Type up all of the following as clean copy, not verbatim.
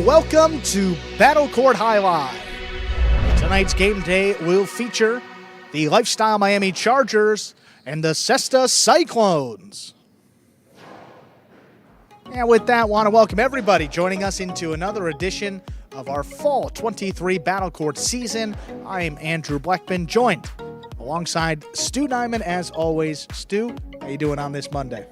and welcome to Battle Court Jai-Alai. Tonight's game day will feature the Lifestyle Miami Chargers and the Cesta Cyclones. And with that, I want to welcome everybody joining us into another edition of our Fall 23 Battle Court season. I am Andrew Blackman, joined alongside Stu Nyman as always. Stu, how you doing on this Monday?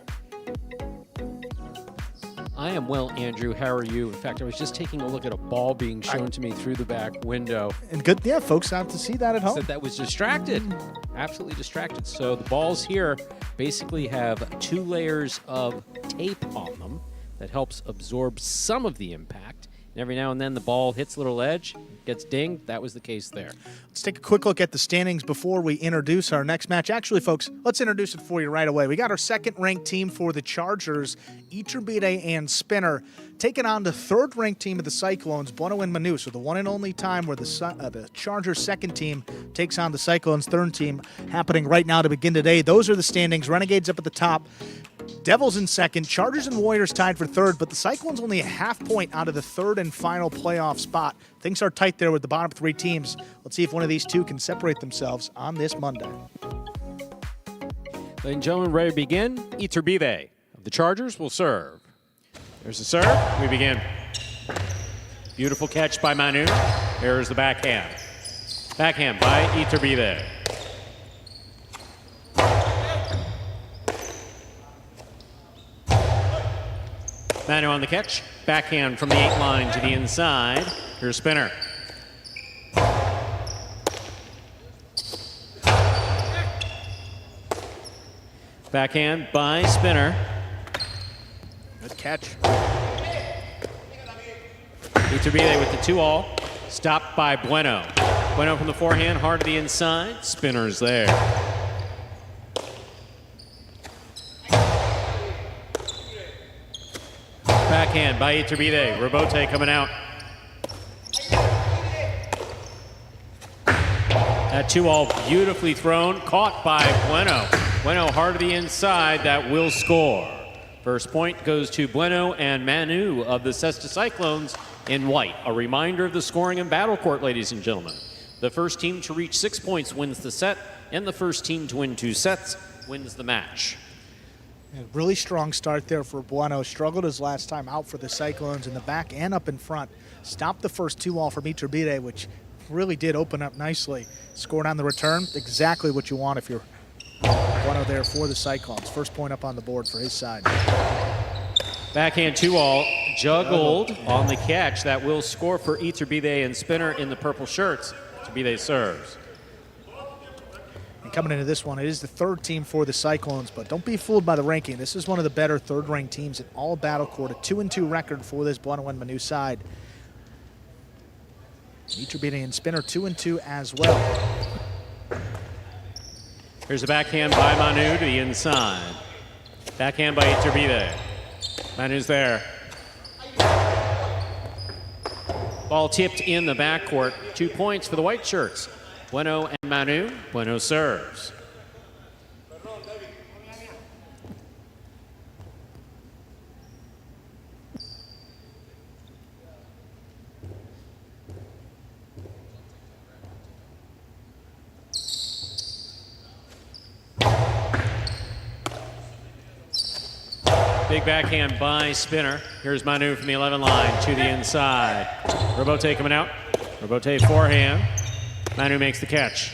I am well, Andrew. How are you? In fact, I was just taking a look at a ball being shown to me through the back window. And good, yeah, folks out to see that at home. Said that was distracted, absolutely distracted. So the balls here basically have 2 layers of tape on them that helps absorb some of the impact. And every now and then the ball hits a little edge, gets dinged. That was the case there. Let's take a quick look at the standings before we introduce our next match. Actually, folks, let's introduce it for you right away. We got our second-ranked team for the Chargers, Iturbide and Spinner, taking on the third-ranked team of the Cyclones, Bueno and Manu. So the one and only time where the Chargers' second team takes on the Cyclones' third team, happening right now to begin today. Those are the standings. Renegades up at the top. Devils in second, Chargers and Warriors tied for third, but the Cyclones only a half point out of the third and final playoff spot. Things are tight there with the bottom 3 teams. Let's see if one of these two can separate themselves on this Monday. Ladies and gentlemen, ready to begin? Iturbide of the Chargers will serve. There's the serve. We begin. Beautiful catch by Manu. Here's the backhand. Backhand by Iturbide. Manu on the catch. Backhand from the 8 line to the inside. Here's Spinner. Backhand by Spinner. Good catch. Iturbide with the 2-all. Stopped by Bueno. Bueno from the forehand, hard to the inside. Spinner's there. Backhand by Iturbide. Robote coming out. That 2-all beautifully thrown. Caught by Bueno. Bueno hard to the inside. That will score. First point goes to Bueno and Manu of the Cesta Cyclones in white. A reminder of the scoring in Battle Court, ladies and gentlemen. The first team to reach 6 points wins the set, and the first team to win 2 sets wins the match. A really strong start there for Bueno. Struggled his last time out for the Cyclones in the back and up in front. Stopped the first 2-all from Iturbide, which really did open up nicely. Scored on the return. Exactly what you want if you're Bueno there for the Cyclones. First point up on the board for his side. Backhand 2-all juggled on the catch. That will score for Iturbide and Spinner in the purple shirts. Iturbide serves. And coming into this one, it is the third team for the Cyclones, but don't be fooled by the ranking. This is one of the better third-ranked teams in all Battle Court. A 2-2 record for this Bueno and Manu side. Iturbide and Spinner 2-2 as well. Here's a backhand by Manu to the inside. Backhand by Iturbide. Manu's there. Ball tipped in the backcourt. 2 points for the white shirts. Bueno and Manu. Bueno serves. Big backhand by Spinner. Here's Manu from the 11 line to the inside. Robote coming out. Robote forehand. Manu makes the catch.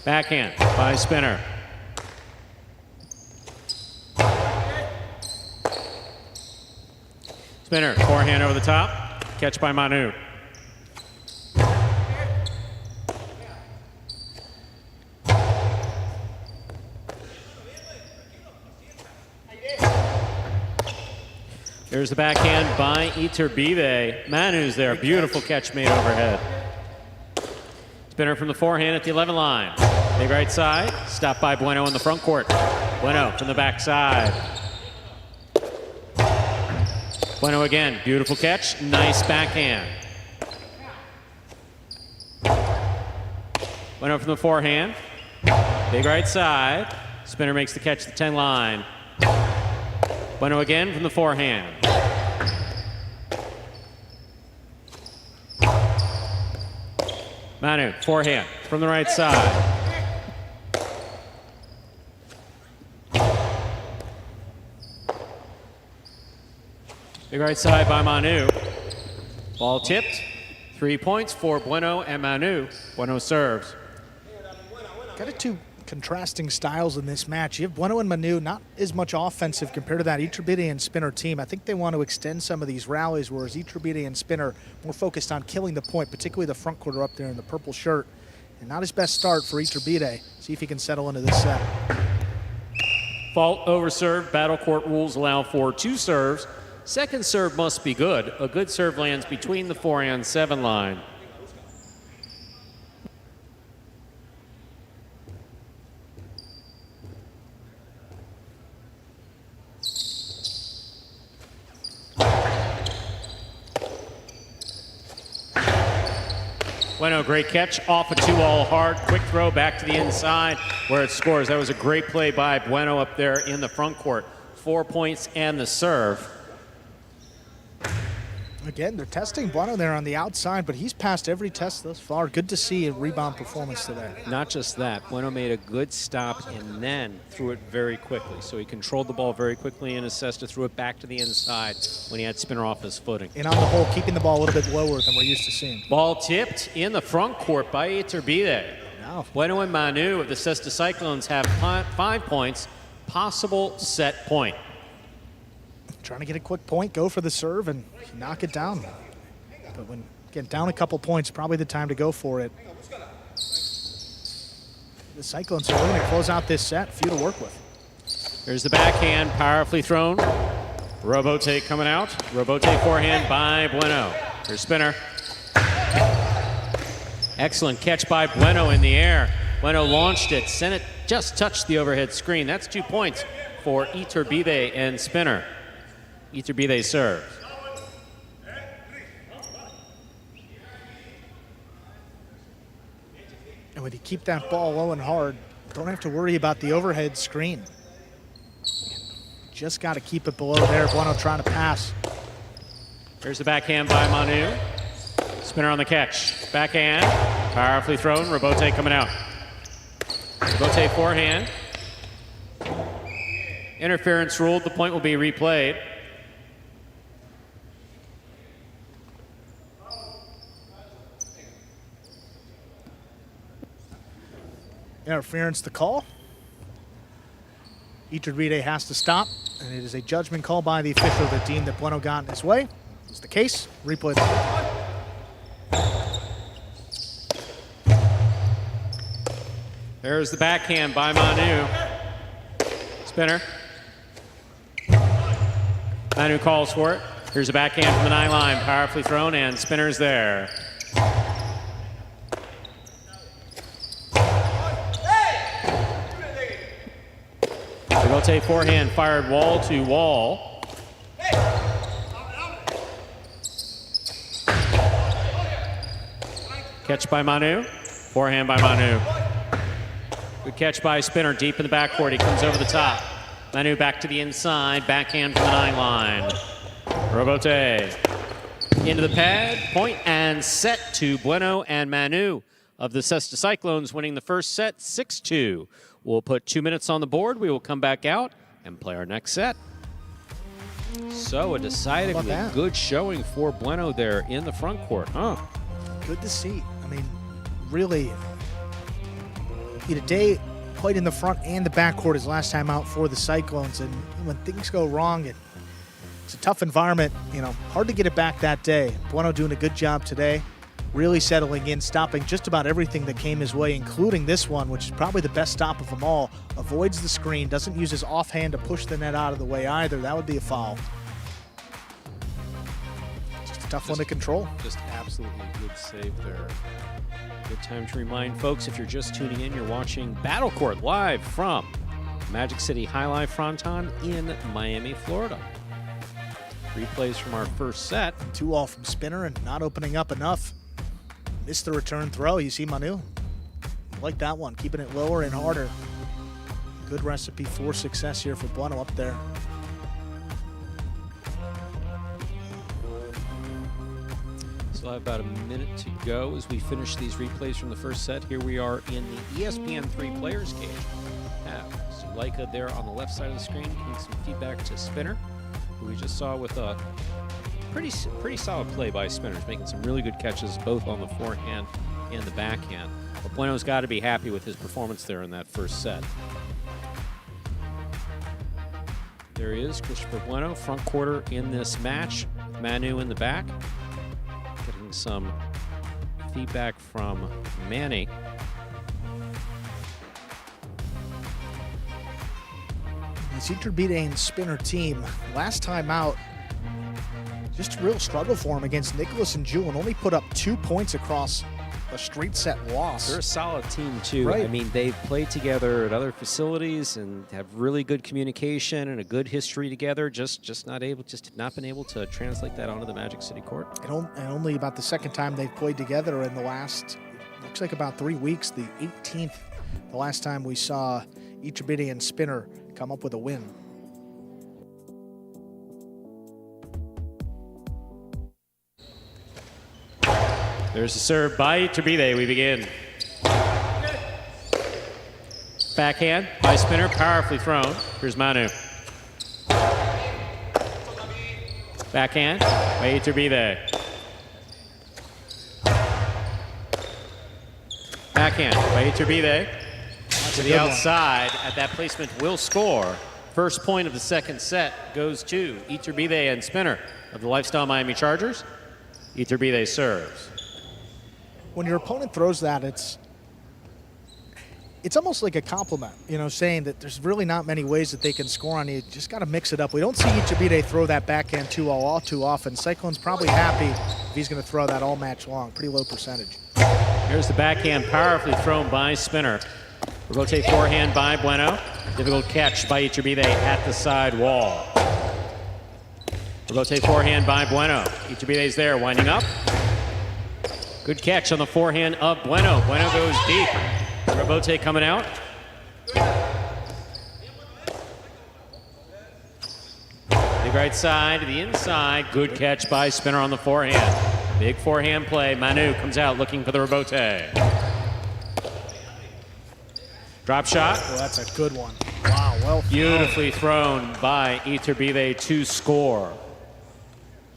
Backhand by Spinner. Spinner, forehand over the top. Catch by Manu. There's the backhand by Iturbide. Manu's there. Beautiful catch made overhead. Spinner from the forehand at the 11 line. Big right side. Stopped by Bueno in the front court. Bueno from the back side. Bueno again. Beautiful catch. Nice backhand. Bueno from the forehand. Big right side. Spinner makes the catch at the 10 line. Bueno again from the forehand. Manu, forehand from the right side. Big right side by Manu. Ball tipped. 3 points for Bueno and Manu. Bueno serves. Got two contrasting styles in this match. You have Bueno and Manu, not as much offensive compared to that Iturbide and Spinner team. I think they want to extend some of these rallies, whereas Iturbide and Spinner more focused on killing the point, particularly the front quarter up there in the purple shirt. And not his best start for Iturbide. See if he can settle into this set. Fault over serve. Battle court rules allow for 2 serves. Second serve must be good. A good serve lands between the 4 and 7 line. Bueno, great catch off a 2-all hard. Quick throw back to the inside where it scores. That was a great play by Bueno up there in the front court. 4 points and the serve. Again, they're testing Bueno there on the outside, but he's passed every test thus far. Good to see a rebound performance today. Not just that, Bueno made a good stop and then threw it very quickly. So he controlled the ball very quickly and assessed it, threw it back to the inside when he had Spinner off his footing. And on the whole, keeping the ball a little bit lower than we're used to seeing. Ball tipped in the front court by Iturbide. Wow. Bueno and Manu of the Cesta Cyclones have 5 points, possible set point. Trying to get a quick point, go for the serve, and knock it down. But when get down a couple points, probably the time to go for it. The Cyclones are going to close out this set. Few to work with. There's the backhand, powerfully thrown. Robote coming out. Robote forehand by Bueno. Here's Spinner. Excellent catch by Bueno in the air. Bueno launched it, sent it, just touched the overhead screen. That's 2 points for Iturbide and Spinner. Iturbide serves. And when you keep that ball low and hard, don't have to worry about the overhead screen. Just got to keep it below there. Bueno trying to pass. Here's the backhand by Manu. Spinner on the catch. Backhand, powerfully thrown. Robote coming out. Robote forehand. Interference ruled. The point will be replayed. Interference the call. Iturbide has to stop, and it is a judgment call by the official that deemed that Bueno got in his way. It's the case. Replay. There's the backhand by Manu. Spinner. Manu calls for it. Here's a backhand from the 9 line, powerfully thrown, and Spinner's there. Robote forehand fired wall to wall. Catch by Manu. Forehand by Manu. Good catch by Spinner deep in the backcourt. He comes over the top. Manu back to the inside. Backhand from the 9 line. Robote into the pad. Point and set to Bueno and Manu of the Cesta Cyclones, winning the first set 6-2. We'll put 2 minutes on the board. We will come back out and play our next set. So a decidedly good showing for Bueno there in the front court, huh? Good to see. I mean, really, Iturbide played in the front and the back court his last time out for the Cyclones, and when things go wrong, it's a tough environment. You know, hard to get it back that day. Bueno doing a good job today, really settling in, stopping just about everything that came his way, including this one, which is probably the best stop of them all. Avoids the screen, doesn't use his offhand to push the net out of the way either. That would be a foul. Just a tough one to control. Just absolutely good save there. Good time to remind folks, if you're just tuning in, you're watching Battle Court live from Magic City Jai-Alai Fronton in Miami, Florida. Replays from our first set. 2-all from Spinner and not opening up enough. Missed the return throw. You see Manu? Like that one, keeping it lower and harder. Good recipe for success here for Bueno up there. about a minute to go as we finish these replays from the first set. Here we are in the ESPN3 Players Cage. Zuleika there on the left side of the screen, giving some feedback to Spinner, who we just saw with a pretty solid play by Spinners, making some really good catches both on the forehand and the backhand. But Bueno's got to be happy with his performance there in that first set. There he is, Christopher Bueno, front quarter in this match. Manu in the back. Getting some feedback from Manny. This Iturbide and Spinner team, last time out, just a real struggle for him against Nicholas and Jewel, and only put up 2 points across a straight set loss. They're a solid team too. Right. I mean, they've played together at other facilities and have really good communication and a good history together. Just have not been able to translate that onto the Magic City court. And only about the second time they've played together in the last, looks like about 3 weeks, the 18th, the last time we saw Iturbide and Spinner come up with a win. There's a serve by Iturbide. We begin. Backhand by Spinner, powerfully thrown. Here's Manu. Backhand by Iturbide. Backhand by Iturbide. To the outside, at that placement will score. First point of the second set goes to Iturbide and Spinner of the Lifestyle Miami Chargers. Iturbide serves. When your opponent throws that, it's almost like a compliment, saying that there's really not many ways that they can score on you. Just got to mix it up. We don't see Iturbide throw that backhand all too often. Cyclone's probably happy if he's going to throw that all match long. Pretty low percentage. Here's the backhand powerfully thrown by Spinner. Rotate forehand by Bueno. Difficult catch by Iturbide at the side wall. Rotate forehand by Bueno. Iturbide's there, winding up. Good catch on the forehand of Bueno. Bueno goes deep. Rebote coming out. Big right side to the inside. Good catch by Spinner on the forehand. Big forehand play. Manu comes out looking for the rebote. Drop shot. Oh, that's a good one. Wow, well thrown. Beautifully thrown by Iturbide to score.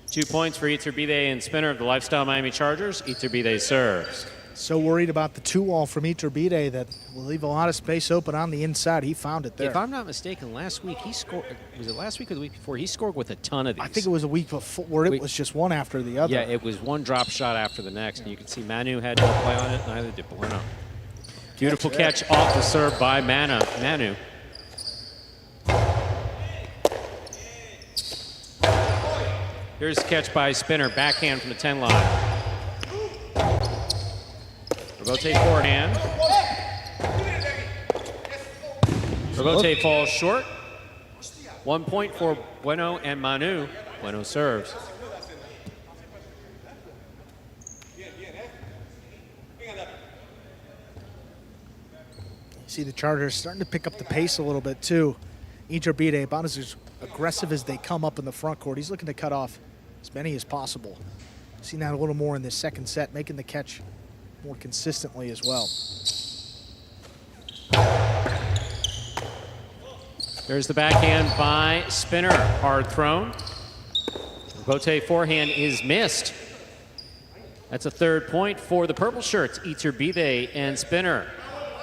2 points for Iturbide and Spinner of the Lifestyle Miami Chargers. Iturbide serves. So worried about the 2-all from Iturbide that will leave a lot of space open on the inside. He found it there. If I'm not mistaken, last week he scored. Was it last week or the week before? He scored with a ton of these. I think it was a week before where it was just one after the other. Yeah, it was one drop shot after the next. And you can see Manu had no play on it, neither did Bueno. Beautiful catch off the serve by Manu. Here's the catch by Spinner, backhand from the 10 line. Rebote forehand. Rebote falls short. 1 point for Bueno and Manu. Bueno serves. See the Chargers starting to pick up the pace a little bit too. Iturbide about as aggressive as they come up in the front court. He's looking to cut off as many as possible. Seen that a little more in this second set, making the catch more consistently as well. There's the backhand by Spinner, hard thrown. Rebote forehand is missed. That's a third point for the purple shirts, Iturbide and Spinner.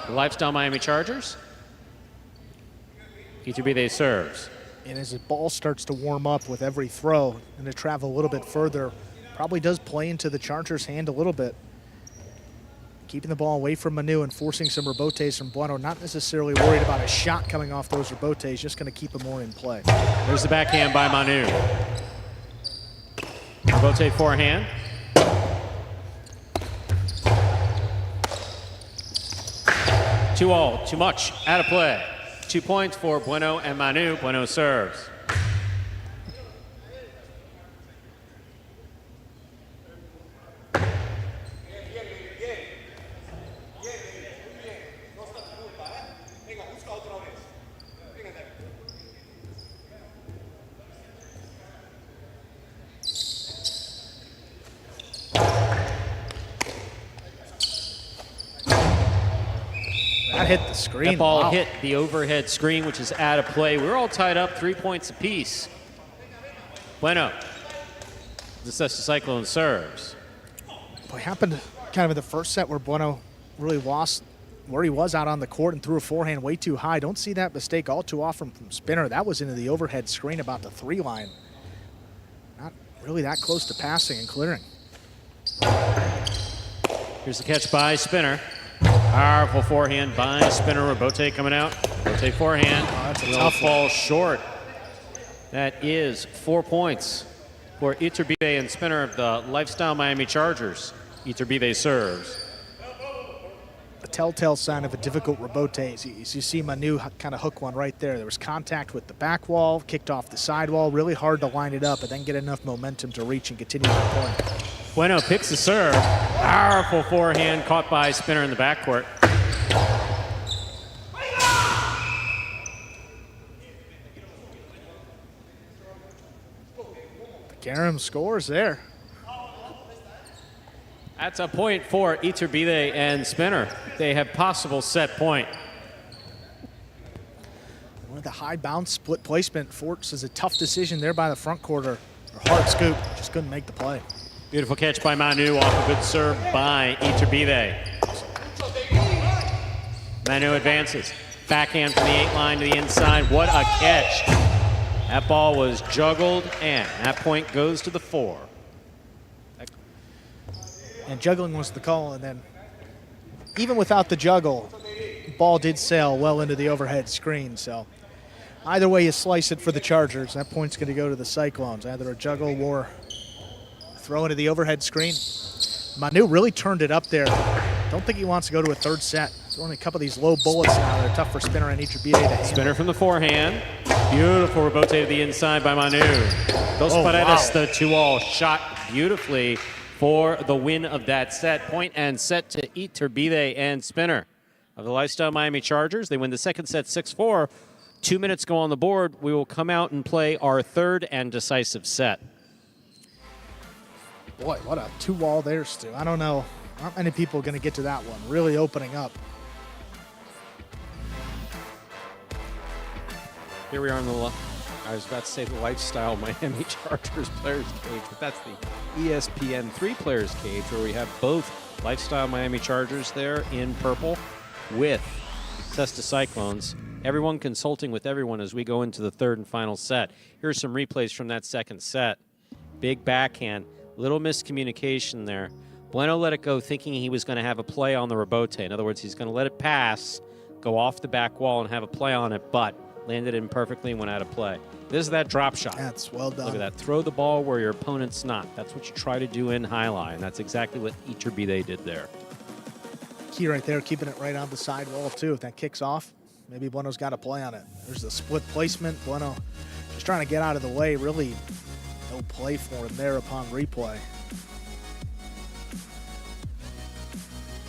The Lifestyle Miami Chargers. Iturbide serves. And as the ball starts to warm up with every throw and to travel a little bit further, probably does play into the Chargers' hand a little bit. Keeping the ball away from Manu and forcing some rebotes from Bueno. Not necessarily worried about a shot coming off those rebotes, just going to keep them more in play. There's the backhand by Manu. Rebote forehand. Two all, too much, out of play. 2 points for Bueno and Manu. Bueno serves. That hit the screen. That ball Wow. hit the overhead screen, which is out of play. We're all tied up 3 points apiece. Bueno, the Cesta Cyclones serves. Boy, happened kind of in the first set where Bueno really lost where he was out on the court and threw a forehand way too high. Don't see that mistake all too often from Spinner. That was into the overhead screen about the 3 line. Not really that close to passing and clearing. Here's the catch by Spinner. Powerful forehand by Spinner. Robote coming out. Robote forehand. Oh, that's a Will tough one. fall short. That is 4 points for Iturbide and Spinner of the Lifestyle Miami Chargers. Iturbide serves. A telltale sign of a difficult Robote is you see Manu kind of hook one right there. There was contact with the back wall, kicked off the side wall. Really hard to line it up, but then get enough momentum to reach and continue the point. Bueno picks the serve. Powerful forehand caught by Spinner in the backcourt. Garum scores there. That's a point for Iturbide and Spinner. They have possible set point. One of the high bounce split placement forces a tough decision there by the front quarter. Or hard scoop, just couldn't make the play. Beautiful catch by Manu off a good serve by Iturbide. Manu advances. Backhand from the 8 line to the inside. What a catch. That ball was juggled, and that point goes to the 4. And juggling was the call, and then even without the juggle, ball did sail well into the overhead screen. So either way you slice it for the Chargers, that point's going to go to the Cyclones. Either a juggle or throw into the overhead screen. Manu really turned it up there. Don't think he wants to go to a third set. Throwing a couple of these low bullets now. They're tough for Spinner and Iturbide to handle. Spinner from the forehand. Beautiful robote to the inside by Manu. Dos Paredes, the 2-all shot beautifully for the win of that set. Point and set to Iturbide and Spinner of the Lifestyle Miami Chargers. They win the second set 6-4. 2 minutes go on the board. We will come out and play our third and decisive set. Boy, what a 2-wall there, Stu. I don't know. Not many people are going to get to that one. Really opening up. Here we are in the, I was about to say the Lifestyle Miami Chargers players cage, but that's the ESPN 3 players cage where we have both Lifestyle Miami Chargers there in purple with Cesta Cyclones. Everyone consulting with everyone as we go into the third and final set. Here's some replays from that second set. Big backhand, little miscommunication there. Bueno let it go thinking he was going to have a play on the Robote. In other words, he's going to let it pass, go off the back wall and have a play on it, but landed in perfectly and went out of play. This is that drop shot. That's well done. Look at that. Throw the ball where your opponent's not. That's what you try to do in highlight, and that's exactly what Iturbide did there. Key right there, keeping it right on the side wall, too. If that kicks off, maybe Bueno's got a play on it. There's the split placement. Bueno just trying to get out of the way. Really no play for him there upon replay.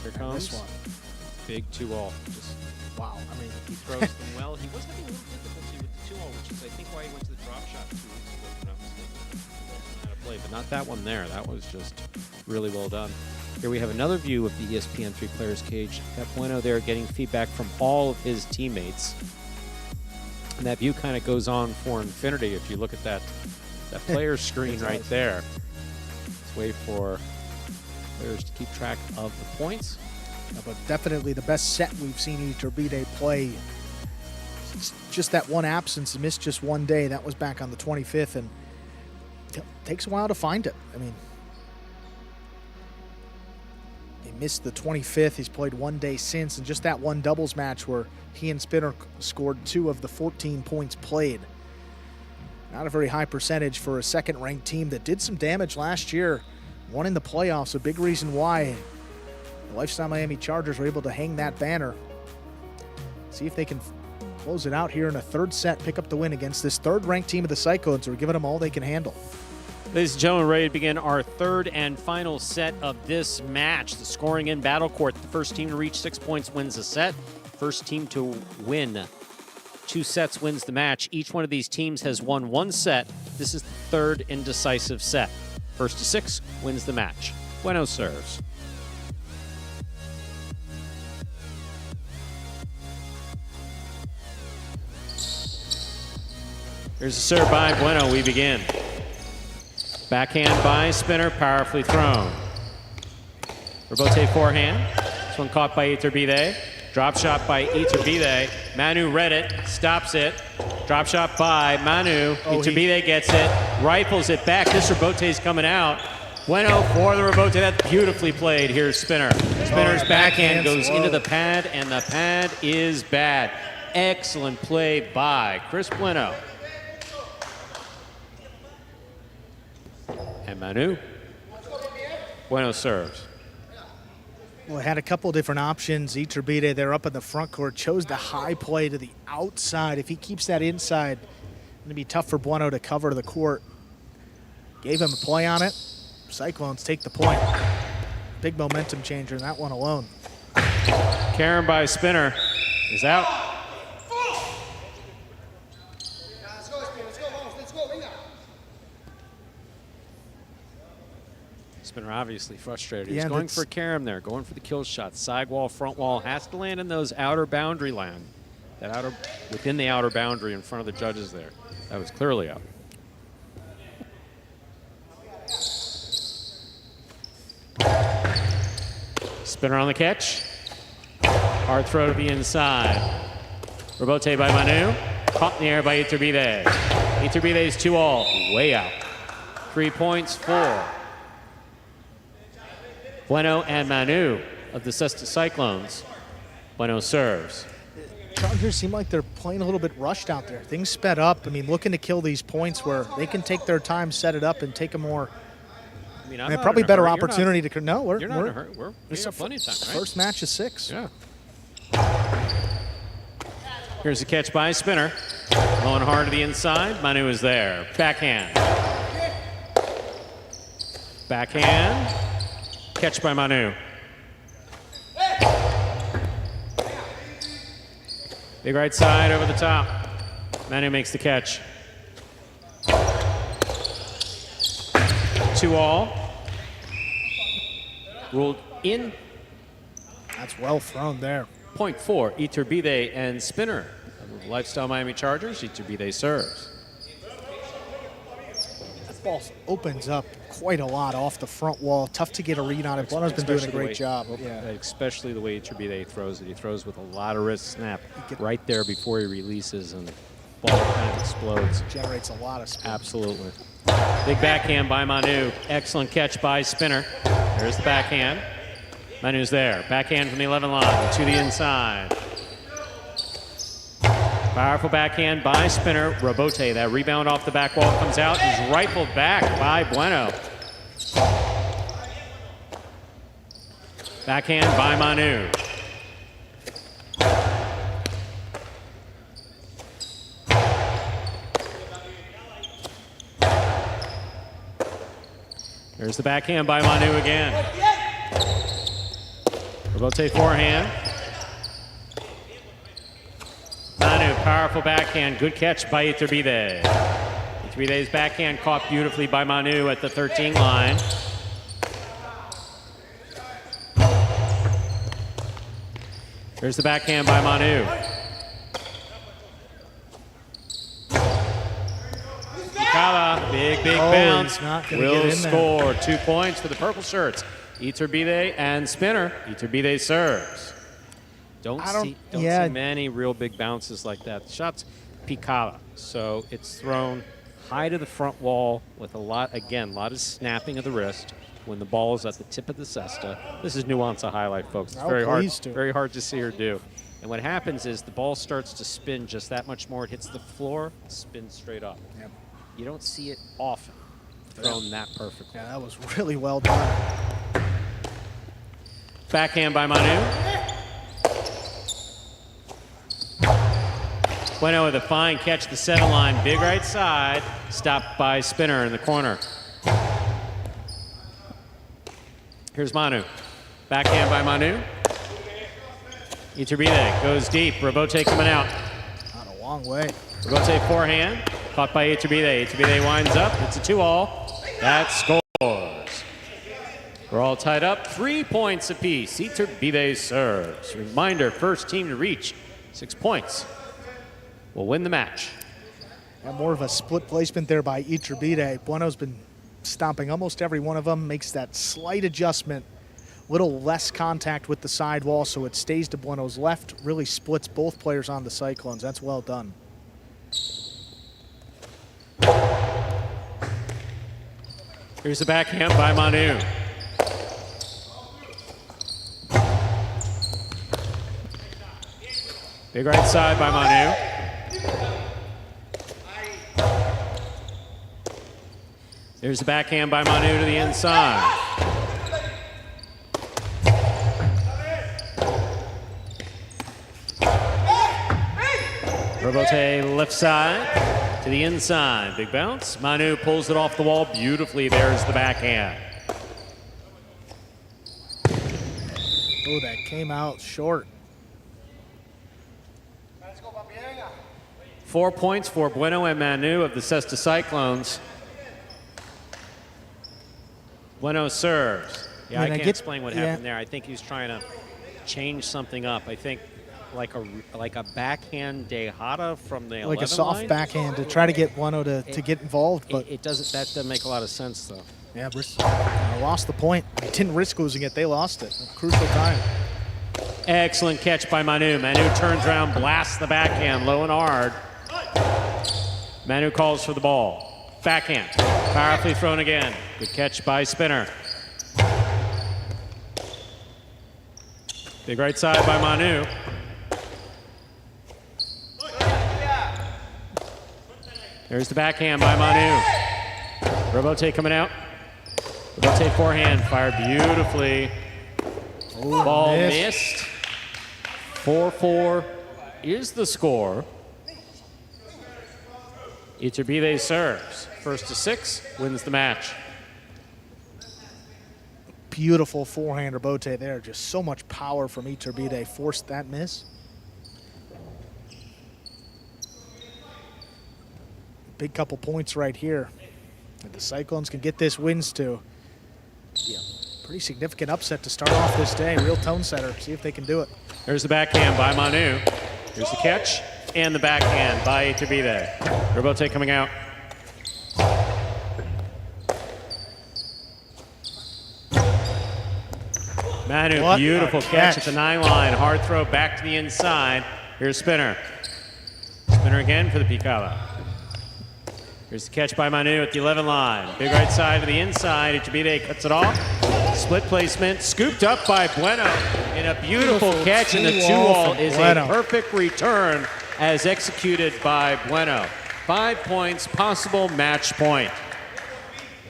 Here And comes this one. big 2-all. Just Wow. I mean, he throws them well. He was having a little difficulty with the 2-all, which is I think why he went to the drop shot 2 weeks ago, if I'm not mistaken. Out of play, but not that one there. That was just really well done. Here we have another view of the ESPN 3 players cage. Got Bueno there getting feedback from all of his teammates. And that view kind of goes on for infinity if you look at that player screen right there. It's a way for players to keep track of the points. yeah, but definitely the best set we've seen Iturbide play. It's just that one absence, missed just one day. That was back on the 25th, and it takes a while to find it. I mean, he missed the 25th. He's played one day since, and just that one doubles match where he and Spinner scored 2 of the 14 points played. Not a very high percentage for a second-ranked team that did some damage last year, won in the playoffs. A big reason why the Lifestyle Miami Chargers were able to hang that banner. See if they can close it out here in a third set, pick up the win against this third-ranked team of the Cyclones who are giving them all they can handle. Ladies and gentlemen, ready to begin our third and final set of this match. The scoring in Battle Court. The first team to reach 6 points wins the set. First team to win 2 sets wins the match. Each one of these teams has won 1 set. This is the third and decisive set. First to 6 wins the match. Bueno serves. Here's a serve by Bueno. We begin. Backhand by Spinner, powerfully thrown. Rebote forehand. This one caught by Iturbide. Drop shot by Iturbide. Manu read it, stops it. Drop shot by Manu. Iturbide gets it, rifles it back. This rebote's coming out. Bueno for the rebote. That's beautifully played. Here's Spinner. Spinner's backhand goes into the pad, and the pad is bad. Excellent play by Chris Bueno. And Manu. Bueno serves. Well, had a couple different options. Iturbide, they're up in the front court, chose the high play to the outside. If he keeps that inside, it's going to be tough for Bueno to cover the court. Gave him a play on it. Cyclones take the point. Big momentum changer in that one alone. Karen by Spinner is out. Spinner obviously frustrated. He's going for Karam there, going for the kill shot. Side wall, front wall, has to land in those outer boundary land. That outer, within the outer boundary in front of the judges there. That was clearly out. Spinner on the catch. Hard throw to the inside. Rebote by Manu. Caught in the air by Iturbide. Iturbide's 2-all, way out. 3 points, 4. Bueno and Manu of the Cesta Cyclones. Bueno serves. Chargers seem like they're playing a little bit rushed out there. Things sped up. I mean, looking to kill these points where they can take their time, set it up, and take a more. I mean, probably better opportunity to. No, we're not in a hurry. We got plenty of time, right? First match is 6. Yeah. Here's a catch by Spinner. Going hard to the inside. Manu is there. Backhand. Backhand. Catch by Manu. Big right side over the top. Manu makes the catch. 2-all. Ruled in. That's well thrown there. Point 4, Iturbide and Spinner of the Lifestyle Miami Chargers. Iturbide serves. That ball opens up quite a lot off the front wall. Tough to get a read on it. Bueno's been doing a great job. Yeah. Especially the way Iturbide throws it. He throws with a lot of wrist snap right there before he releases, and the ball kind of explodes. Generates a lot of spin. Absolutely. Big backhand by Manu. Excellent catch by Spinner. There's the backhand. Manu's there. Backhand from the 11 line to the inside. Powerful backhand by Spinner. Rebote, that rebound off the back wall comes out. He's rifled back by Bueno. Backhand by Manu. There's the backhand by Manu again. Rebote forehand. Manu, powerful backhand. Good catch by Iturbide. Iturbide's backhand caught beautifully by Manu at the 13 line. Here's the backhand by Manu. Mikala, big bounce. Will score 2 points for the purple shirts. Iturbide and Spinner. Iturbide serves. Don't see many real big bounces like that. The shot's picada, so it's thrown high to the front wall with a lot of snapping of the wrist when the ball is at the tip of the cesta. This is nuance of highlight, folks. It's very hard to see her do. And what happens is the ball starts to spin just that much more. It hits the floor, spins straight up. Yep. You don't see it often thrown that perfectly. Yeah, that was really well done. Backhand by Manu. Bueno with a fine catch, the 7 line. Big right side. Stopped by Spinner in the corner. Here's Manu. Backhand by Manu. Iturbide goes deep. Rebote coming out. Not a long way. Rebote forehand. Caught by Iturbide. Iturbide winds up. It's a 2-all. That scores. We're all tied up. 3 points apiece. Iturbide serves. Reminder, first team to reach 6 points will win the match. And more of a split placement there by Iturbide. Bueno's been stomping almost every one of them, makes that slight adjustment, little less contact with the sidewall, so it stays to Bueno's left, really splits both players on the Cyclones. That's well done. Here's the backhand by Manu. Big right side by Manu. There's the backhand by Manu to the inside. Robote left side to the inside. Big bounce. Manu pulls it off the wall beautifully. There's the backhand. Oh, that came out short. 4 points for Bueno and Manu of the Cesta Cyclones. Bueno serves. Yeah, I can't explain what happened there. I think he's trying to change something up. I think like a backhand dejada from the 11 like a soft line. Backhand to try to get Bueno to get involved, but it doesn't. That doesn't make a lot of sense though. Yeah, lost the point. They didn't risk losing it. They lost it. Crucial time. Excellent catch by Manu. Manu turns around, blasts the backhand low and hard. Manu calls for the ball. Backhand, powerfully thrown again. Good catch by Spinner. Big right side by Manu. There's the backhand by Manu. Robote coming out. Robote forehand, fired beautifully. Ooh, ball missed. 4-4 is the score. Iturbide serves. First to 6, wins the match. Beautiful forehand Robote there. Just so much power from Iturbide. Forced that miss. Big couple points right here. If the Cyclones can get this wins to pretty significant upset to start off this day. Real tone setter. See if they can do it. There's the backhand by Manu. Here's the catch and the backhand by Iturbide. Robote coming out. Manu, What beautiful catch at the 9 line. Hard throw back to the inside. Here's Spinner. Spinner again for the picada. Here's the catch by Manu at the 11 line. Big right side to the inside. Iturbide cuts it off. Split placement. Scooped up by Bueno. And a beautiful catch. And the 2-wall is a perfect return as executed by Bueno. 5 points, possible match point.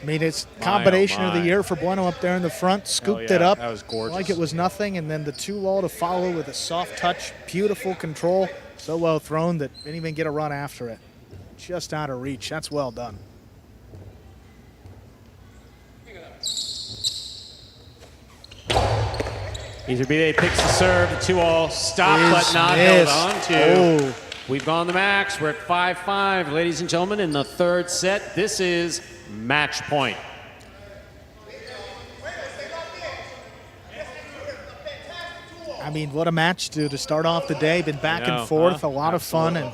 I mean, it's combination of the year for Bueno up there in the front. Scooped it up. That was gorgeous. Like it was nothing. And then the 2-wall to follow with a soft touch. Beautiful control. So well thrown that didn't even get a run after it. Just out of reach. That's well done. Iturbide picks the serve. The 2-all stop, but not held on to. Oh. We've gone the max. We're at 5-5, ladies and gentlemen, in the 3rd set. This is match point. I mean, what a match to start off the day. Been back and forth, a lot of fun, and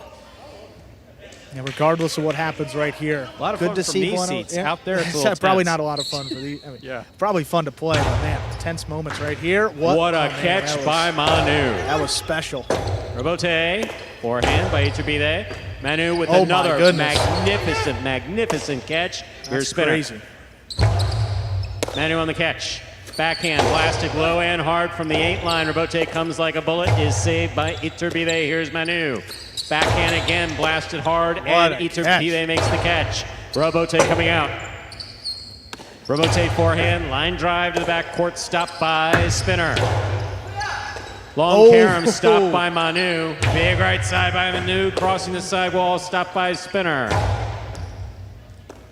regardless of what happens right here, a lot of good fun to for see me Bueno. seats. Out there, it's a little probably tense. not a lot of fun for the. I mean, probably fun to play, but man, tense moments right here. What a catch by Manu. That was special. Robote, forehand by Iturbide. Manu with another magnificent catch. Here's Spinner. Crazy. Manu on the catch. Backhand blasted low and hard from the 8 line. Robote comes like a bullet, is saved by Iturbide. Here's Manu. Backhand again, blasted hard, and Iturbide makes the catch. Robote coming out. Robote forehand, line drive to the back court, stopped by Spinner. Long carom stopped by Manu. Big right side by Manu, crossing the sidewall, stopped by Spinner.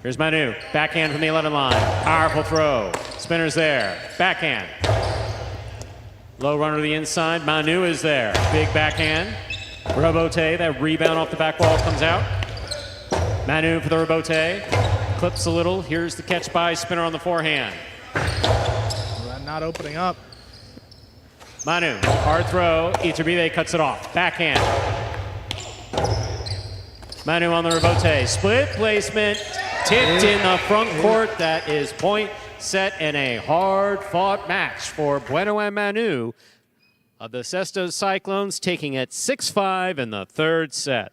Here's Manu, backhand from the 11 line. Powerful throw. Spinner's there. Backhand. Low runner to the inside. Manu is there. Big backhand. Robote, that rebound off the back wall comes out. Manu for the Robote. Clips a little. Here's the catch by Spinner on the forehand. Not opening up. Manu, hard throw. Iturbide cuts it off. Backhand. Manu on the rebote. Split placement. Tipped in the front court. That is point set in a hard-fought match for Bueno and Manu of the Sesto Cyclones, taking it 6-5 in the third set.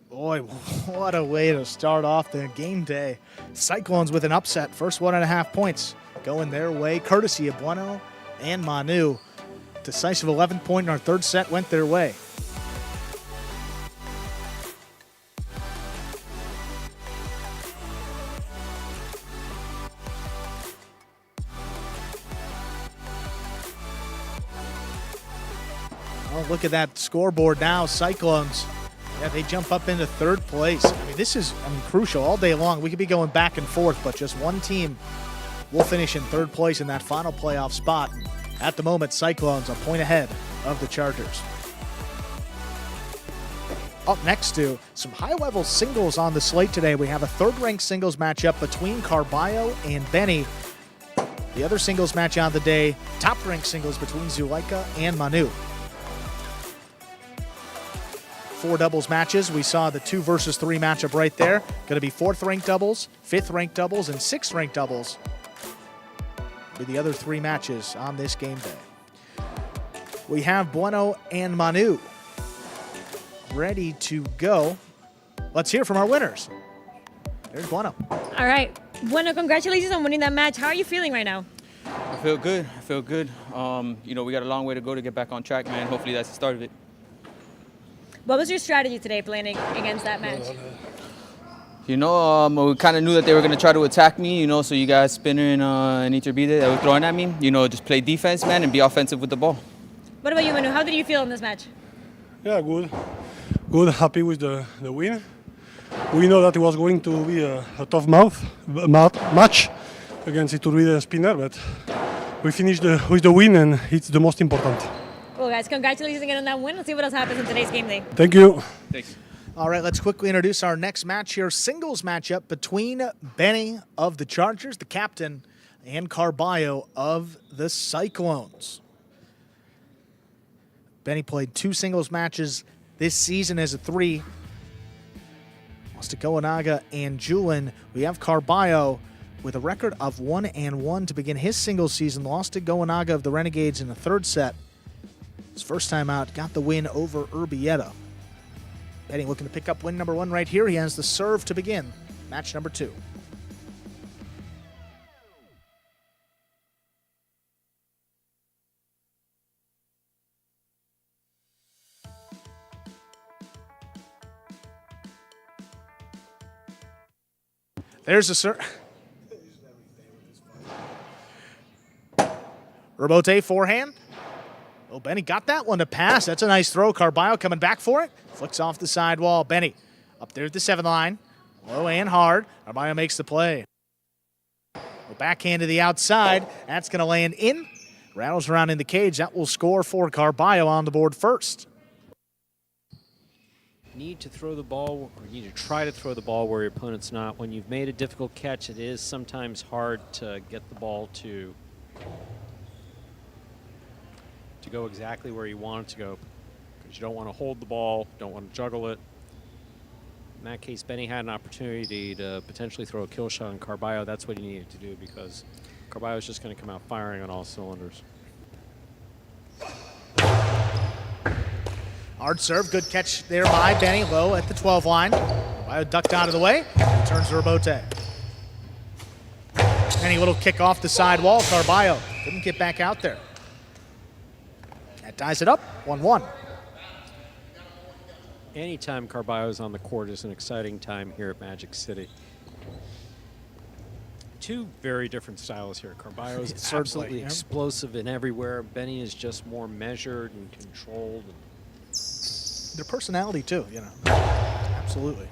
Boy, what a way to start off the game day. Cyclones with an upset. First 1.5 points going their way, courtesy of Bueno and Manu. Decisive 11-point in our third set went their way. Oh, look at that scoreboard now. Cyclones, yeah, they jump up into third place. I mean, this is crucial all day long. We could be going back and forth, but just one team will finish in third place in that final playoff spot. At the moment, Cyclones a point ahead of the Chargers. Up next to some high-level singles on the slate today. We have a third-ranked singles matchup between Carballo and Benny. The other singles match on the day, top-ranked singles between Zuleika and Manu. 4 doubles matches. We saw the 2 versus 3 matchup right there. Going to be 4th-ranked doubles, 5th-ranked doubles, and 6th-ranked doubles with the other 3 matches on this game day. We have Bueno and Manu ready to go. Let's hear from our winners. There's Bueno. All right. Bueno, congratulations on winning that match. How are you feeling right now? I feel good. I feel good. We got a long way to go to get back on track, man. Hopefully that's the start of it. What was your strategy today playing against that match? We kind of knew that they were going to try to attack me, so you guys, Spinner and Iturbide, that were throwing at me, just play defense, man, and be offensive with the ball. What about you, Manu? How did you feel in this match? Yeah, good. Good, happy with the win. We know that it was going to be a tough match against Iturbide and Spinner, but we finished with the win, and it's the most important. Well, guys, congratulations again on that win. Let's see what else happens in today's game day. Thank you. Thanks. All right, let's quickly introduce our next match here. Singles matchup between Benny of the Chargers, the captain, and Carballo of the Cyclones. Benny played 2 singles matches this season as a 3. Lost to Goanaga and Julin. We have Carballo with a record of 1-1 to begin his singles season. Lost to Goanaga of the Renegades in the third set. His first time out, got the win over Urbieta. Benny looking to pick up win number 1 right here. He has the serve to begin match number 2. There's the serve. Rebote forehand. Oh, Benny got that one to pass. That's a nice throw. Carballo coming back for it. Flicks off the sidewall. Benny up there at the 7th line. Low and hard. Carballo makes the play. Backhand to the outside. That's going to land in. Rattles around in the cage. That will score for Carballo on the board first. Need to throw the ball, or need to try to throw the ball where your opponent's not. When you've made a difficult catch, it is sometimes hard to get the ball to go exactly where you want it to go, because you don't want to hold the ball, don't want to juggle it. In that case, Benny had an opportunity to potentially throw a kill shot on Carballo. That's what he needed to do, because Carballo is just going to come out firing on all cylinders. Hard serve, good catch there by Benny, low at the 12 line. Carballo ducked out of the way, returns to Rebote. Benny little kick off the side wall, Carballo couldn't get back out there. That ties it up, 1-1. Anytime Carballo's on the court is an exciting time here at Magic City. 2 very different styles here. Carballo is absolutely explosive and everywhere. Benny is just more measured and controlled. Their personality too, Absolutely.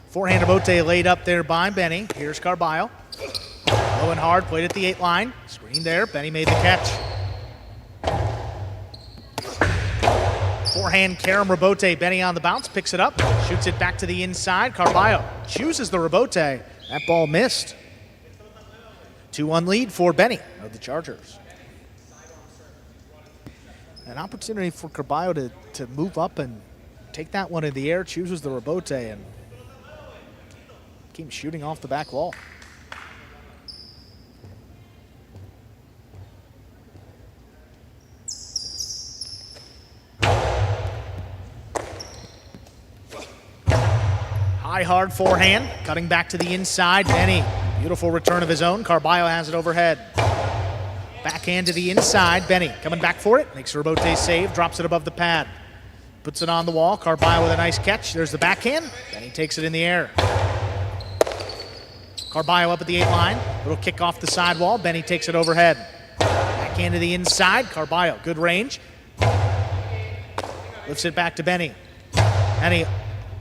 Forehand Rebote laid up there by Benny. Here's Carballo. Low and hard, played at the 8 line. Screen there, Benny made the catch. Forehand Karam Rebote, Benny on the bounce, picks it up, shoots it back to the inside. Carballo chooses the Rebote. That ball missed. 2-1 lead for Benny of the Chargers. An opportunity for Carballo to move up and take that one in the air, chooses the rebote, and keeps shooting off the back wall. High, hard forehand, cutting back to the inside. Benny, beautiful return of his own. Carballo has it overhead. Backhand to the inside. Benny coming back for it. Makes a rebote save, drops it above the pad. Puts it on the wall. Carballo with a nice catch. There's the backhand. Benny takes it in the air. Carballo up at the 8 line. Little kick off the sidewall. Benny takes it overhead. Backhand to the inside. Carballo, good range. Lifts it back to Benny. Benny,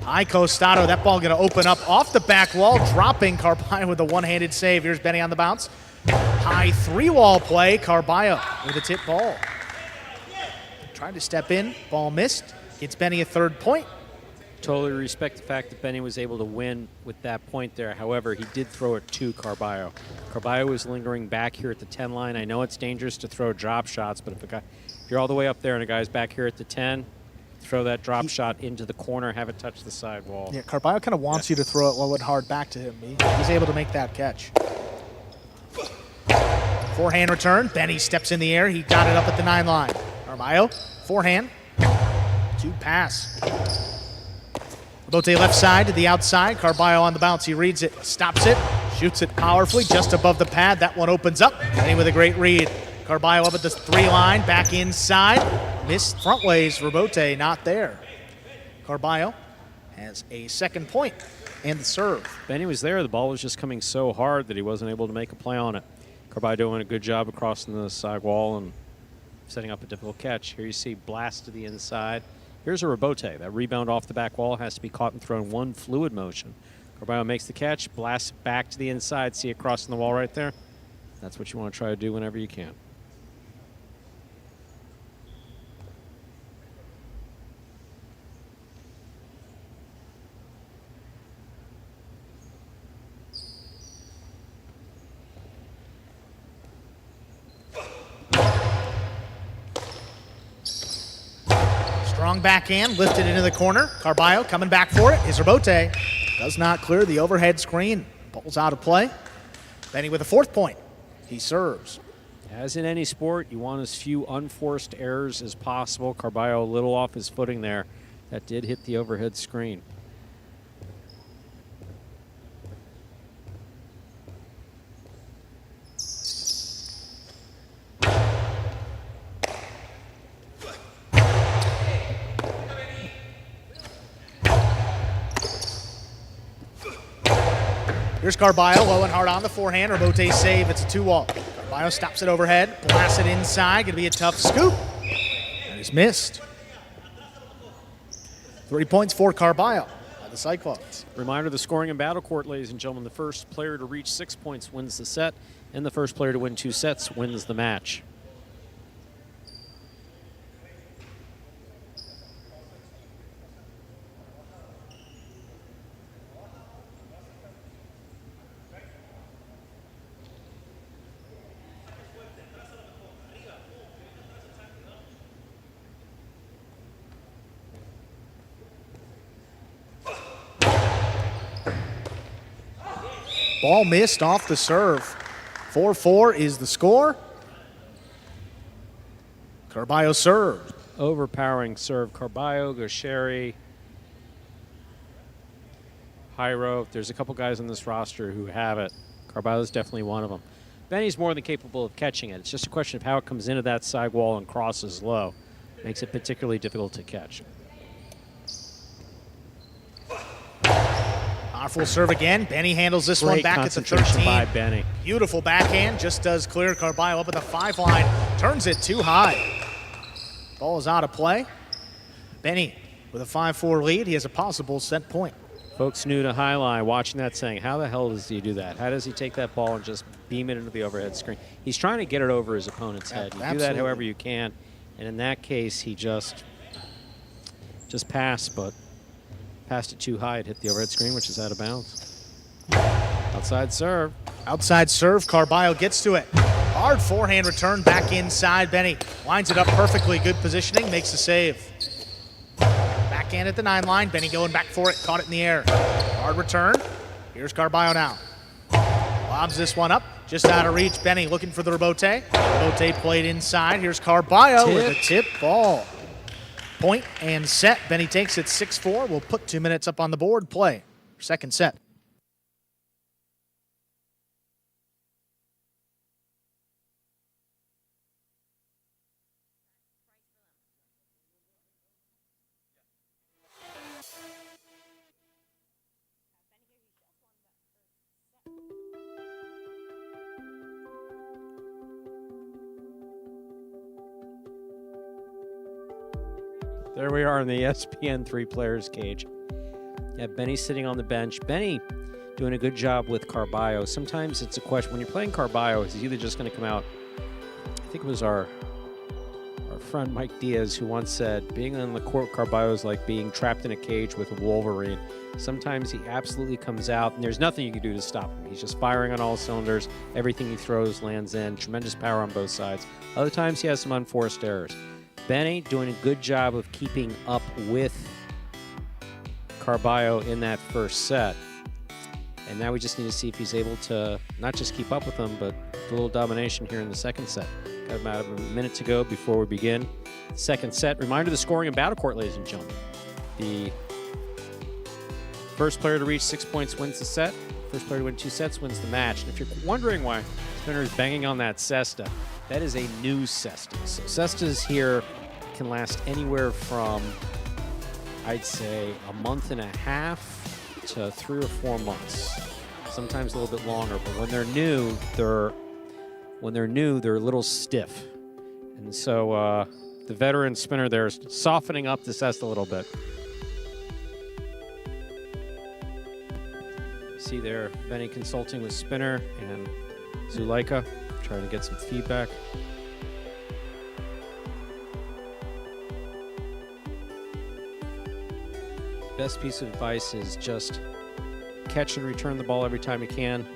high costado. That ball going to open up off the back wall, dropping Carballo with a one-handed save. Here's Benny on the bounce. High 3-wall play. Carballo with a tip ball. Tried to step in. Ball missed. Gets Benny a 3rd point. Totally respect the fact that Benny was able to win with that point there. However, he did throw it to Carballo. Carballo was lingering back here at the 10 line. I know it's dangerous to throw drop shots, but if you're all the way up there and a guy's back here at the 10, throw that drop shot into the corner, have it touch the sidewall. Yeah, Carballo kind of wants you to throw it well and hard back to him. He's able to make that catch. Forehand return. Benny steps in the air. He got it up at the 9 line. Carballo, forehand. 2 pass. Rebote left side to the outside. Carballo on the bounce. He reads it, stops it, shoots it powerfully just above the pad. That one opens up. Benny with a great read. Carballo up at the 3 line, back inside. Missed front ways. Rebote not there. Carballo has a 2nd point and the serve. Benny was there. The ball was just coming so hard that he wasn't able to make a play on it. Carballo doing a good job of crossing the sidewall and setting up a difficult catch. Here you see blast to the inside. Here's a rebote. That rebound off the back wall has to be caught and thrown one fluid motion. Carballo makes the catch, blasts back to the inside. See it crossing the wall right there? That's what you want to try to do whenever you can. Strong backhand, lifted into the corner. Carballo coming back for it. His rebote does not clear the overhead screen. Ball's out of play. Benny with a 4th point. He serves. As in any sport, you want as few unforced errors as possible. Carballo a little off his footing there. That did hit the overhead screen. Here's Carballo, low and hard on the forehand. Rebote save, it's a 2-wall. Carballo stops it overhead, blasts it inside. Gonna be a tough scoop. And he's missed. 3 points for Carballo by the Cyclones. Reminder, the scoring in Battle Court, ladies and gentlemen, the first player to reach 6 points wins the set, and the first player to win 2 sets wins the match. Ball missed off the serve. 4-4 is the score. Carballo served. Overpowering serve. Carballo, Gaucheri, Jairo. There's a couple guys on this roster who have it. Carballo's definitely one of them. Benny's more than capable of catching it. It's just a question of how it comes into that side wall and crosses low. Makes it particularly difficult to catch. Powerful serve again. Benny handles this one Great back at the concentration 13. by Benny. Beautiful backhand, just does clear. Carballo up at the 5 line, turns it too high. Ball is out of play. Benny with a 5-4 lead. He has a possible set point. Folks new to Highline watching that saying, how the hell does he do that? How does he take that ball and just beam it into the overhead screen? He's trying to get it over his opponent's head. You do that however you can. And in that case, he just passed, but passed it too high. It hit the overhead screen, which is out of bounds. Outside serve. Outside serve. Carballo gets to it. Hard forehand return back inside. Benny lines it up perfectly. Good positioning, makes the save. Backhand at the 9 line. Benny going back for it, caught it in the air. Hard return. Here's Carballo now. Lobs this one up, just out of reach. Benny looking for the rebote. Rebote played inside. Here's Carballo with a tip ball. Point and set. Benny takes it 6-4. We'll put 2 minutes up on the board. Play. Second set. There we are in the ESPN 3 players cage. Yeah, Benny sitting on the bench. Benny doing a good job with Carballo. Sometimes it's a question, when you're playing Carballo, he's either just going to come out, I think it was our friend Mike Diaz who once said, being on the court with Carballo is like being trapped in a cage with a Wolverine. Sometimes he absolutely comes out, and there's nothing you can do to stop him. He's just firing on all cylinders. Everything he throws lands in. Tremendous power on both sides. Other times he has some unforced errors. Benny doing a good job of keeping up with Carballo in that first set. And now we just need to see if he's able to not just keep up with him, but do a little domination here in the second set. Got about a minute to go before we begin the second set. Reminder, the scoring in Battle Court, ladies and gentlemen. The first player to reach 6 points wins the set. First player to win 2 sets wins the match. And if you're wondering why Spinner is banging on that cesta, that is a new cesta. So cestas here can last anywhere from, I'd say, a month and a half to 3 or 4 months. Sometimes a little bit longer, but when they're new, they're a little stiff. And so the veteran spinner there is softening up the cesta a little bit. See there, Benny consulting with Spinner and Zuleika, trying to get some feedback. Best piece of advice is just catch and return the ball every time you can.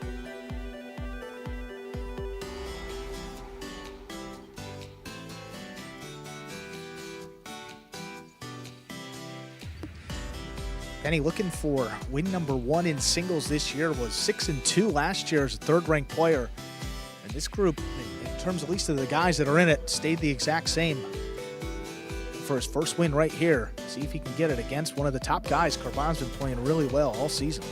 Benny looking for win number 1 in singles this year, was 6-2 last year as a third-ranked player. And this group, in terms at least of the guys that are in it, stayed the exact same. For his first win right here, see if he can get it against one of the top guys. Carballo's been playing really well all season.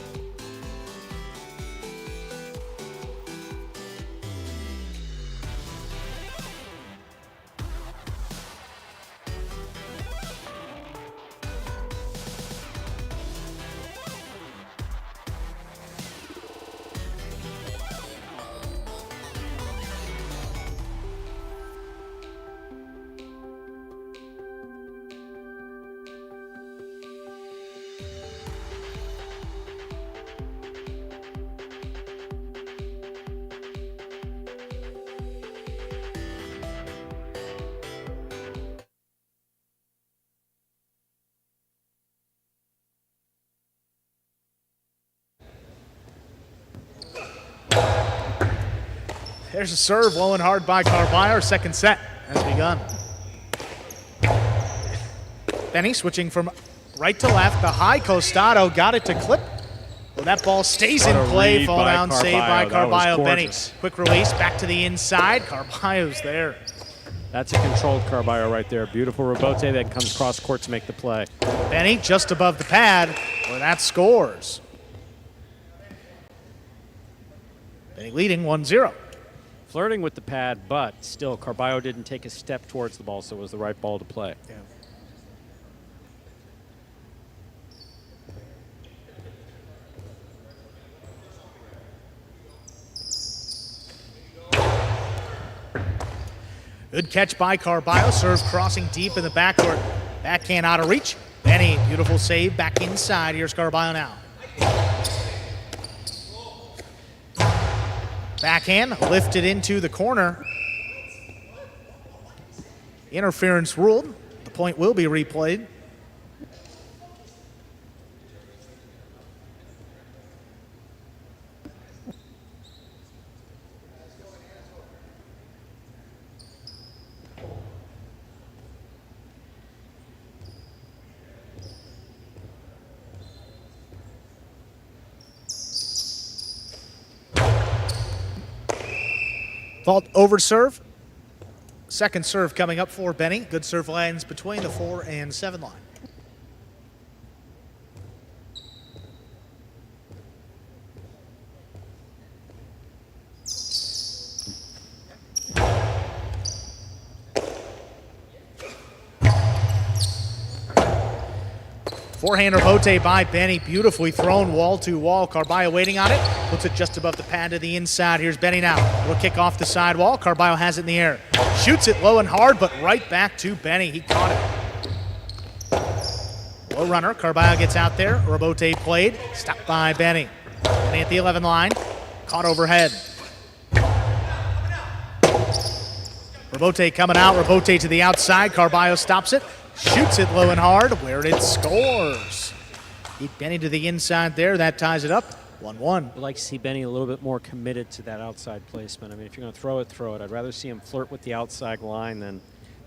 There's a serve, low and hard by Carballo. Second set has begun. Benny switching from right to left. The high Costado got it to clip. Well, that ball stays in play. Fall down, saved by Carballo. Benny, quick release, back to the inside. Carballo's there. That's a controlled Carballo right there. Beautiful rebote that comes cross court to make the play. Benny just above the pad, where that scores. Benny leading 1-0. Flirting with the pad, but still Carballo didn't take a step towards the ball, so it was the right ball to play. Yeah. Good catch by Carballo. Serve crossing deep in the backcourt. Backhand out of reach. Benny, beautiful save back inside. Here's Carballo now. Backhand lifted into the corner. Interference ruled. The point will be replayed. Fault over serve. Second serve coming up for Benny. Good serve lands between the 4 and 7 line. Forehander bote by Benny, beautifully thrown wall to wall. Carballo waiting on it, puts it just above the pad to the inside. Here's Benny now. Little kick off the sidewall. Carballo has it in the air. Shoots it low and hard, but right back to Benny. He caught it. Low runner. Carballo gets out there. Rabote played. Stopped by Benny. Benny at the 11 line. Caught overhead. Rabote coming out. Rabote to the outside. Carballo stops it. Shoots it low and hard, where it scores. Beat Benny to the inside there. That ties it up, 1-1. I'd like to see Benny a little bit more committed to that outside placement. I mean, if you're going to throw it, throw it. I'd rather see him flirt with the outside line than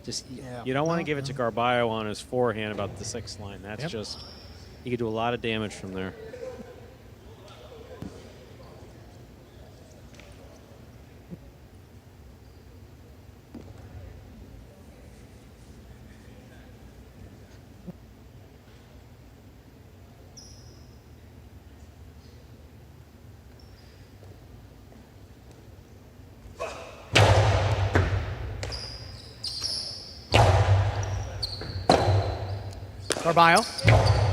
just, you don't want to give it to Carballo on his forehand about the 6th line. That's just, you could do a lot of damage from there. Carballo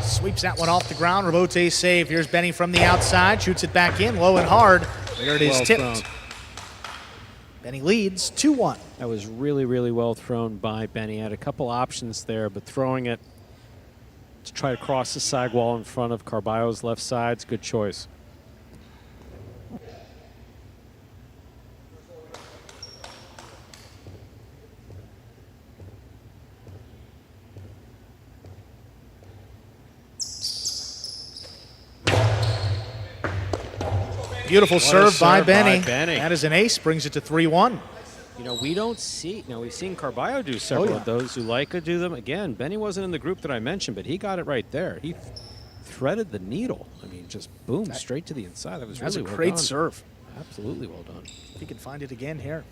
sweeps that one off the ground. Rabote save. Here's Benny from the outside. Shoots it back in, low and hard. There it is, Well tipped. thrown. Benny leads 2-1. That was really, really well thrown by Benny. Had a couple options there, but throwing it to try to cross the sidewall in front of Carballo's left side's good choice. Beautiful serve by serve by Benny. Benny. That is an ace, brings it to 3-1. You know, we don't see, we've seen Carballo do several of those. Zuleika do them. Again, Benny wasn't in the group that I mentioned, but he got it right there. He threaded the needle. I mean, just boom, straight to the inside. That was That's really a well great done. serve. Absolutely well done. If he can find it again here.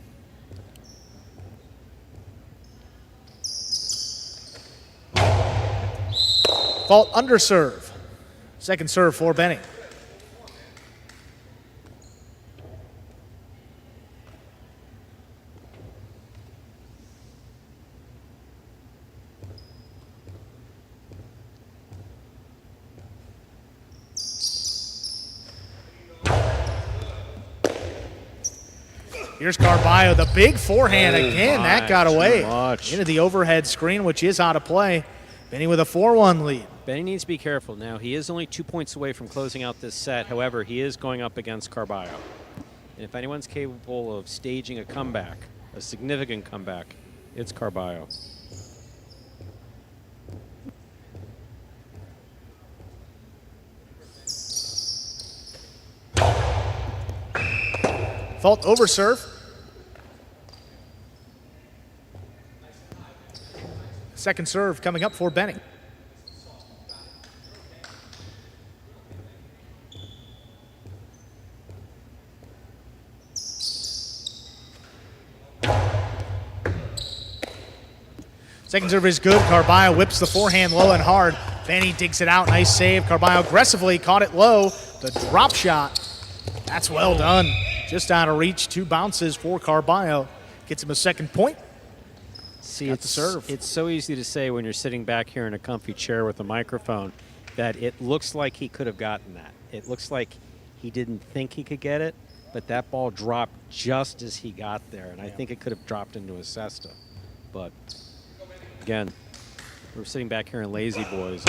Fault under serve. Second serve for Benny. Here's Carballo, the big forehand again. That got away into the overhead screen, which is out of play. Benny with a 4-1 lead. Benny needs to be careful now. He is only 2 points away from closing out this set. However, he is going up against Carballo. And if anyone's capable of staging a comeback, a significant comeback, it's Carballo. Fault over serve. Second serve coming up for Benny. Second serve is good. Carballo whips the forehand low and hard. Benny digs it out. Nice save. Carballo aggressively caught it low. The drop shot. That's well done. Just out of reach. 2 bounces for Carballo. Gets him a second point. See, Got the serve. It's so easy to say when you're sitting back here in a comfy chair with a microphone that it looks like he could have gotten that. It looks like he didn't think he could get it, but that ball dropped just as he got there, and I think it could have dropped into a cesta. But again, we're sitting back here in Lazy Boys.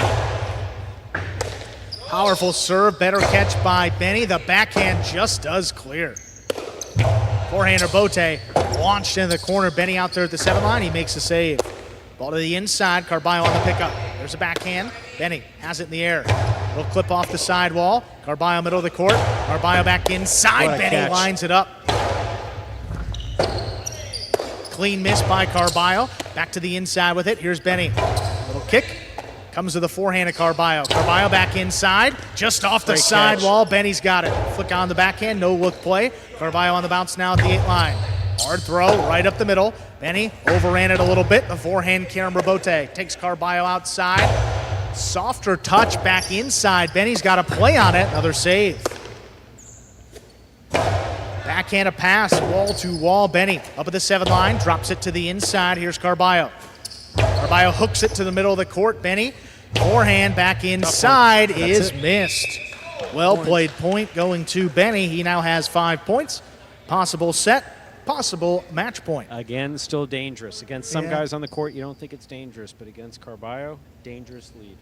Powerful serve. Better catch by Benny. The backhand just does clear. Forehander Bote launched into the corner. Benny out there at the 7 line. He makes the save. Ball to the inside. Carballo on the pickup. There's a backhand. Benny has it in the air. Little clip off the sidewall. Carballo middle of the court. Carballo back inside. Benny catch. lines it up. Clean miss by Carballo. Back to the inside with it. Here's Benny. Little kick. Comes to the forehand of Carballo. Carballo back inside. Just off the Great sidewall. catch. Benny's got it. Flick on the backhand. No look play. Carballo on the bounce now at the 8 line. Hard throw right up the middle. Benny overran it a little bit. The forehand, Karen Rabote takes Carballo outside. Softer touch back inside. Benny's got a play on it. Another save. Backhand a pass, wall to wall. Benny up at the 7 line, drops it to the inside. Here's Carballo. Carballo hooks it to the middle of the court. Benny, forehand back inside is missed. Well played point going to Benny. He now has 5 points. Possible set, possible match point. Again, still dangerous. Against some guys on the court, you don't think it's dangerous, but against Carballo, dangerous lead.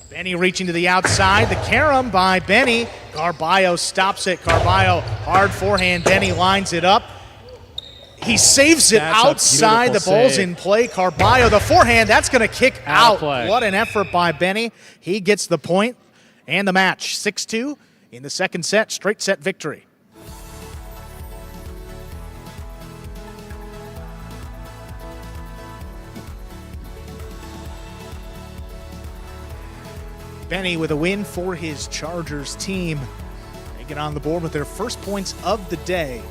Benny reaching to the outside. The carom by Benny. Carballo stops it. Carballo, hard forehand. Benny lines it up. He saves it outside. The ball's in play. Carballo, the forehand, that's going to kick out. What an effort by Benny. He gets the point and the match. 6-2 in the second set. Straight set victory. Benny with a win for his Chargers team. They get on the board with their first points of the day.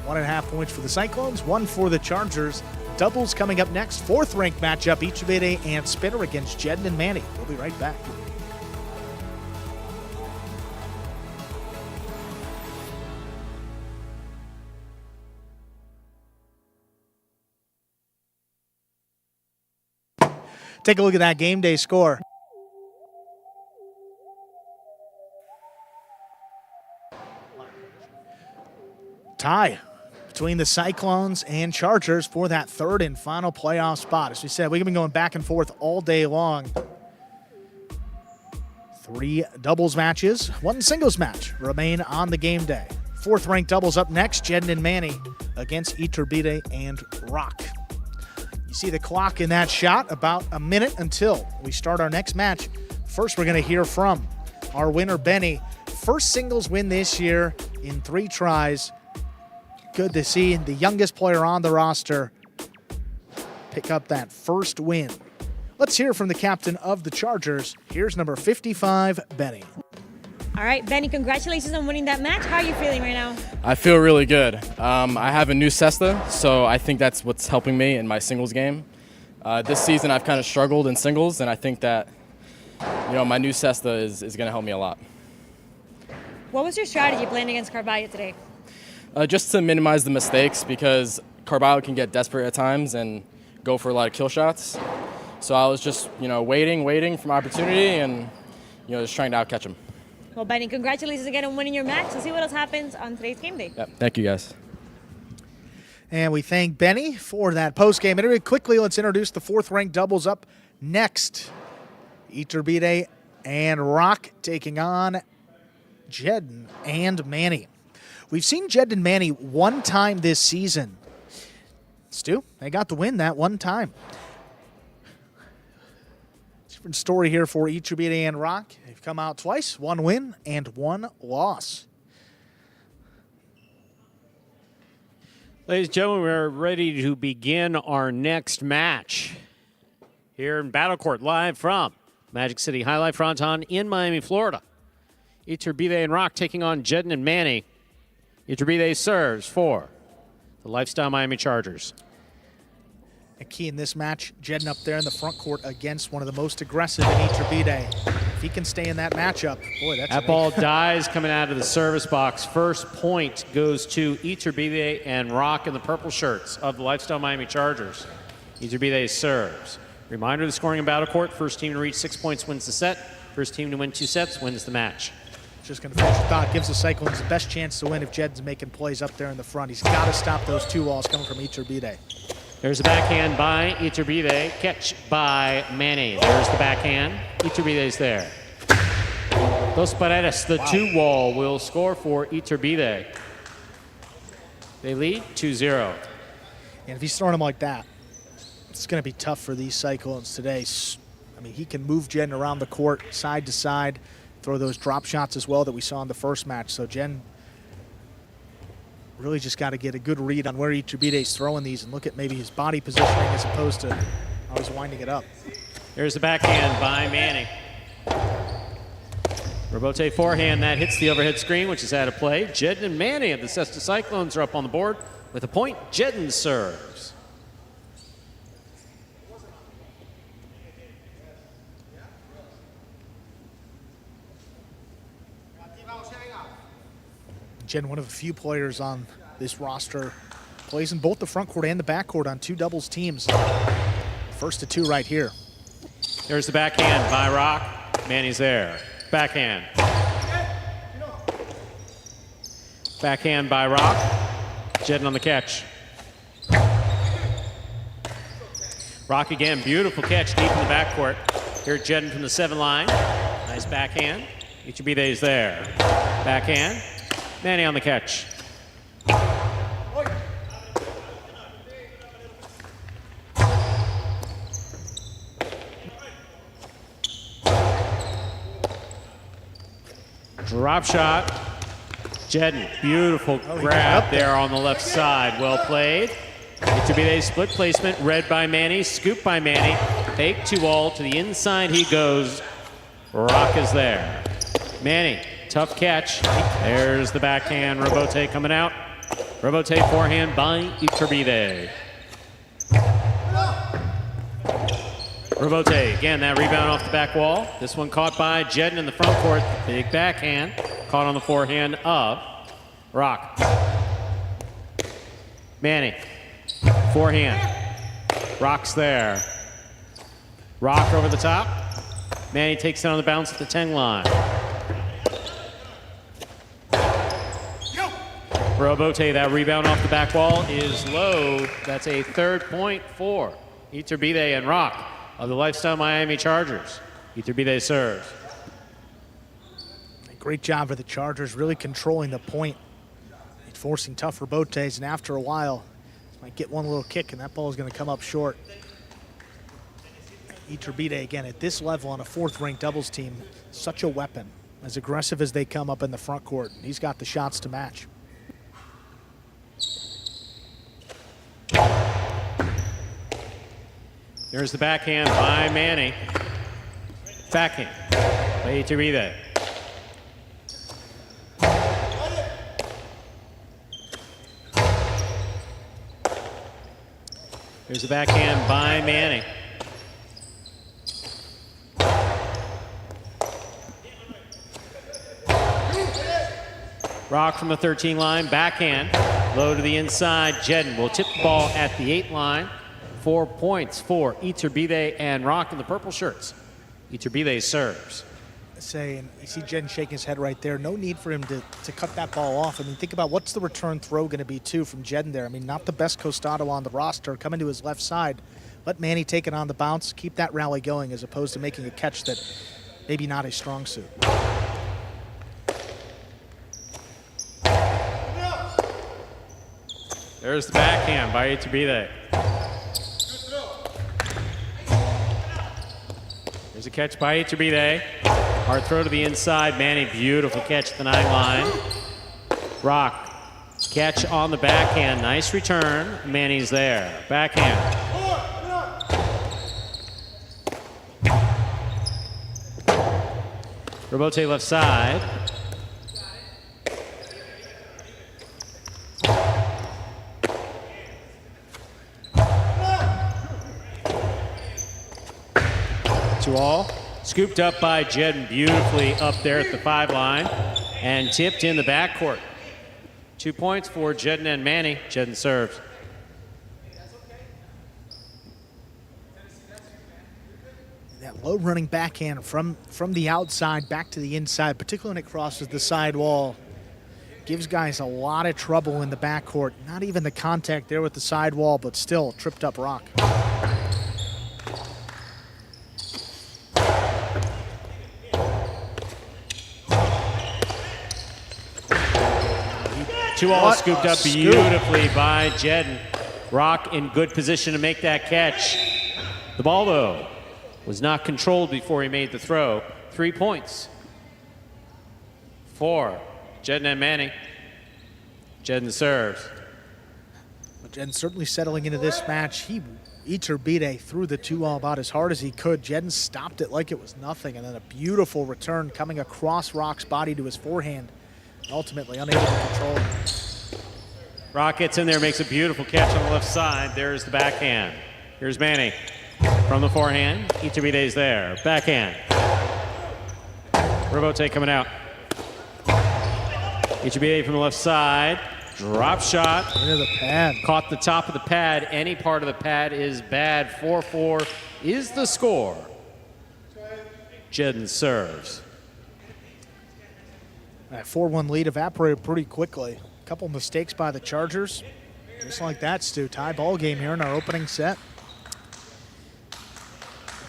1.5 points for the Cyclones, 1 for the Chargers. Doubles coming up next. 4th ranked matchup, Iturbe and Spinner against Jedden and Manny. We'll be right back. Take a look at that game day score. Tie between the Cyclones and Chargers for that 3rd and final playoff spot. As we said, we've been going back and forth all day long. 3 doubles matches, 1 singles match remain on the game day. 4th ranked doubles up next, Jedden and Manny against Iturbe and Rock. You see the clock in that shot, about a minute until we start our next match. First, we're going to hear from our winner, Benny. First singles win this year in 3 tries. Good to see the youngest player on the roster pick up that first win. Let's hear from the captain of the Chargers. Here's number 55, Benny. All right, Benny, congratulations on winning that match. How are you feeling right now? I feel really good. I have a new cesta, so I think that's what's helping me in my singles game. This season I've kind of struggled in singles, and I think that my new cesta is going to help me a lot. What was your strategy playing against Carballo today? Just to minimize the mistakes, because Carballo can get desperate at times and go for a lot of kill shots. So I was just, waiting for my opportunity and, just trying to outcatch him. Well, Benny, congratulations again on winning your match. Let's see what else happens on today's game day. Yep. Thank you, guys. And we thank Benny for that post-game interview. Quickly, let's introduce the 4th ranked doubles up next. Iturbe and Rock taking on Jedden and Manny. We've seen Jedden and Manny 1 time this season. Stu, they got the win that 1 time. Different story here for Iturbe and Rock. They've come out twice, 1 win and 1 loss. Ladies and gentlemen, we're ready to begin our next match here in Battle Court, live from Magic City Highlight Fronton in Miami, Florida. Iturbe and Rock taking on Jedden and Manny. Iturbe serves for the Lifestyle Miami Chargers. A key in this match, Jedden up there in the front court against one of the most aggressive in Iturbe. If he can stay in that matchup, boy, that's that ball dies coming out of the service box. First point goes to Iturbe and Rock in the purple shirts of the Lifestyle Miami Chargers. Iturbe serves. Reminder, the scoring in Battle Court, first team to reach 6 points wins the set. First team to win 2 sets wins the match. Just going to finish the thought. Gives the Cyclones the best chance to win if Jedden's making plays up there in the front. He's got to stop those 2 walls coming from Iturbe. There's a backhand by Iturbe. Catch by Manny. There's the backhand. Iturbe's there. Dos Paredes, the 2-wall, will score for Iturbide. They lead 2-0. And if he's throwing them like that, it's going to be tough for these Cyclones today. I mean, he can move Jen around the court, side to side, throw those drop shots as well that we saw in the first match. So Jen really just got to get a good read on where Iturbide's throwing these and look at maybe his body positioning as opposed to how he's winding it up. There's the backhand by Manning. Robote forehand, that hits the overhead screen, which is out of play. Jedden and Manning of the Cesta Cyclones are up on the board with a point. Jedden serves. Jen, one of the few players on this roster, plays in both the front court and the back court on 2 doubles teams. First to 2 right here. There's the backhand by Rock. Manny's there. Backhand. Backhand by Rock. Jedden on the catch. Rock again, beautiful catch deep in the backcourt. Here Jedden from the 7 line. Nice backhand. Iturbide there. Backhand. Manny on the catch. Drop shot. Jedden, beautiful grab there on the left side. Well played. Iturbide split placement, read by Manny, scoop by Manny. Fake 2-all to the inside he goes. Rock is there. Manny, tough catch. There's the backhand. Robote coming out. Robote forehand by Iturbide. Robote, again, that rebound off the back wall. This one caught by Jedden in the front court. Big backhand. Caught on the forehand of Rock. Manny, forehand. Rock's there. Rock over the top. Manny takes it on the bounce at the 10 line. Robote, that rebound off the back wall is low. That's a 3rd point for Iturbide and Rock of the Lifestyle Miami Chargers. Iturbide serves. Great job for the Chargers, really controlling the point, forcing tough Robotes, and after a while, might get one little kick, and that ball is going to come up short. Iturbide, again, at this level on a 4th-ranked doubles team, such a weapon. As aggressive as they come up in the front court, he's got the shots to match. There's the backhand by Manny. Backhand by Iturbide. There's the backhand by Manny. Rock from the 13 line, backhand, low to the inside. Jedden will tip the ball at the 8 line. 4 points for Iturbide and Rock in the purple shirts. Iturbide serves. And you see Jedden shaking his head right there. No need for him to cut that ball off. I mean, think about what's the return throw going to be, too, from Jedden there. I mean, not the best costado on the roster. Coming to his left side. Let Manny take it on the bounce. Keep that rally going as opposed to making a catch that maybe not his strong suit. There's the backhand by Iturbide. There's a catch by Iturbide. Hard throw to the inside. Manny, beautiful catch at the 9 line. Rock, catch on the backhand. Nice return. Manny's there. Backhand. Robote left side. To all. Scooped up by Jedden beautifully up there at the 5 line and tipped in the backcourt. 2 points for Jedden and Manny. Jedden serves. That low running backhand from the outside back to the inside, particularly when it crosses the sidewall, gives guys a lot of trouble in the backcourt. Not even the contact there with the sidewall, but still tripped up Rock. 2-all What scooped a up scoop. beautifully by Jedden. Rock in good position to make that catch. The ball, though, was not controlled before he made the throw. 3 points for Jedden and Manny. Jedden serves. Jedden certainly settling into this match. Iturbide threw the 2-all about as hard as he could. Jedden stopped it like it was nothing, and then a beautiful return coming across Rock's body to his forehand, ultimately unable to control it. Rock gets in there, makes a beautiful catch on the left side. There's the backhand. Here's Manny from the forehand. Iturbide's there. Backhand. Robote coming out. Iturbide from the left side. Drop shot. Into the pad. Caught the top of the pad. Any part of the pad is bad. 4-4 is the score. Jedden serves. That 4-1 lead evaporated pretty quickly. A couple mistakes by the Chargers. Just like that, Stu. Tie ball game here in our opening set.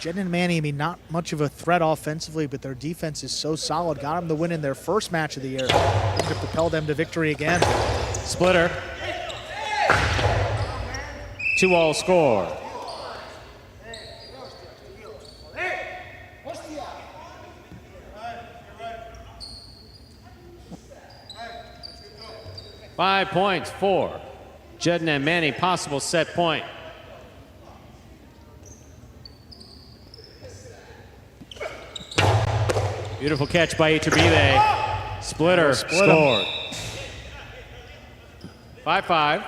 Jedden and Manny, I mean, not much of a threat offensively, but their defense is so solid. Got them the win in their first match of the year. To propel them to victory again. Splitter. 2-all score. Five points for Jedden and Manny, possible set point. Beautiful catch by Iturbide. Splitter scored. 5-5.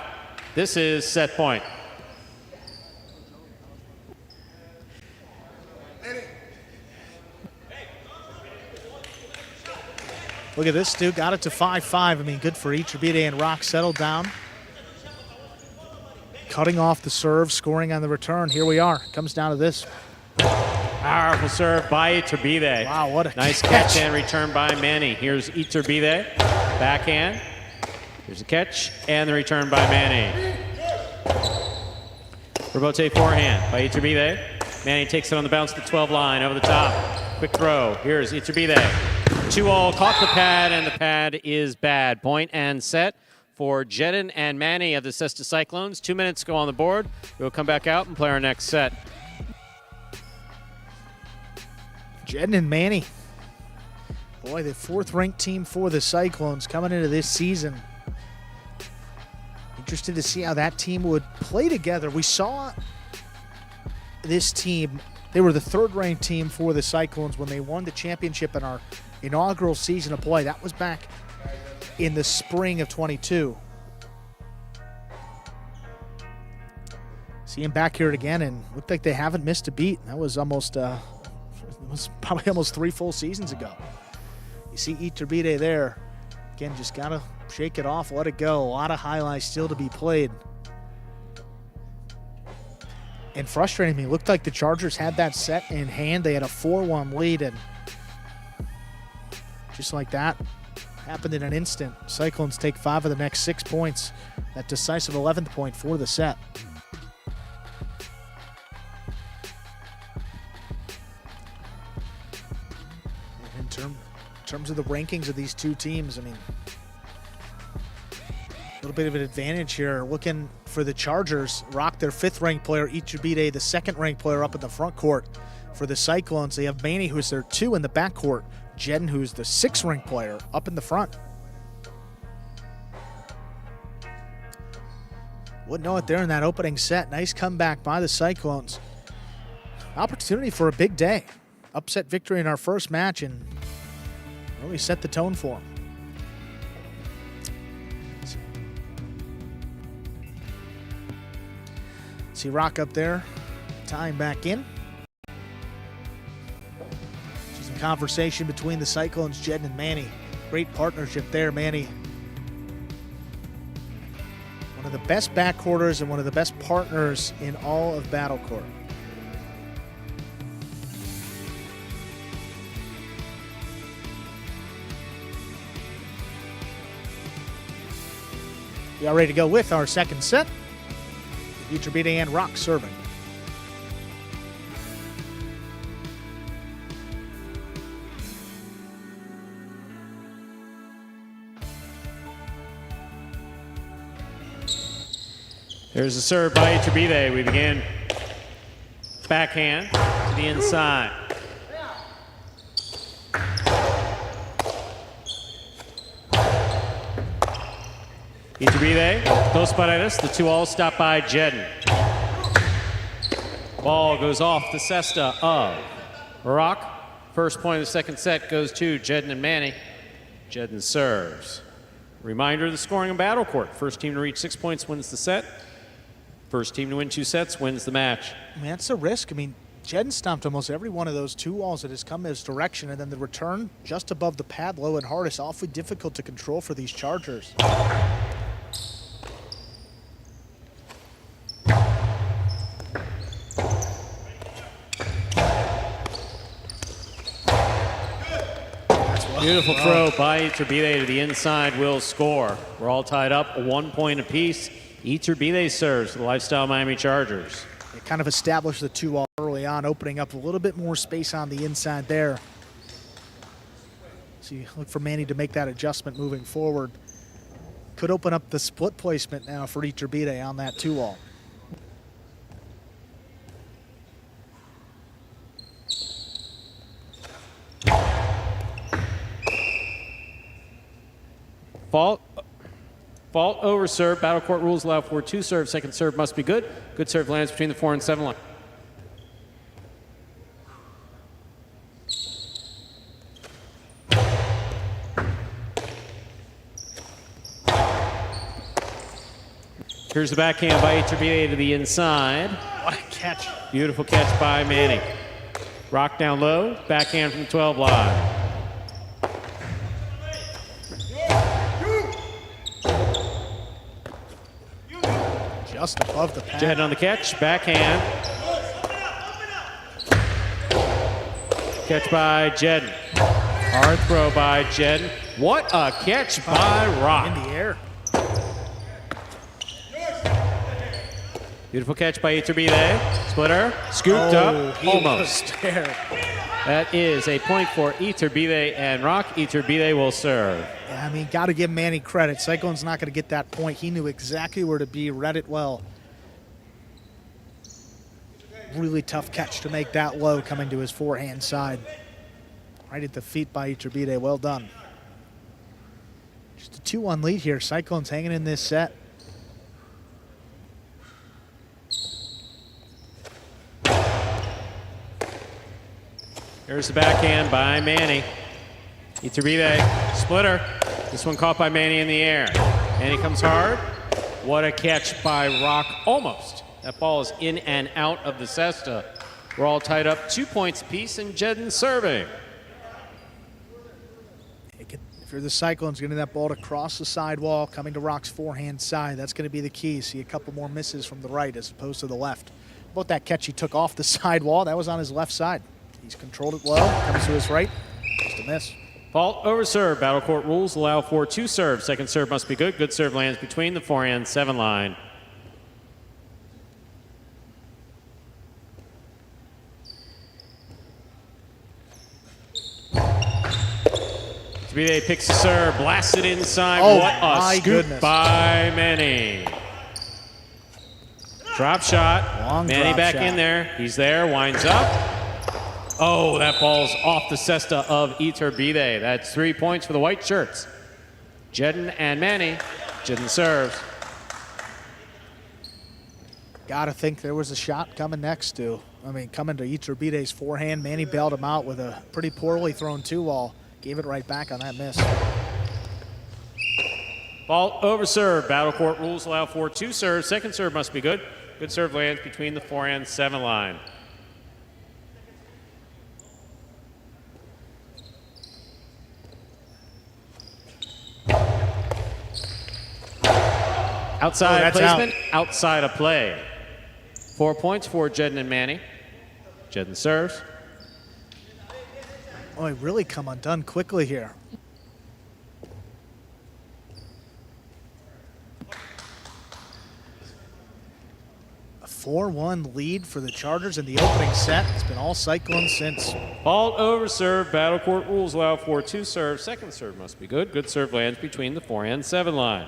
This is set point. Look at this, Stu. Got it to 5-5. I mean, good for Iturbide and Rock. Settled down. Cutting off the serve, scoring on the return. Here we are. Comes down to this. Powerful serve by Iturbide. Wow, what a nice catch. catch and return by Manny. Here's Iturbide. Backhand. Here's the catch and the return by Manny. Robote forehand by Iturbide. Manny takes it on the bounce to the 12 line over the top. Quick throw. Here's Iturbide. 2-all caught the pad, and the pad is bad. Point and set for Jedden and Manny of the Cesta Cyclones. 2 minutes go on the board. We'll come back out and play our next set. Jedden and Manny. Boy, the 4th-ranked team for the Cyclones coming into this season. Interested to see how that team would play together. We saw this team, they were the 3rd-ranked team for the Cyclones when they won the championship in our inaugural season of play. That was back in the spring of 22. See them back here again, and looked like they haven't missed a beat. That was almost, it was probably almost 3 full seasons ago. You see Iturbide there. Again, just got to shake it off, let it go. A lot of highlights still to be played. And frustrating me, looked like the Chargers had that set in hand. They had a 4-1 lead, and just like that, happened in an instant. Cyclones take 5 of the next 6 points. That decisive 11th point for the set. In terms of the rankings of these two teams, I mean, a little bit of an advantage here. Looking for the Chargers, Rock, their 5th-ranked player, Iturbide, the 2nd-ranked player up in the front court. For the Cyclones, they have Manny, who's their 2 in the back court. Jedden, who's the 6th-ranked player, up in the front. Wouldn't know it there in that opening set. Nice comeback by the Cyclones. Opportunity for a big day. Upset victory in our first match and really set the tone for them. See Rock up there, tying back in. Some conversation between the Cyclones, Jedden and Manny. Great partnership there, Manny. One of the best backcourters and one of the best partners in all of Battle Court. We are ready to go with our second set. Iturbide and Rock serving. There's a serve by Iturbide. We begin backhand to the inside. Iturbide, dos paredes, the 2-all stopped by Jedden. Ball goes off the cesta of Rock. First point of the second set goes to Jedden and Manny. Jedden serves. Reminder of the scoring in Battle Court. First team to reach 6 points wins the set. First team to win 2 sets wins the match. I mean, that's a risk. I mean, Jedden stomped almost every one of those 2-alls that has come his direction, and then the return just above the pad, low and hard, is awfully difficult to control for these Chargers. Beautiful throw by Iturbide to the inside will score. We're all tied up, 1 point apiece. Iturbide serves for the Lifestyle Miami Chargers. They kind of established the 2-all early on, opening up a little bit more space on the inside there. So you look for Manny to make that adjustment moving forward. Could open up the split placement now for Iturbide on that 2-all. Fault over serve. Battle Court rules allow for 2 serves. Second serve must be good. Good serve lands between the 4 and 7 line. Here's the backhand by Iturbide to the inside. What a catch. Beautiful catch by Manny. Rock down low. Backhand from the 12 line. Just above the pad. Jedden on the catch, backhand. Catch by Jedden. Hard throw by Jedden. What a catch by Rock. In the air. Beautiful catch by Iturbide. Splitter, scooped up, he almost. was there. That is a point for Iturbide and Rock. Iturbide will serve. Yeah, I mean, got to give Manny credit. Cyclone's not going to get that point. He knew exactly where to be, read it well. Really tough catch to make that low coming to his forehand side. Right at the feet by Iturbide. Well done. Just a 2-1 lead here. Cyclones hanging in this set. Here's the backhand by Manny. Iturbide, splitter. This one caught by Manny in the air. Manny comes hard. What a catch by Rock, almost. That ball is in and out of the cesta. We're all tied up 2 points apiece, and Jedden serving. If you're the Cyclones, getting that ball to cross the sidewall, coming to Rock's forehand side, that's going to be the key. See a couple more misses from the right as opposed to the left. How about that catch he took off the sidewall? That was on his left side. He's controlled it well, comes to his right, just a miss. Fault over serve. Battle Court rules allow for 2 serves. Second serve must be good. Good serve lands between the 4 and 7 line. Iturbide picks the serve, blasts it inside. Oh, what a my scoop goodness. by Manny. Drop shot. Long Manny drop back shot. in there. He's there, winds up. Oh, that ball's off the cesta of Iturbide. That's 3 points for the white shirts. Jedden and Manny. Jedden serves. Gotta think there was a shot coming next to, coming to Iturbide's forehand. Manny bailed him out with a pretty poorly thrown 2-all. Gave it right back on that miss. Fault over serve. Battle Court rules allow for 2 serves. Second serve must be good. Good serve lands between the 4 and 7 line. Outside placement, outside of play. 4 points for Jedden and Manny. Jedden serves. Oh, he really come undone quickly here. A 4-1 lead for the Chargers in the opening set. It's been all Cyclones since. Fault over serve. Battle Court rules allow for 2 serves. Second serve must be good. Good serve lands between the 4 and 7 line.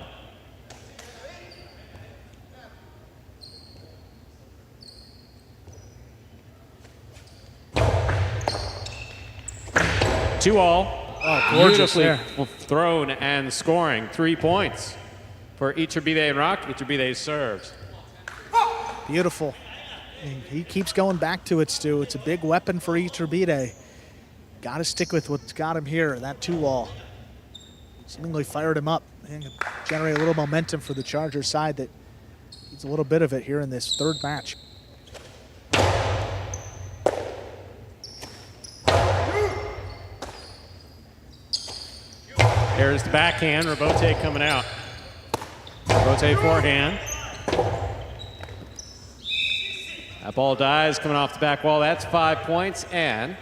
2-all. Oh, gorgeous Beautifully there. thrown and scoring. 3 points for Iturbide and Rock. Iturbide serves. Beautiful. And he keeps going back to it, Stu. It's a big weapon for Iturbide. Got to stick with what's got him here, that 2-wall. Seemingly fired him up and generate a little momentum for the Chargers side that needs a little bit of it here in this third match. There's the backhand. Rabote coming out. Rabote forehand. That ball dies coming off the back wall. That's 5 points and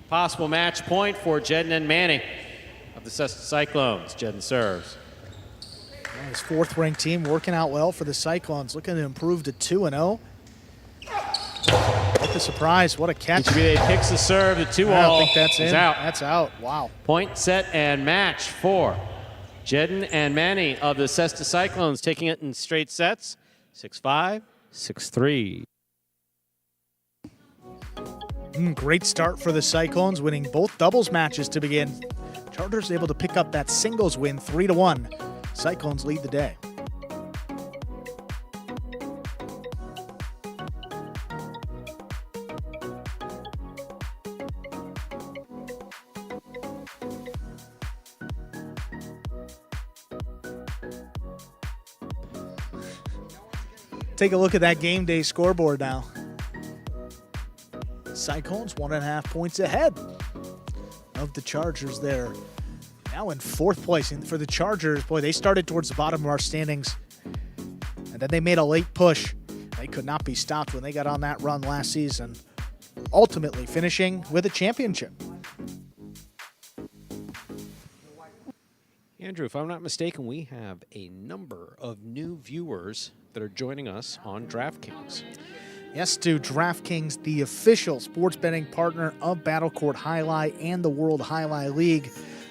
possible match point for Jedden and Manny of the Cesta Cyclones. Jedden serves. His fourth-ranked team working out well for the Cyclones, looking to improve to 2-0. What a surprise, what a catch. Iturbide picks the serve, the 2-all. I don't think that's is in. out. That's out, wow. Point, set, and match for Jedden and Manny of the Cesta Cyclones, taking it in straight sets. 6-5, 6-3. Great start for the Cyclones, winning both doubles matches to begin. Chargers able to pick up that singles win 3-1. Cyclones lead the day. Take a look at that game day scoreboard now. Cyclones 1.5 points ahead of the Chargers there. Now in fourth place. And for the Chargers, boy, they started towards the bottom of our standings. And then they made a late push. They could not be stopped when they got on that run last season. Ultimately finishing with a championship. Andrew, if I'm not mistaken, we have a number of new viewers that are joining us on DraftKings. Yes, to DraftKings, the official sports betting partner of Court Jai-Alai and the World Jai-Alai League.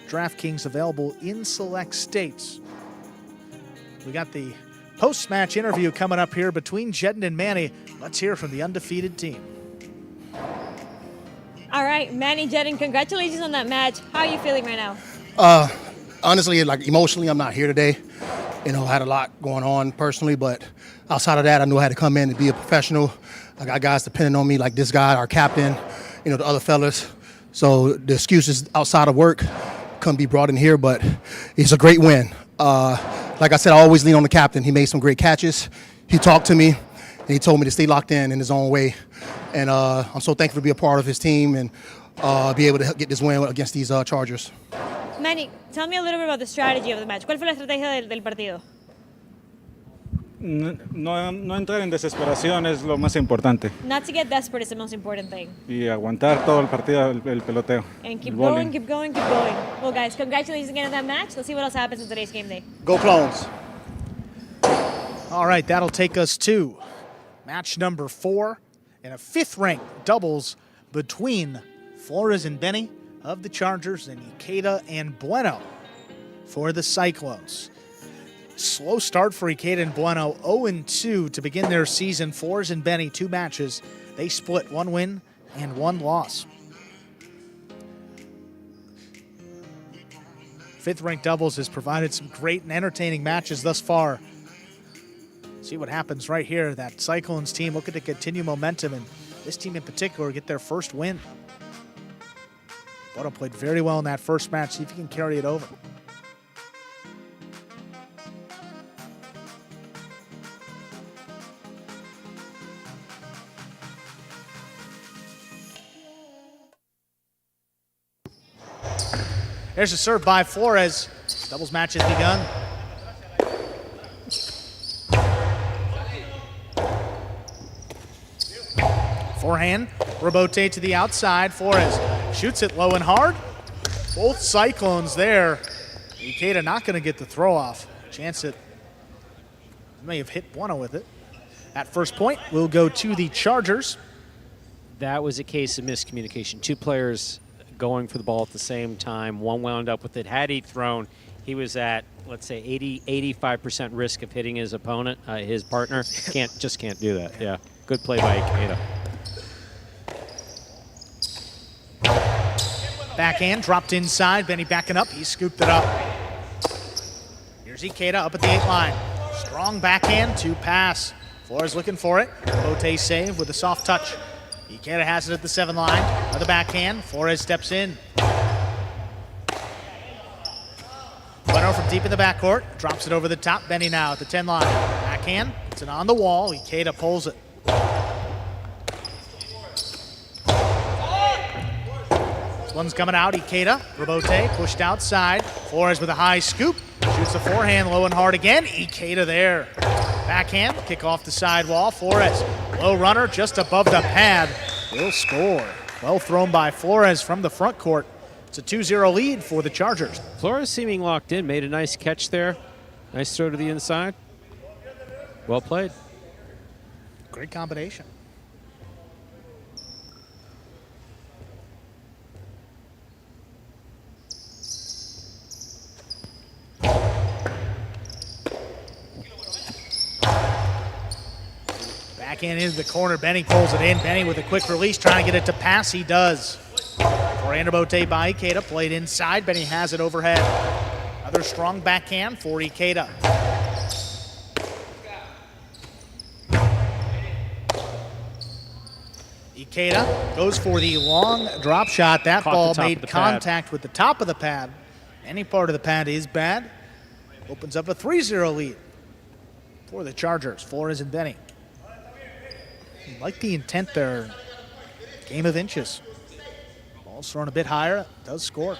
DraftKings available in select states. We got the post-match interview coming up here between Jedden and Manny. Let's hear from the undefeated team. All right, Manny, Jedden, congratulations on that match. How are you feeling right now? Honestly, like emotionally, I'm not here today. You know, I had a lot going on personally, but outside of that, I knew I had to come in and be a professional. I got guys depending on me, like this guy, our captain, you know, the other fellas. So the excuses outside of work couldn't be brought in here, but it's a great win. Like I said, I always lean on the captain. He made some great catches. He talked to me, and he told me to stay locked in his own way. And I'm so thankful to be a part of his team and be able to get this win against these Chargers. Manny, tell me a little bit about the strategy of the match. ¿Cuál fue la estrategia del partido? No entrar en desesperación es lo más importante. Not to get desperate is the most important thing. Y aguantar todo el partido, el peloteo. And keep el going, bowling. keep going, keep going. Well, guys, congratulations again on that match. Let's see what else happens in today's game day. Go Clones. All right, that'll take us to match number 4 and a fifth-ranked doubles between Flores and Benny of the Chargers and Ikeda and Bueno for the Cyclones. Slow start for Ikeda and Bueno, 0-2 to begin their season. Flores and Benny, 2 matches. They split 1 win and 1 loss. Fifth-ranked doubles has provided some great and entertaining matches thus far. See what happens right here. That Cyclones team looking to continue momentum, and this team in particular get their first win. Bueno played very well in that first match. See if he can carry it over. There's a serve by Flores. Doubles match has begun. Forehand, Rabote to the outside. Flores shoots it low and hard. Both Cyclones there. Ikeda not going to get the throw off. Chance it may have hit Bueno with it. At first point will go to the Chargers. That was a case of miscommunication. 2 players going for the ball at the same time. One wound up with it. Had he thrown, he was at, let's say, 85% risk of hitting his opponent, his partner. Just can't do that. Yeah, good play by Ikeda. Backhand dropped inside. Benny backing up. He scooped it up. Here's Ikeda up at the 8 line. Strong backhand to pass. Flores looking for it. Bote save with a soft touch. Ikeda has it at the 7 line. Another backhand. Flores steps in. Bueno from deep in the backcourt. Drops it over the top. Benny now at the 10 line. Backhand. It's an on the wall. Ikeda pulls it. This one's coming out. Ikeda. Rabote pushed outside. Flores with a high scoop. Shoots a forehand low and hard again. Ikeda there. Backhand. Kick off the sidewall. Flores. Low runner just above the pad. Will score. Well thrown by Flores from the front court. It's a 2-0 lead for the Chargers. Flores seeming locked in, made a nice catch there. Nice throw to the inside. Well played. Great combination. Backhand into the corner. Benny pulls it in. Benny with a quick release, trying to get it to pass. He does. Forehand Bote by Ikeda, played inside. Benny has it overhead. Another strong backhand for Ikeda. Ikeda goes for the long drop shot. That ball made contact with the top of the pad. Any part of the pad is bad. Opens up a 3-0 lead for the Chargers. Flores and Benny. Like the intent there. Game of inches. Ball's thrown a bit higher. Does score.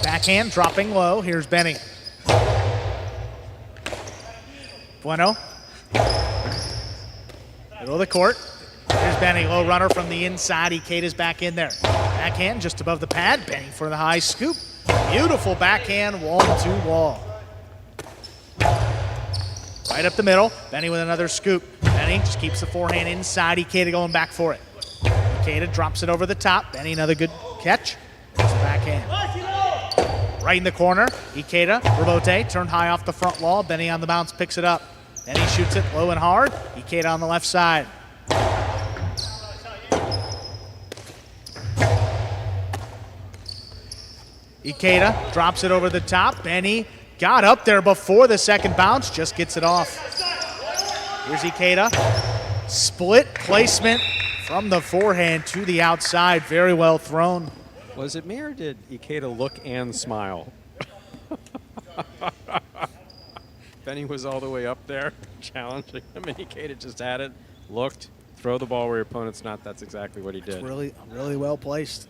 Backhand dropping low. Here's Benny. Bueno. Middle of the court. Here's Benny. Low runner from the inside. Ikeda's back in there. Backhand just above the pad. Benny for the high scoop. Beautiful backhand wall-to-wall. Right up the middle. Benny with another scoop. Benny just keeps the forehand inside. Ikeda going back for it. Ikeda drops it over the top. Benny another good catch. There's the backhand. Right in the corner. Ikeda, Rabote, turned high off the front wall. Benny on the bounce picks it up. Benny shoots it low and hard. Ikeda on the left side. Ikeda drops it over the top. Benny got up there before the second bounce, just gets it off. Here's Ikeda. Split placement from the forehand to the outside. Very well thrown. Was it me or did Ikeda look and smile? Benny was all the way up there challenging him, and Ikeda just had it, looked, throw the ball where your opponent's not. That's exactly what he did. It's really well placed.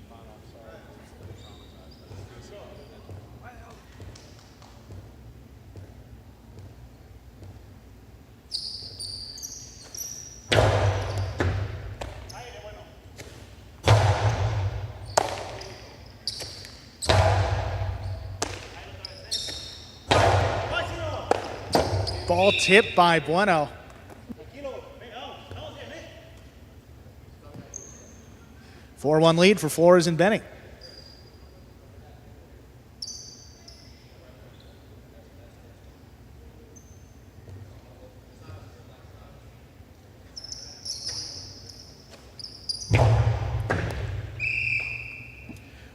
Ball tipped by Bueno. – 4-1 lead for Flores and Benny.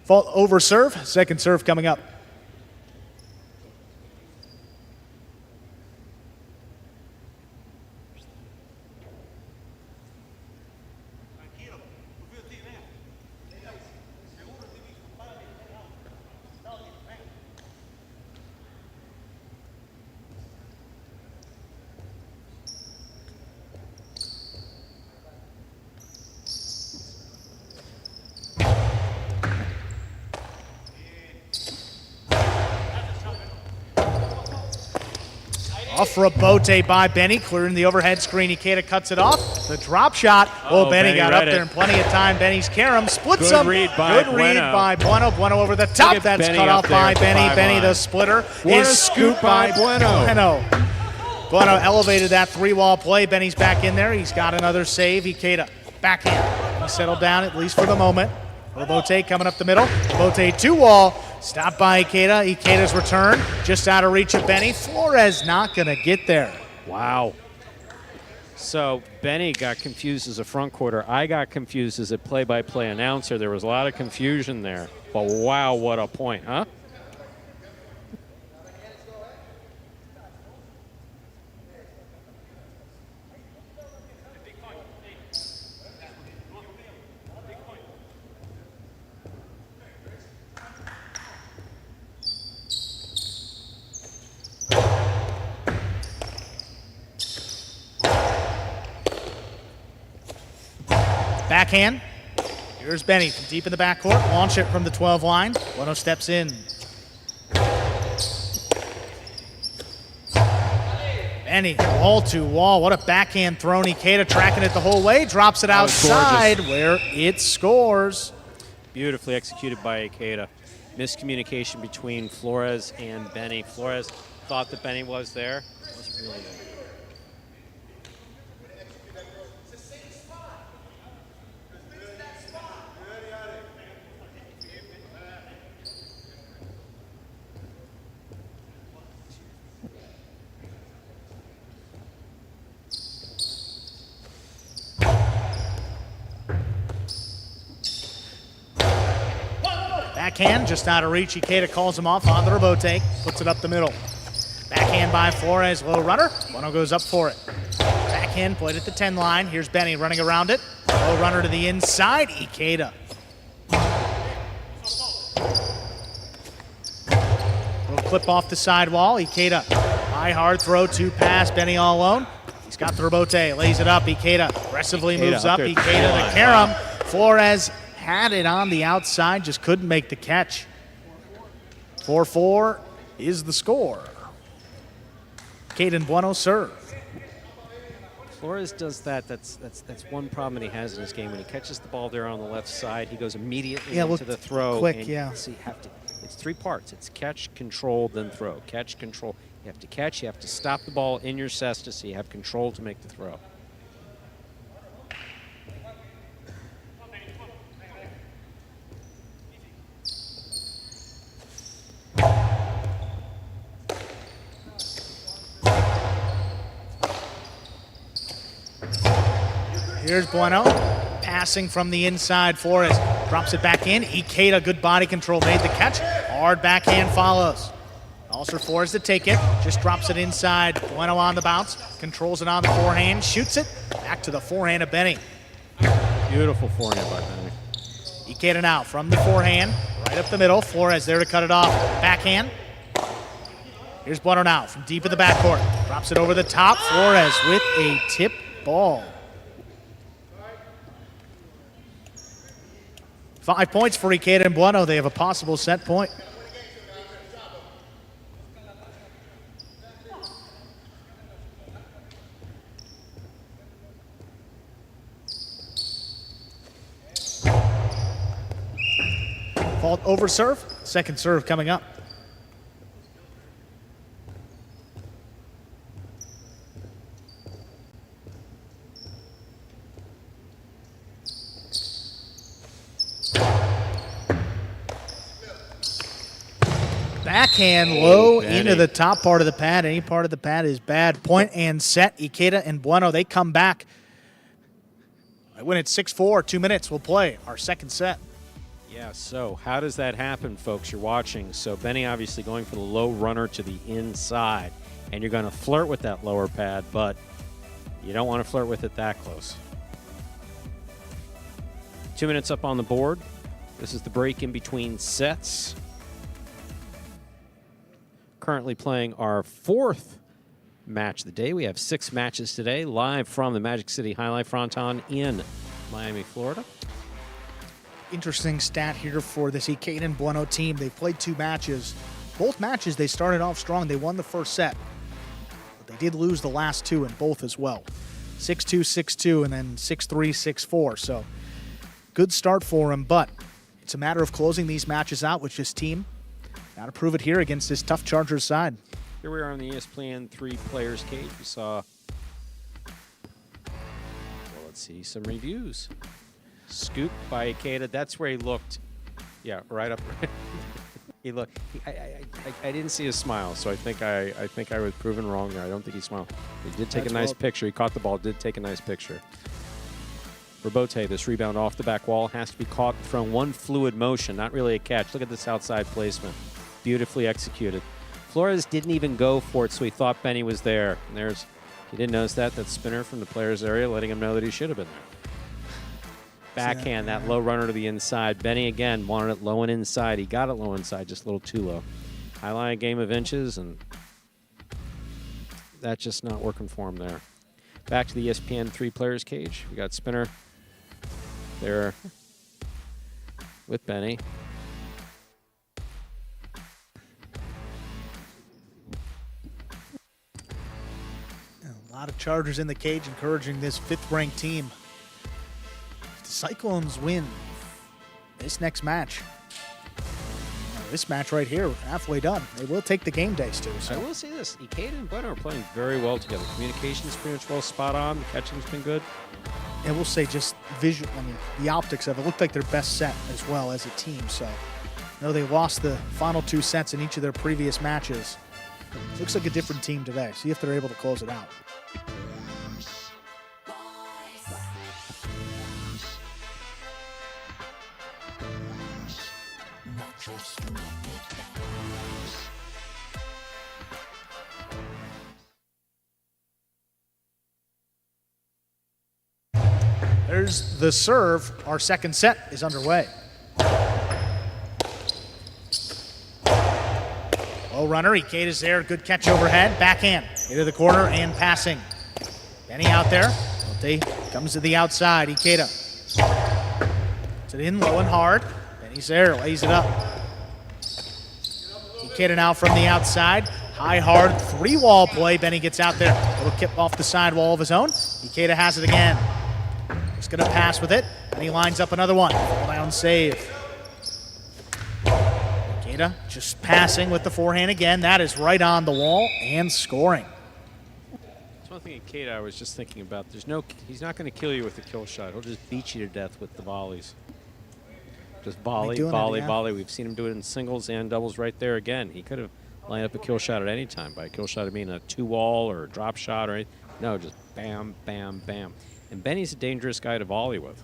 Fault over serve. Second serve coming up. Off Rabote by Benny, clearing the overhead screen. Ikeda cuts it off. The drop shot. Oh, Benny got up there in plenty of time. Benny's carom splits him. Good read by Bueno. Bueno over the top. That's cut off by Benny. Benny the splitter is scooped by Bueno. Bueno elevated that 3-wall play. Benny's back in there. He's got another save. Ikeda backhand. He settled down, at least for the moment. Robote coming up the middle. Robote 2-wall. Stopped by Ikeda. Ikeda's return. Just out of reach of Benny. Flores not going to get there. Wow. So Benny got confused as a front quarter. I got confused as a play-by-play announcer. There was a lot of confusion there. But wow, what a point, huh? Backhand. Here's Benny from deep in the backcourt. Launch it from the 12 line. Bueno steps in. Benny, wall to wall. What a backhand throw. Ikeda tracking it the whole way. Drops it outside where it scores. Beautifully executed by Ikeda. Miscommunication between Flores and Benny. Flores thought that Benny was there. Wasn't really there. Backhand, just out of reach. Ikeda calls him off on the Robote. Puts it up the middle. Backhand by Flores. Low runner. Bueno goes up for it. Backhand played at the 10 line. Here's Benny running around it. Low runner to the inside. Ikeda. Little clip off the sidewall. Ikeda. High hard throw to pass. Benny all alone. He's got the Robote. Lays it up. Ikeda aggressively moves up. Ikeda the carom. Flores had it on the outside, just couldn't make the catch. 4-4 is the score. Caden Bueno serve. Flores does that. That's one problem that he has in his game. When he catches the ball there on the left side, he goes immediately into the throw. Quick, and yeah. So it's three parts. It's catch, control, then throw. Catch, control. You have to catch. You have to stop the ball in your cesta so you have control to make the throw. Here's Bueno, passing from the inside. Flores drops it back in. Ikeda, good body control, made the catch. Hard backhand follows. Also Flores to take it, just drops it inside. Bueno on the bounce, controls it on the forehand, shoots it. Back to the forehand of Benny. Beautiful forehand by Benny. Ikeda now from the forehand, right up the middle. Flores there to cut it off. Backhand. Here's Bueno now from deep in the backcourt. Drops it over the top. Flores with a tip ball. 5 points for Ikeda and Bueno. They have a possible set point. Fault over serve. Second serve coming up. Backhand low into the top part of the pad. Any part of the pad is bad. Point and set. Ikeda and Bueno, they come back. I win at 6-4. 2 minutes. We'll play our second set. Yeah, so how does that happen, folks? You're watching. So Benny obviously going for the low runner to the inside. And you're going to flirt with that lower pad, but you don't want to flirt with it that close. 2 minutes up on the board. This is the break in between sets. Currently playing our fourth match of the day. We have 6 matches today, live from the Magic City Jai-Alai Fronton in Miami, Florida. Interesting stat here for this Ikeda and Bueno team. They played 2 matches. Both matches, they started off strong. They won the first set. But they did lose the last 2 in both as well. 6-2, 6-2, and then 6-3, 6-4. So good start for them, but it's a matter of closing these matches out with this team. Got to prove it here against this tough Chargers side. Here we are on the ESPN 3 players cage. We saw, well, let's see, some reviews. Scoop by Ikeda. That's where he looked. Yeah, right up. He looked. I didn't see his smile, so I think I was proven wrong there. I don't think he smiled. He did take a nice picture. He caught the ball. Did take a nice picture. Rabote, this rebound off the back wall has to be caught and thrown. One fluid motion, not really a catch. Look at this outside placement. Beautifully executed. Flores didn't even go for it, so he thought Benny was there. And there's, he didn't notice that spinner from the player's area, letting him know that he should have been there. Backhand, that low runner to the inside. Benny again wanted it low and inside. He got it low inside, just a little too low. Highlight a game of inches, and that's just not working for him there. Back to the ESPN 3 players cage. We got spinner there with Benny. A lot of Chargers in the cage encouraging this 5th-ranked team. If the Cyclones win this next match, this match right here, halfway done, they will take the game days too. So. I will say this, Ikeda and Bueno are playing very well together. Communication's pretty much well spot on. The catching's been good. And we'll say just visual, I mean, the optics of it looked like their best set as well as a team. So, I know they lost the final 2 sets in each of their previous matches. It looks like a different team today. See if they're able to close it out. There's the serve. Our second set is underway. Low runner, Ikeda's there. Good catch overhead. Backhand into the corner and passing. Benny out there. Lotte comes to the outside. Ikeda puts it in low and hard. Benny's there, lays it up. Ikeda now from the outside. High, hard, 3-wall play. Benny gets out there. Little kip off the sidewall of his own. Ikeda has it again. He's going to pass with it, and he lines up another one. Fall down save. Ikeda just passing with the forehand again. That is right on the wall and scoring. That's one thing Ikeda I was just thinking about. He's not going to kill you with a kill shot. He'll just beat you to death with the volleys. Just volley, volley, volley. We've seen him do it in singles and doubles right there again. He could have lined up a kill shot at any time. By a kill shot, I mean a 2-wall or a drop shot or anything. No, just bam, bam, bam. And Benny's a dangerous guy to volley with.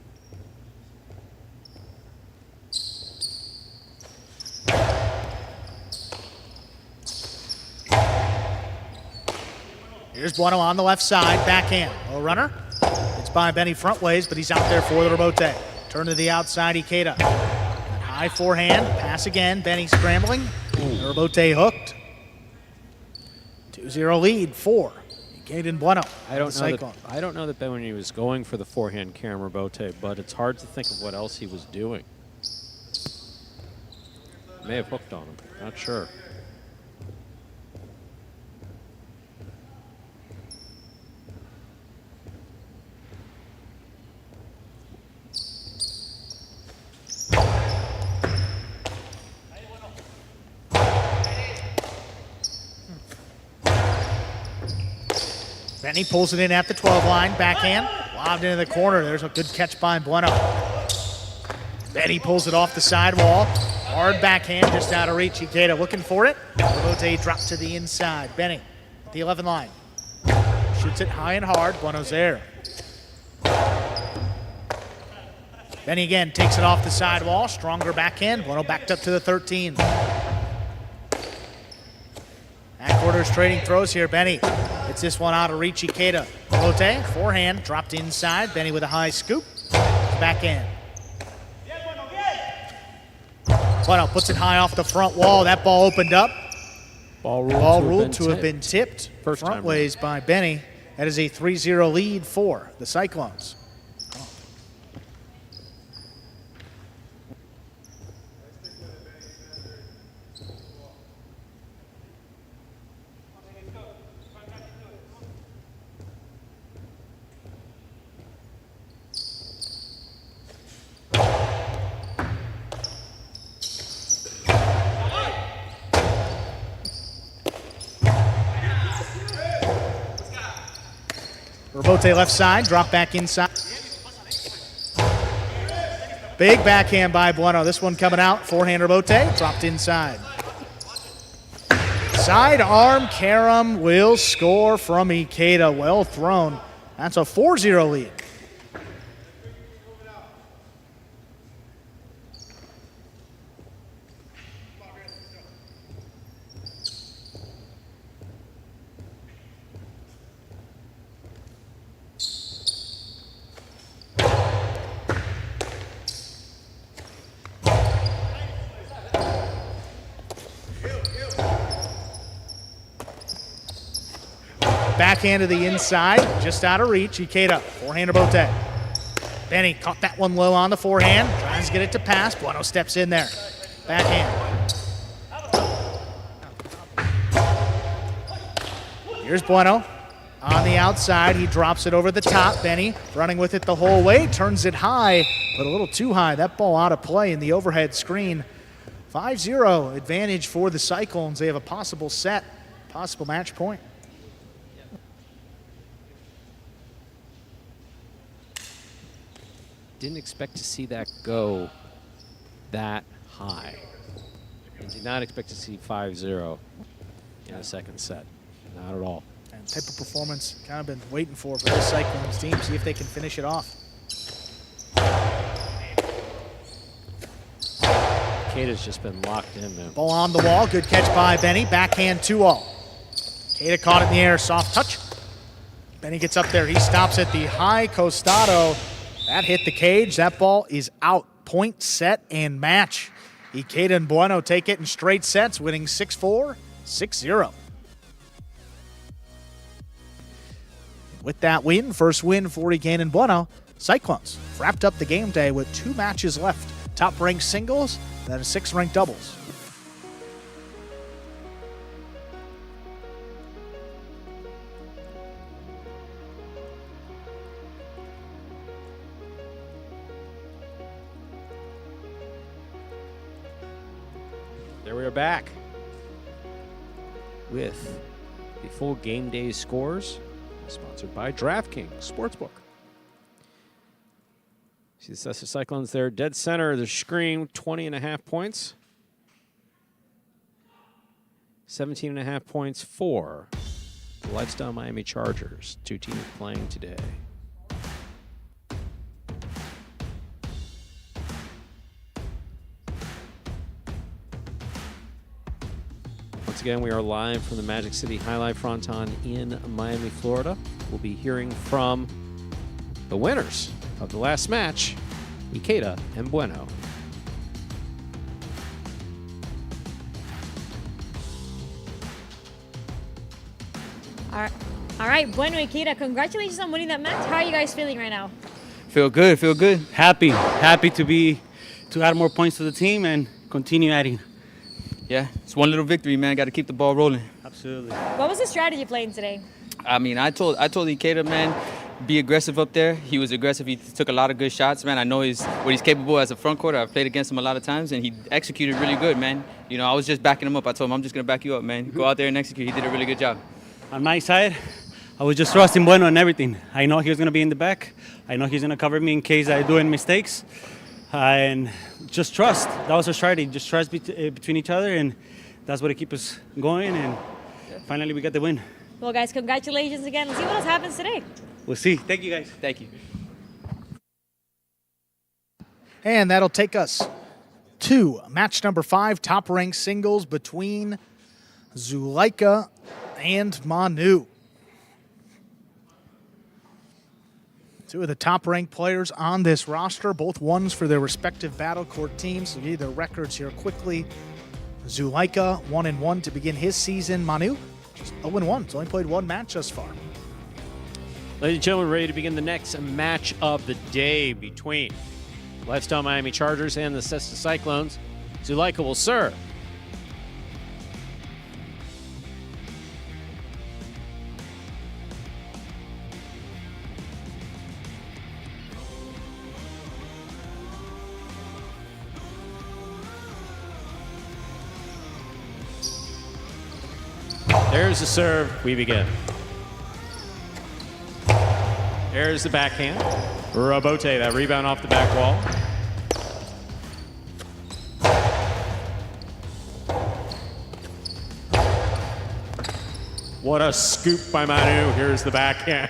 Here's Bueno on the left side, backhand. Low runner. It's by Benny front ways, but he's out there for the Rabote. Turn to the outside, Ikeda. High forehand, pass again. Benny scrambling. Rabote hooked. 2-0 lead for Ikeda and Bueno. I don't know that Benny was going for the forehand Karen Rabote, but it's hard to think of what else he was doing. May have hooked on him. Not sure. Benny pulls it in at the 12 line, backhand, lobbed into the corner. There's a good catch by Bueno. Benny pulls it off the sidewall. Hard backhand, just out of reach. Ikeda looking for it. Rabote dropped to the inside. Benny at the 11 line. Shoots it high and hard. Bueno's there. Benny again takes it off the sidewall. Stronger backhand. Bueno backed up to the 13. Backquarters trading throws here. Benny hits this one out of reach. Ikeda. Rabote, forehand, dropped inside. Benny with a high scoop. Backhand. Bueno puts it high off the front wall. That ball opened up. Ball ruled to have been tipped front ways by Benny. That is a 3-0 lead for the Cyclones. Rabote left side, drop back inside. Big backhand by Bueno. This one coming out. Forehand Rebote, dropped inside. Sidearm Karam will score from Ikeda. Well thrown. That's a 4-0 lead. Backhand to the inside, just out of reach. Ikeda, forehand Rebote. Benny caught that one low on the forehand, tries to get it to pass. Bueno steps in there. Backhand. Here's Bueno on the outside. He drops it over the top. Benny running with it the whole way, turns it high, but a little too high. That ball out of play in the overhead screen. 5-0 advantage for the Cyclones. They have a possible set, possible match point. Didn't expect to see that go that high. And did not expect to see 5-0 in the second set. Not at all. And type of performance kind of been waiting for this Cyclones team. See if they can finish it off. Ikeda's just been locked in, man. Ball on the wall. Good catch by Benny. Backhand 2-all. Ikeda caught it in the air. Soft touch. Benny gets up there. He stops at the high costado. That hit the cage. That ball is out. Point, set, and match. Ikeda and Bueno take it in straight sets, winning 6-4, 6-0. With that win, first win for Ikeda and Bueno, Cyclones wrapped up the game day with 2 matches left. Top-ranked singles, then 6-ranked doubles. There we are back with the full game day scores, sponsored by DraftKings Sportsbook. See the Cessna Cyclones there, dead center of the screen, 20.5 points. 17.5 points for the Lifestyle Miami Chargers, 2 teams playing today. Once again, we are live from the Magic City Jai-Alai Fronton in Miami, Florida. We'll be hearing from the winners of the last match, Ikeda and Bueno. All right, Bueno, Ikeda, congratulations on winning that match. How are you guys feeling right now? Feel good, feel good. Happy to add more points to the team and continue adding. Yeah, it's one little victory, man. Got to keep the ball rolling. Absolutely. What was the strategy playing today? I mean, I told Ikeda, man, be aggressive up there. He was aggressive. He took a lot of good shots, man. I know what he's capable as a front court. I've played against him a lot of times, and he executed really good, man. You know, I was just backing him up. I told him, I'm just going to back you up, man. Go out there and execute. He did a really good job. On my side, I was just trusting Bueno and everything. I know he was going to be in the back. I know he's going to cover me in case I do any mistakes. And just trust. That was our strategy. Just trust between each other, and that's what keeps us going. And finally, we got the win. Well, guys, congratulations again. Let's see what else happens today. We'll see. Thank you, guys. Thank you. And that'll take us to match number 5, top-ranked singles between Zuleika and Manu. 2 of the top-ranked players on this roster, both ones for their respective battle court teams. So, their records here quickly. Zuleika 1-1 to begin his season. Manu just 0-1. He's only played 1 match thus far. Ladies and gentlemen, ready to begin the next match of the day between Lifestyle Miami Chargers and the Cessna Cyclones. Zuleika will serve. There's the serve. We begin. There's the backhand. Rebote, that rebound off the back wall. What a scoop by Manu. Here's the backhand.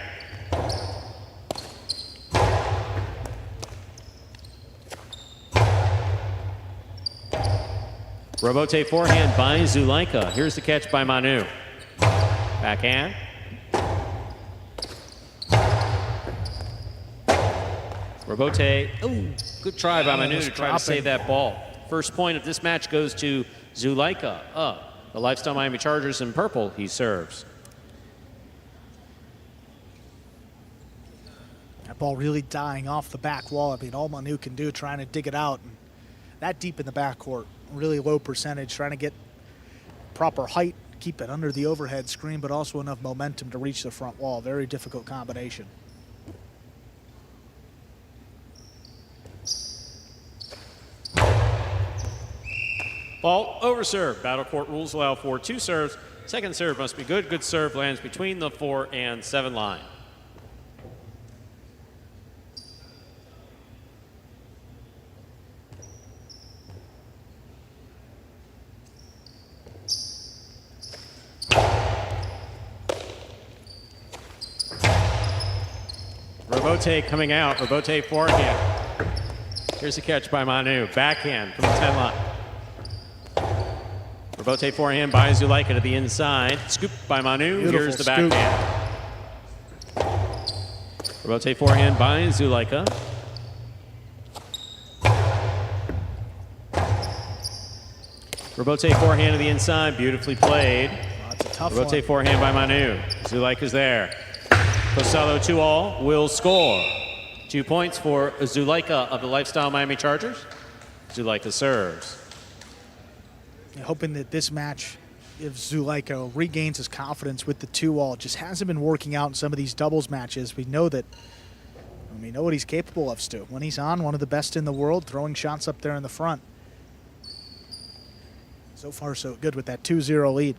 Robote forehand by Zulaika. Here's the catch by Manu. Backhand. Robote. Oh, good try by Manu to try to save that ball. First point of this match goes to Zulaika. The Lifestyle Miami Chargers in purple. He serves. That ball really dying off the back wall. I mean, all Manu can do trying to dig it out. And that deep in the backcourt, really low percentage, trying to get proper height, keep it under the overhead screen, but also enough momentum to reach the front wall. Very difficult combination. Ball over serve. Battle court rules allow for 2 serves. Second serve must be good. Good serve lands between the 4 and 7 line. Robote coming out. Robote forehand. Here's a catch by Manu. Backhand from the 10 line. Robote forehand by Zulaika to the inside. Scoop by Manu. Beautiful Here's the scoop. backhand. Robote forehand by Zulaika. Robote forehand to the inside. Beautifully played. That's a tough Robote one. forehand by Manu. Zulaika's there. Costello 2-all will score. 2 points for Zulaika of the Lifestyle Miami Chargers. Zulaika serves. Hoping that this match, if Zulaika regains his confidence with the 2-all, just hasn't been working out in some of these doubles matches. We know that, we know what he's capable of, Stu. When he's on, one of the best in the world, throwing shots up there in the front. So far, so good with that 2-0 lead.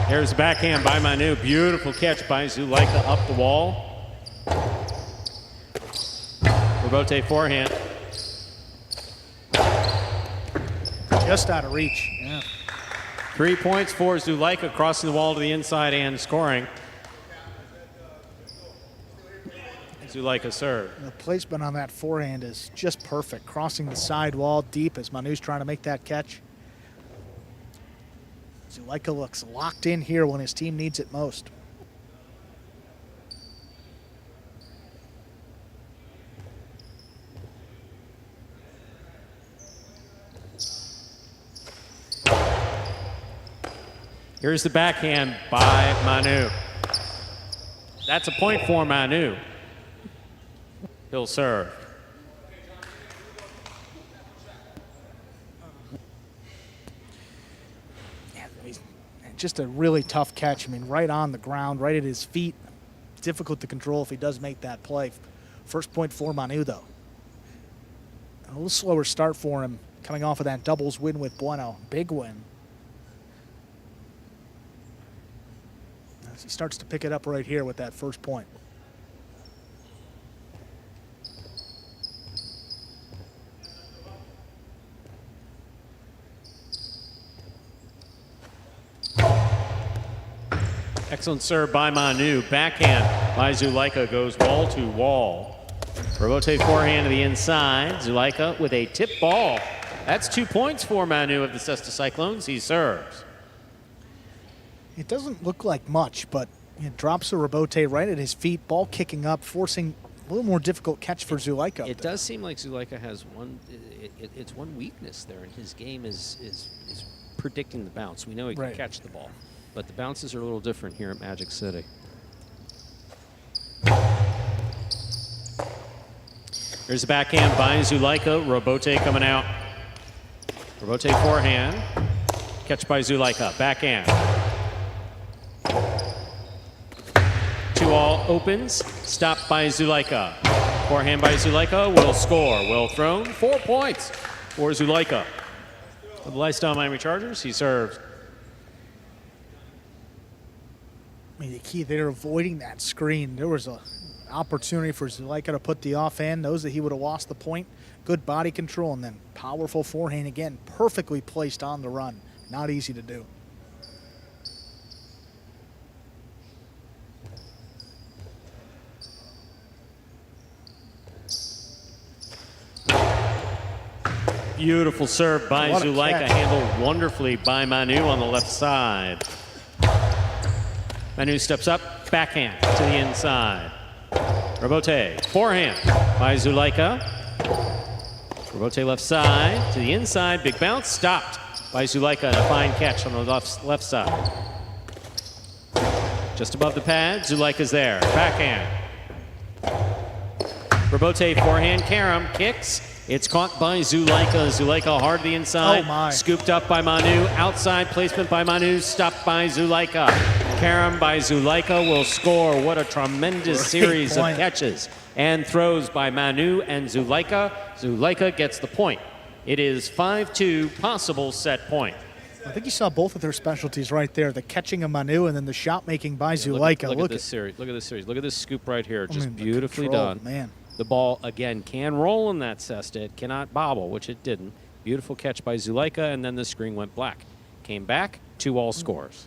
Here's the backhand by Manu. Beautiful catch by Zulaika up the wall. Robote forehand. Just out of reach. Yeah. 3 points for Zulaika, crossing the wall to the inside and scoring. Zulaika serve. The placement on that forehand is just perfect. Crossing the side wall deep as Manu's trying to make that catch. Zulaika looks locked in here when his team needs it most. Here's the backhand by Manu. That's a point for Manu. He'll serve. Just a really tough catch. I mean, right on the ground, right at his feet. Difficult to control if he does make that play. First point for Manu, though. A little slower start for him coming off of that doubles win with Bueno. Big win. As he starts to pick it up right here with that first point. Excellent serve by Manu. Backhand by Zulaika goes wall to wall. Robote forehand to the inside. Zulaika with a tip ball. That's 2 points for Manu of the Cesta Cyclones. He serves. It doesn't look like much, but it drops a Robote right at his feet. Ball kicking up, forcing a little more difficult catch for Zulaika. It does seem like Zulaika has one. It's one weakness there in his game is predicting the bounce. We know he can catch the ball, but the bounces are a little different here at Magic City. There's a backhand by Zulaika. Robote coming out. Robote forehand. Catch by Zulaika. Backhand. 2-all opens. Stopped by Zulaika. Forehand by Zulaika will score. Well thrown. 4 points for Zulaika. For the Lifestyle Miami Chargers, he serves. mean, the key, they're avoiding that screen. There was an opportunity for Zulaika to put the offhand, knows that he would have lost the point. Good body control, and then powerful forehand again, perfectly placed on the run. Not easy to do. Beautiful serve by What a Zulaika, catch. handled wonderfully by Manu on the left side. Manu steps up, backhand to the inside. Robote, forehand by Zulaika. Robote left side to the inside, big bounce, stopped by Zulaika, and a fine catch on the left side. Just above the pad, Zulaika's there, backhand. Robote, forehand, Karam kicks. It's caught by Zulaika. Zulaika hard to the inside. Oh, my. Scooped up by Manu. Outside placement by Manu. Stopped by Zulaika. Karam by Zulaika will score. What a tremendous series of catches and throws by Manu and Zulaika. Zulaika gets the point. It is 5-2, possible set point. I think you saw both of their specialties right there, the catching of Manu and then the shot making by Zulaika. Look at this series. Look at this series. Look at this scoop right here. Just the beautifully control, done. Man. The ball, again, can roll in that cesta. It cannot bobble, which it didn't. Beautiful catch by Zulaika, and then the screen went black. Came back, 2-all scores.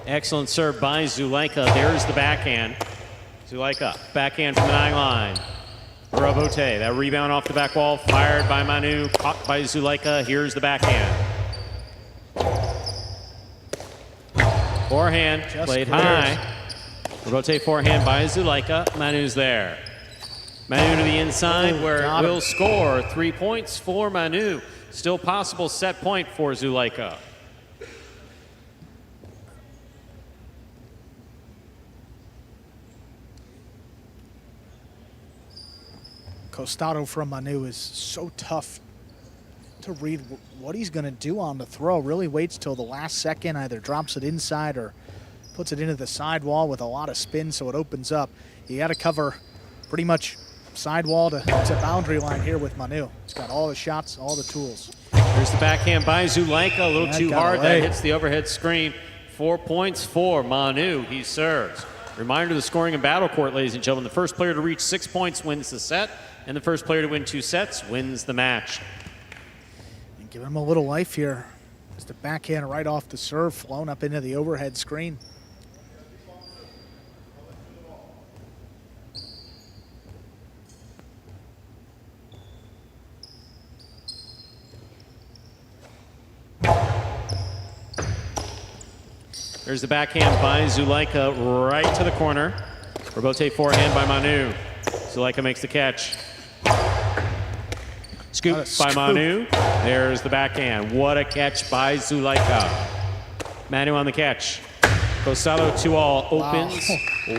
Excellent serve by Zulaika. There's the backhand. Zulaika, backhand from the 9 line. Robote, that rebound off the back wall, fired by Manu, caught by Zulaika. Here's the backhand. Forehand, Just played clears. high. Robote forehand by Zulaika. Manu's there. Manu to the inside where it will score. 3 points for Manu. Still possible set point for Zulaika. Costado from Manu is so tough to read what he's going to do on the throw. Really waits till the last second, either drops it inside or puts it into the sidewall with a lot of spin so it opens up. You got to cover pretty much sidewall to boundary line here with Manu. He's got all the shots, all the tools. There's the backhand by Zulaika, a little too hard. away. That hits the overhead screen. 4 points for Manu. He serves. Reminder of the scoring in Battle Court, ladies and gentlemen. The first player to reach 6 points wins the set, and the first player to win 2 sets wins the match. And giving him a little life here. Just the backhand right off the serve, flown up into the overhead screen. There's the backhand by Zulaika right to the corner. Robote forehand by Manu. Zulaika makes the catch. Scoop by Manu. There's the backhand. What a catch by Zulaika. Manu on the catch. Costado 2-all opens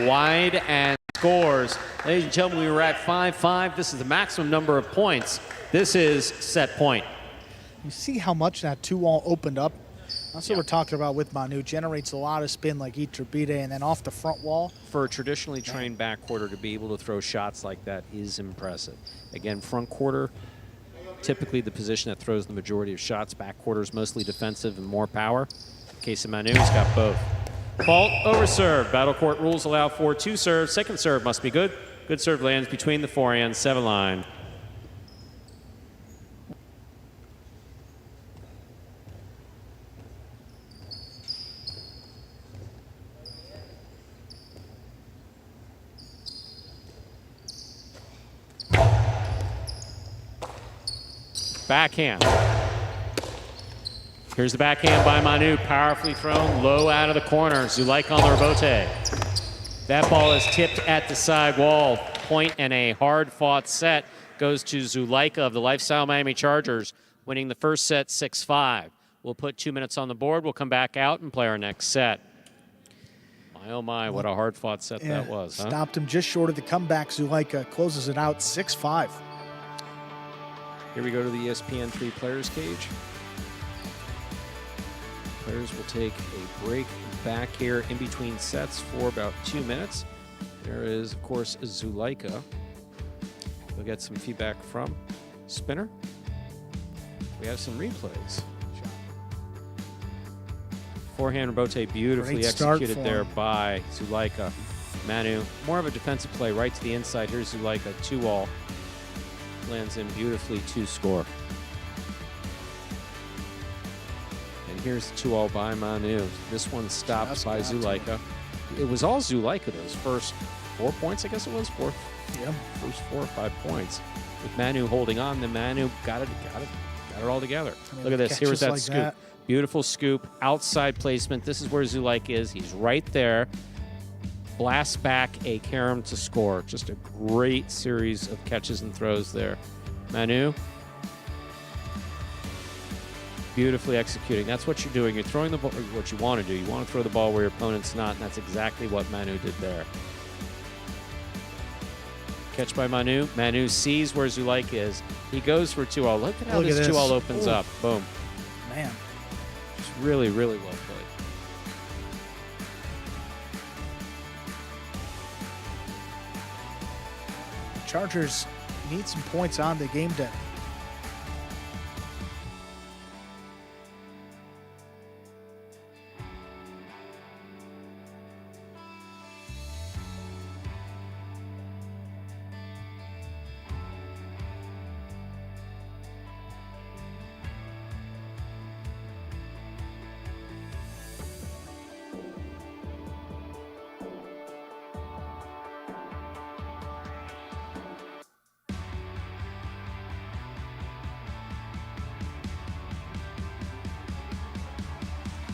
wide and scores. Ladies and gentlemen, we were at 5-5. This is the maximum number of points. This is set point. You see how much that 2-all opened up? That's what we're talking about with Manu. Generates a lot of spin like Iturbide, and then off the front wall. For a traditionally trained back quarter to be able to throw shots like that is impressive. Again, front quarter, typically the position that throws the majority of shots. Back quarter is mostly defensive and more power. In the case of Manu, he's got both. Fault over serve. Battle Court rules allow for 2 serves. Second serve must be good. Good serve lands between the forehand 7 line. Backhand. Here's the backhand by Manu, powerfully thrown, low out of the corner. Zulaika on the Robote. That ball is tipped at the side wall. Point and a hard-fought set goes to Zulaika of the Lifestyle Miami Chargers, winning the first set 6-5. We'll put 2 minutes on the board. We'll come back out and play our next set. My, oh my, what a hard-fought set that was. Huh? Stopped him just short of the comeback. Zulaika closes it out 6-5. Here we go to the ESPN 3 players cage. Players will take a break back here in between sets for about 2 minutes. There is, of course, Zuleika. We'll get some feedback from Spinner. We have some replays. Forehand rebote beautifully Great start executed for there him. by Zuleika. Manu, more of a defensive play right to the inside. Here's Zuleika, 2-all. Lands in beautifully to score. And here's the 2-all by Manu. This one stopped Just by got to Zuleika. It was all Zuleika, those first 4 points, I guess it was. Yeah. First 4 or 5 points. With Manu holding on, then Manu got it all together. I mean, Look at this. Here was catches that like scoop. that. Beautiful scoop, outside placement. This is where Zuleika is. He's right there. Blasts back a carom to score. Just a great series of catches and throws there. Manu, beautifully executing. That's what you're doing. You're throwing the ball, what you want to do. You want to throw the ball where your opponent's not, and that's exactly what Manu did there. Catch by Manu. Manu sees where Zuleika is. He goes for 2-all. Look at how Look at this this. 2-all opens Ooh. up. Boom. Man. Just really, really well played. Chargers need some points on the game day.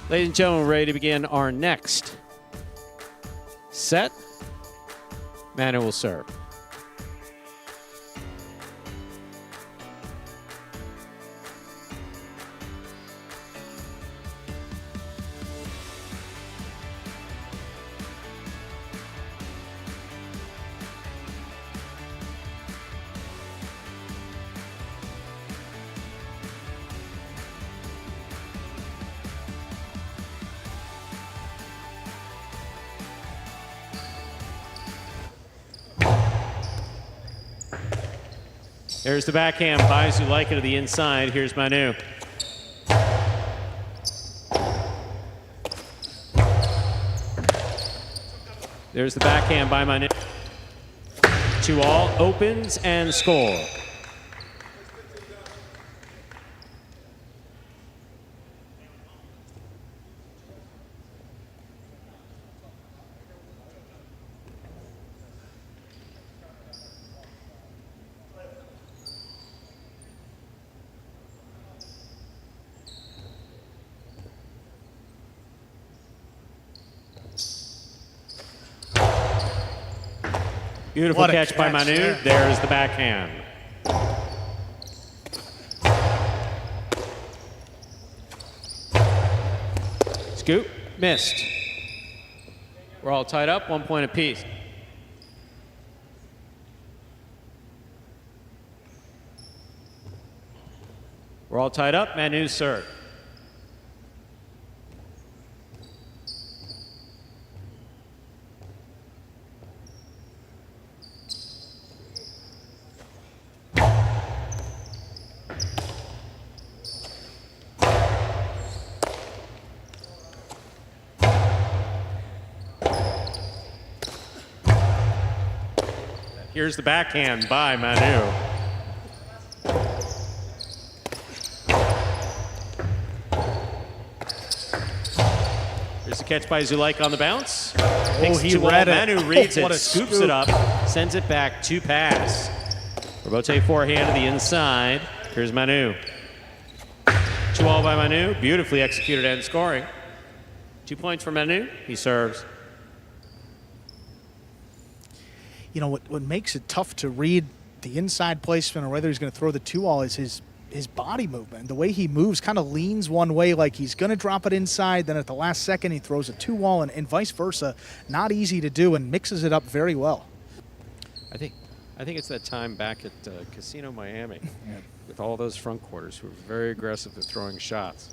Ladies and gentlemen, we're ready to begin our next set. Manu will serve. There's the backhand by Zuleika to the inside. Here's Manu. There's the backhand by Manu. 2-all, opens and score. Beautiful What a catch by catch Manu. there. There's the backhand. Scoop, missed. We're all tied up, 1 point apiece. We're all tied up, Manu serve. Here's the backhand by Manu. Here's the catch by Zuleika on the bounce. Takes he 2-all. read it. Manu reads What it, a scoops scoop. it up, sends it back to pass. Rebote forehand to the inside. Here's Manu. 2-all by Manu. Beautifully executed and scoring. 2 points for Manu. He serves. You know, what makes it tough to read the inside placement or whether he's going to throw the 2-all is his body movement. The way he moves kind of leans one way like he's going to drop it inside, then at the last second he throws a 2-all and vice versa. Not easy to do and mixes it up very well. I think it's that time back at Casino Miami with all those front quarters who were very aggressive at throwing shots.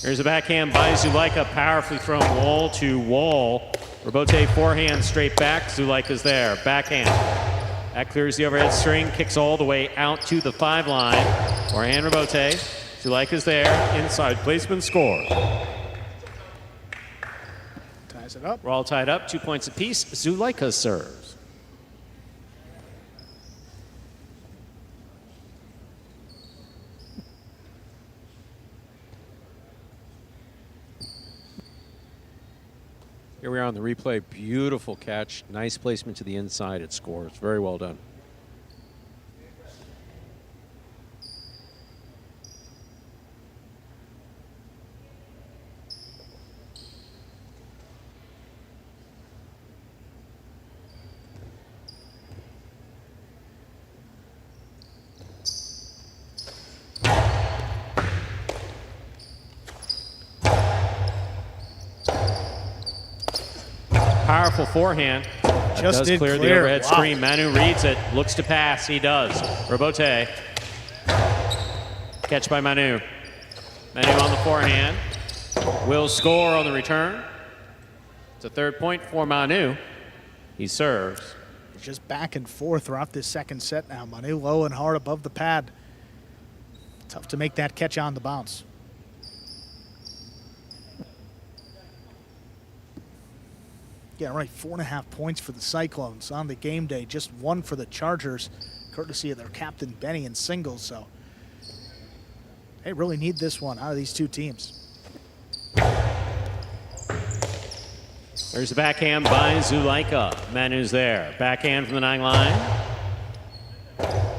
Here's a backhand by Zulaika, powerfully thrown wall to wall. Robote forehand straight back, Zulaika's there, backhand. That clears the overhead string, kicks all the way out to the 5 line. Forehand Robote, Zulaika's there, inside placement, score. Ties it up. We're all tied up, 2 points apiece. Zulaika serves. Here we are on the replay. Beautiful catch. Nice placement to the inside. It scores. Very well done. Powerful forehand. Just does did clear the clear. overhead Wow. screen. Manu reads it, looks to pass. He does. Robote. Catch by Manu. Manu on the forehand. Will score on the return. It's a 3rd point for Manu. He serves. Just back and forth throughout this second set now. Manu low and hard above the pad. Tough to make that catch on the bounce. Yeah, right, 4.5 points for the Cyclones on the game day. Just 1 for the Chargers, courtesy of their captain Benny in singles. So they really need this one out of these 2 teams. There's a backhand by Zulaika. Manu's there. Backhand from the 9 line.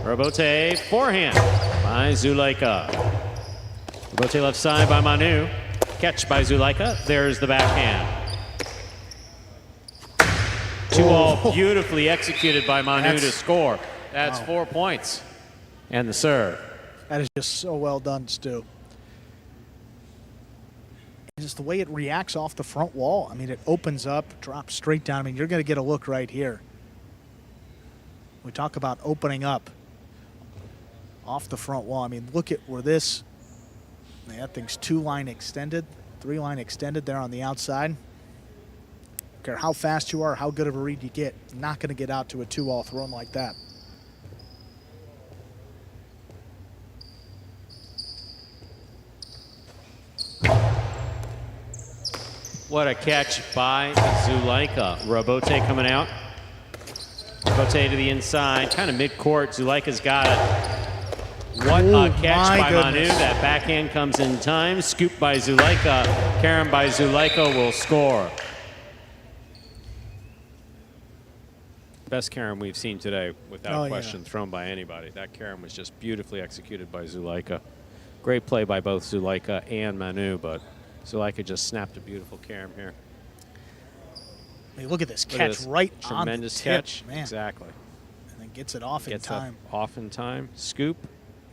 Robote forehand by Zulaika. Robote left side by Manu. Catch by Zulaika. There's the backhand. 2-all beautifully executed by Manu to score. That's 4 points. And the serve. That is just so well done, Stu. Just the way it reacts off the front wall. I mean, it opens up, drops straight down. I mean, you're going to get a look right here. We talk about opening up off the front wall. I mean, look at where this, man, that thing's 2-line extended, 3-line extended there on the outside. Don't care how fast you are, how good of a read you get, not going to get out to a 2-all thrown like that. What a catch by Zulaika. Robote coming out. Robote to the inside, kind of mid-court. Zulaika's got it. What a catch by Manu. That backhand comes in time. Scoop by Zulaika. Carom by Zulaika will score. Best carom we've seen today, without question, yeah. thrown by anybody. That carom was just beautifully executed by Zulaika. Great play by both Zulaika and Manu, but Zulaika just snapped a beautiful carom here. I mean, look at this catch right on the tremendous tip, catch. man. Exactly. And then gets it off in time. Off in time. Scoop.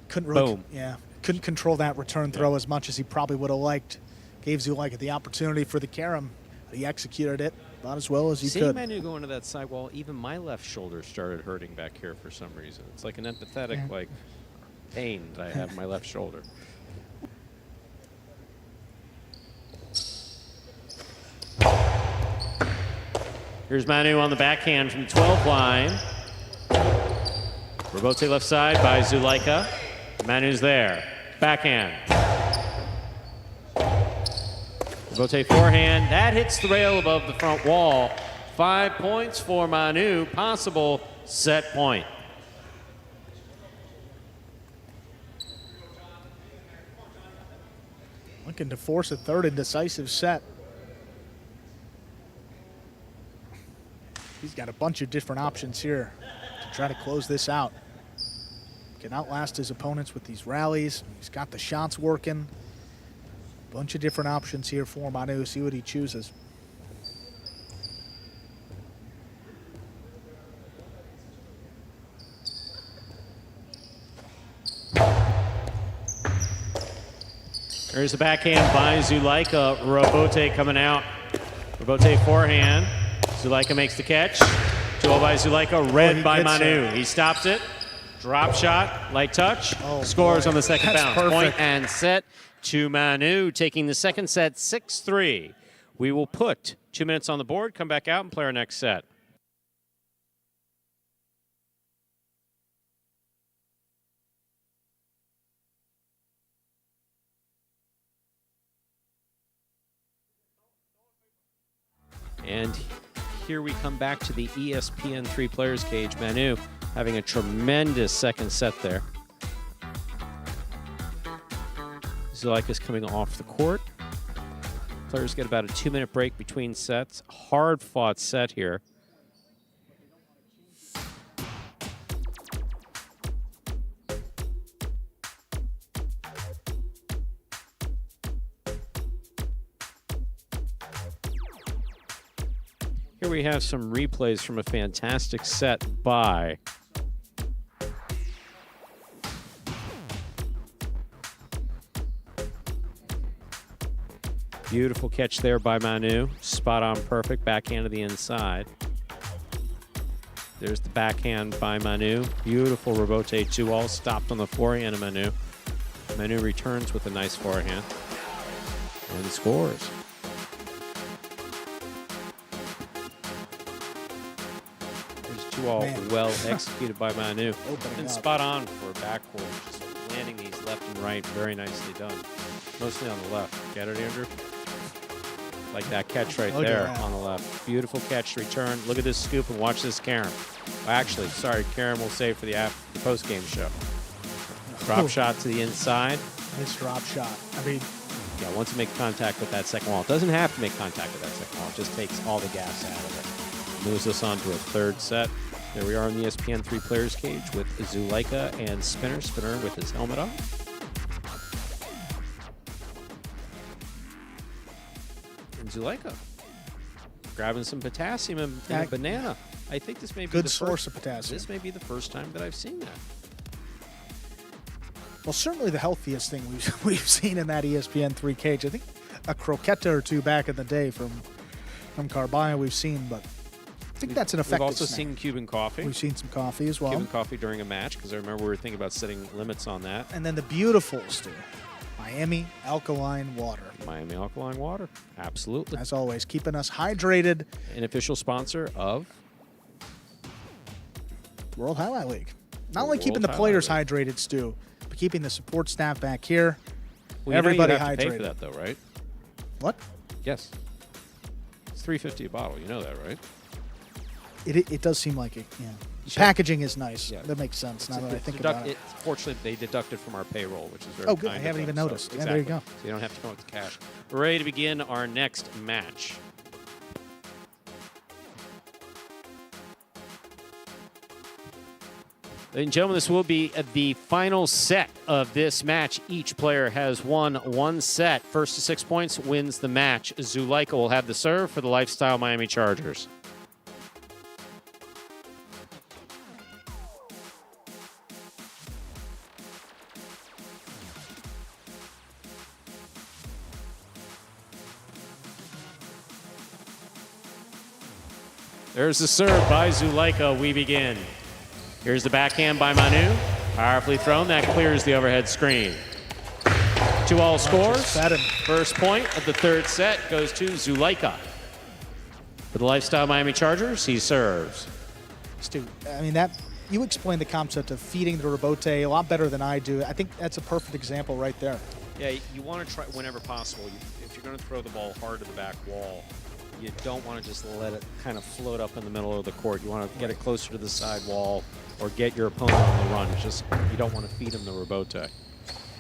Couldn't really, Boom. yeah, couldn't control that return throw as much as he probably would have liked. Gave Zulaika the opportunity for the carom. He executed it about as well as he Seeing could. Manu going to that side wall, even my left shoulder started hurting back here for some reason. It's like an empathetic like pain that I have in my left shoulder. Here's Manu on the backhand from 12 line. Robote left side by Zulaika. Manu's there. Backhand. Robote forehand. That hits the rail above the front wall. 5 points for Manu. Possible set point. Looking to force a third and decisive set. He's got a bunch of different options here to try to close this out. Can outlast his opponents with these rallies. He's got the shots working. Bunch of different options here for Manu. See what he chooses. There's the backhand by Zulaika. Robote coming out. Robote forehand. Zulaika makes the catch. 2-0 by Zulaika. Red by Manu. He stops it. Drop shot, light touch, Oh, scores boy. on the second That's bounce. perfect. Point and set to Manu, taking the second set 6-3. We will put 2 minutes on the board, come back out and play our next set. And here we come back to the ESPN 3 players cage. Manu having a tremendous second set there. Zuleika's coming off the court. Players get about a 2-minute break between sets. Hard-fought set here. Here we have some replays from a fantastic set by beautiful catch there by Manu. Spot on perfect. Backhand to the inside. There's the backhand by Manu. Beautiful rebote 2-all. Stopped on the forehand of Manu. Manu returns with a nice forehand. And scores. There's 2-all well executed by Manu. And spot on for a backcourt. Just landing these left and right. Very nicely done. Mostly on the left. Get it, Andrew? Like that catch right there on the left. Beautiful catch return. Look at this scoop and watch this Karen. Well, actually, sorry, Karen will save for the post-game show. Drop shot to the inside. Nice drop shot. I mean, yeah, once it makes contact with that second wall. It doesn't have to make contact with that second wall. It just takes all the gas out of it. Moves us on to a third set. There we are in the ESPN 3 players cage with Zuleika and Spinner. Spinner with his helmet on. Zuleika grabbing some potassium and a banana. I think this may be good the source of potassium. This may be the first time that I've seen that. Well, certainly the healthiest thing we've seen in that ESPN 3 cage. I think a croqueta or two back in the day from Carbaya we've seen, but I think that's an effective We've also snack. seen Cuban coffee. We've seen some coffee as well. Cuban coffee during a match, because I remember we were thinking about setting limits on that. And then the beautiful, Stu, Miami Alkaline Water. Miami Alkaline Water, absolutely. As always, keeping us hydrated. An official sponsor of World Jai-Alai League. Not only World keeping the Jai-Alai players League. hydrated, Stu, but keeping the support staff back here. Well, Everybody you know you have to hydrated. pay for that, though, right? What? Yes. It's $3.50 a bottle. You know that, right? It does seem like it. Yeah. Sure. Packaging is nice. Yeah. That makes sense. Now that I think about it. Fortunately, they deducted from our payroll, which is very Oh, good. kind I of haven't them. even So, noticed. Yeah, exactly. there you go. So you don't have to come up with cash. We're ready to begin our next match. Ladies and gentlemen, this will be the final set of this match. Each player has won one set. First to 6 points wins the match. Zuleika will have the serve for the Lifestyle Miami Chargers. There's the serve by Zuleika. We begin. Here's the backhand by Manu. Powerfully thrown. That clears the overhead screen. 2-all scores. First point of the third set goes to Zuleika. For the Lifestyle Miami Chargers, he serves. Stu, I mean, you explained the concept of feeding the rebote a lot better than I do. I think that's a perfect example right there. Yeah, you want to try whenever possible. If you're going to throw the ball hard to the back wall, you don't want to just let it kind of float up in the middle of the court. You want to get it closer to the side wall or get your opponent on the run. It's just you don't want to feed him the rebote,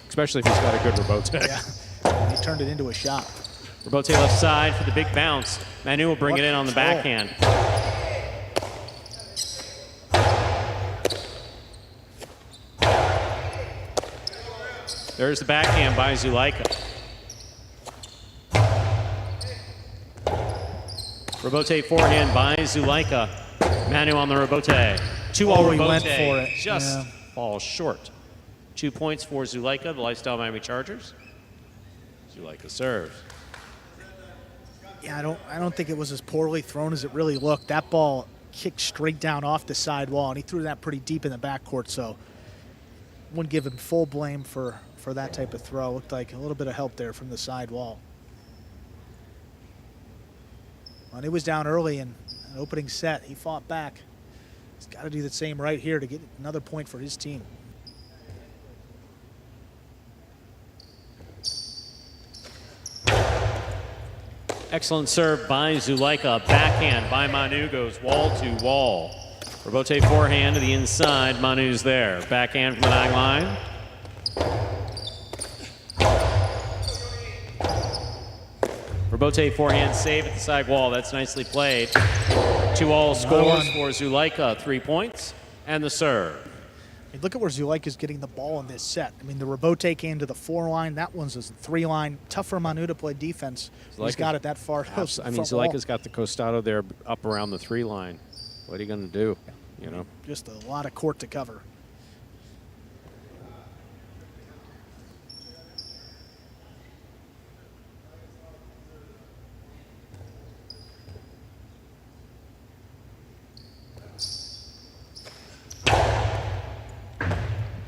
especially if he's got a good rebote. Yeah, he turned it into a shot. Rebote left side for the big bounce. Manu will bring it in on the backhand. There's the backhand by Zuleika. Rebote forehand by Zuleika. Manu on the rebote. 2-all rebote. He went for it. Just falls short. 2 points for Zuleika, the Lifestyle Miami Chargers. Zuleika serves. Yeah, I don't think it was as poorly thrown as it really looked. That ball kicked straight down off the side wall, and he threw that pretty deep in the backcourt, so wouldn't give him full blame for that type of throw. Looked like a little bit of help there from the side wall. When he was down early in an opening set, he fought back. He's got to do the same right here to get another point for his team. Excellent serve by Zulaika. Backhand by Manu goes wall to wall. Rebote forehand to the inside. Manu's there. Backhand from the back line. Rebote forehand save at the side wall. That's nicely played. 2-all scores for Zulaika. 3 points and the serve. I mean, look at where Zulaika's getting the ball in this set. I mean, the Rebote came to the 4 line. That one's a 3 line. Tough for Manu to play defense. He's got it that far. I mean, Zulaika's got the Costado there up around the 3 line. What are you going to do? You know, just a lot of court to cover.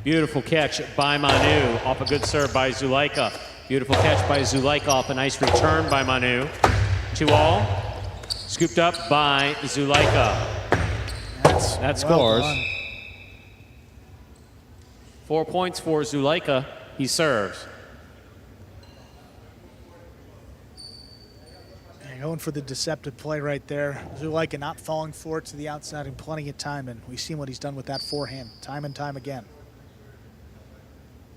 Beautiful catch by Manu off a good serve by Zulaika. Beautiful catch by Zulaika off a nice return by Manu. 2-all. Scooped up by Zulaika. That scores. 4 points for Zulaika. He serves. And going for the deceptive play right there. Zulaika not falling for it to the outside in plenty of time, and we've seen what he's done with that forehand time and time again.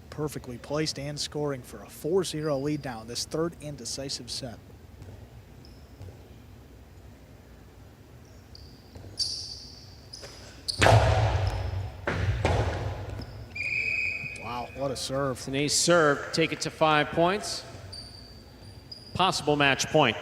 Perfectly placed and scoring for a 4-0 lead now in this third and decisive set. Wow, what a serve. It's an ace serve. Take it to 5 points. Possible match point.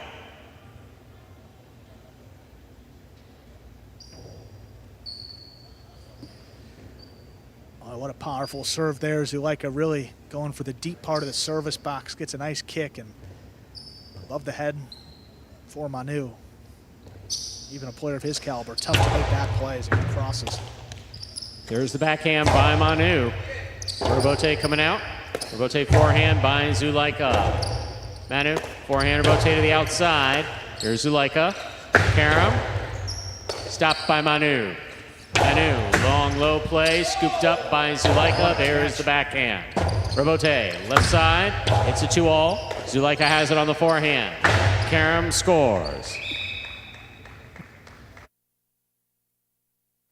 What a powerful serve there. Zulaika really going for the deep part of the service box. Gets a nice kick and above the head for Manu. Even a player of his caliber, tough to make that play as he crosses. There's the backhand by Manu. Rebote coming out. Rebote forehand by Zulaika. Manu, forehand Rebote to the outside. Here's Zulaika. Karam. Stopped by Manu. Manu, long low play, scooped up by Zulaika. There's the backhand. Rebote, left side. It's a 2-all. Zulaika has it on the forehand. Karam scores.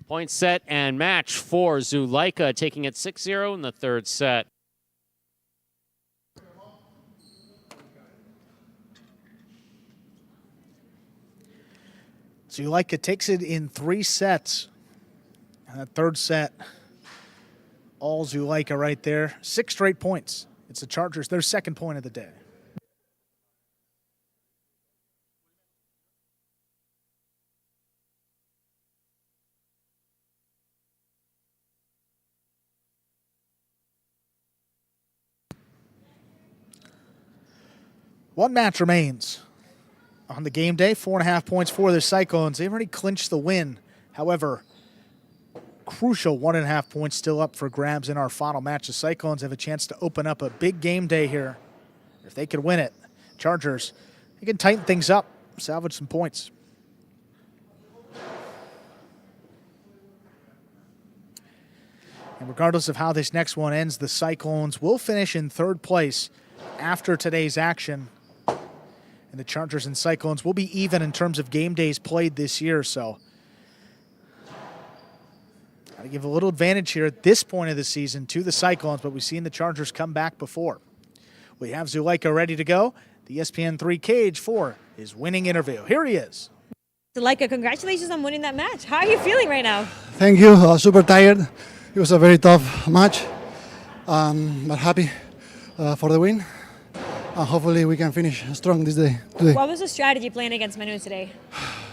Point set and match for Zulaika, taking it 6-0 in the third set. Zulaika takes it in 3 sets. And that third set, all Zulaika right there. 6 straight points. It's the Chargers, their second point of the day. One match remains on the game day. 4.5 points for the Cyclones. They've already clinched the win. However, crucial 1.5 points still up for grabs in our final match. The Cyclones have a chance to open up a big game day here. If they could win it, Chargers, they can tighten things up, salvage some points. And regardless of how this next one ends, the Cyclones will finish in 3rd place after today's action. And the Chargers and Cyclones will be even in terms of game days played this year, so got to give a little advantage here at this point of the season to the Cyclones, but we've seen the Chargers come back before. We have Zulaika ready to go. The ESPN 3 cage for his winning interview. Here he is. Zulaika, congratulations on winning that match. How are you feeling right now? Thank you. Super tired. It was a very tough match, but happy for the win. Hopefully we can finish strong this day. Today. What was the strategy playing against Manu today?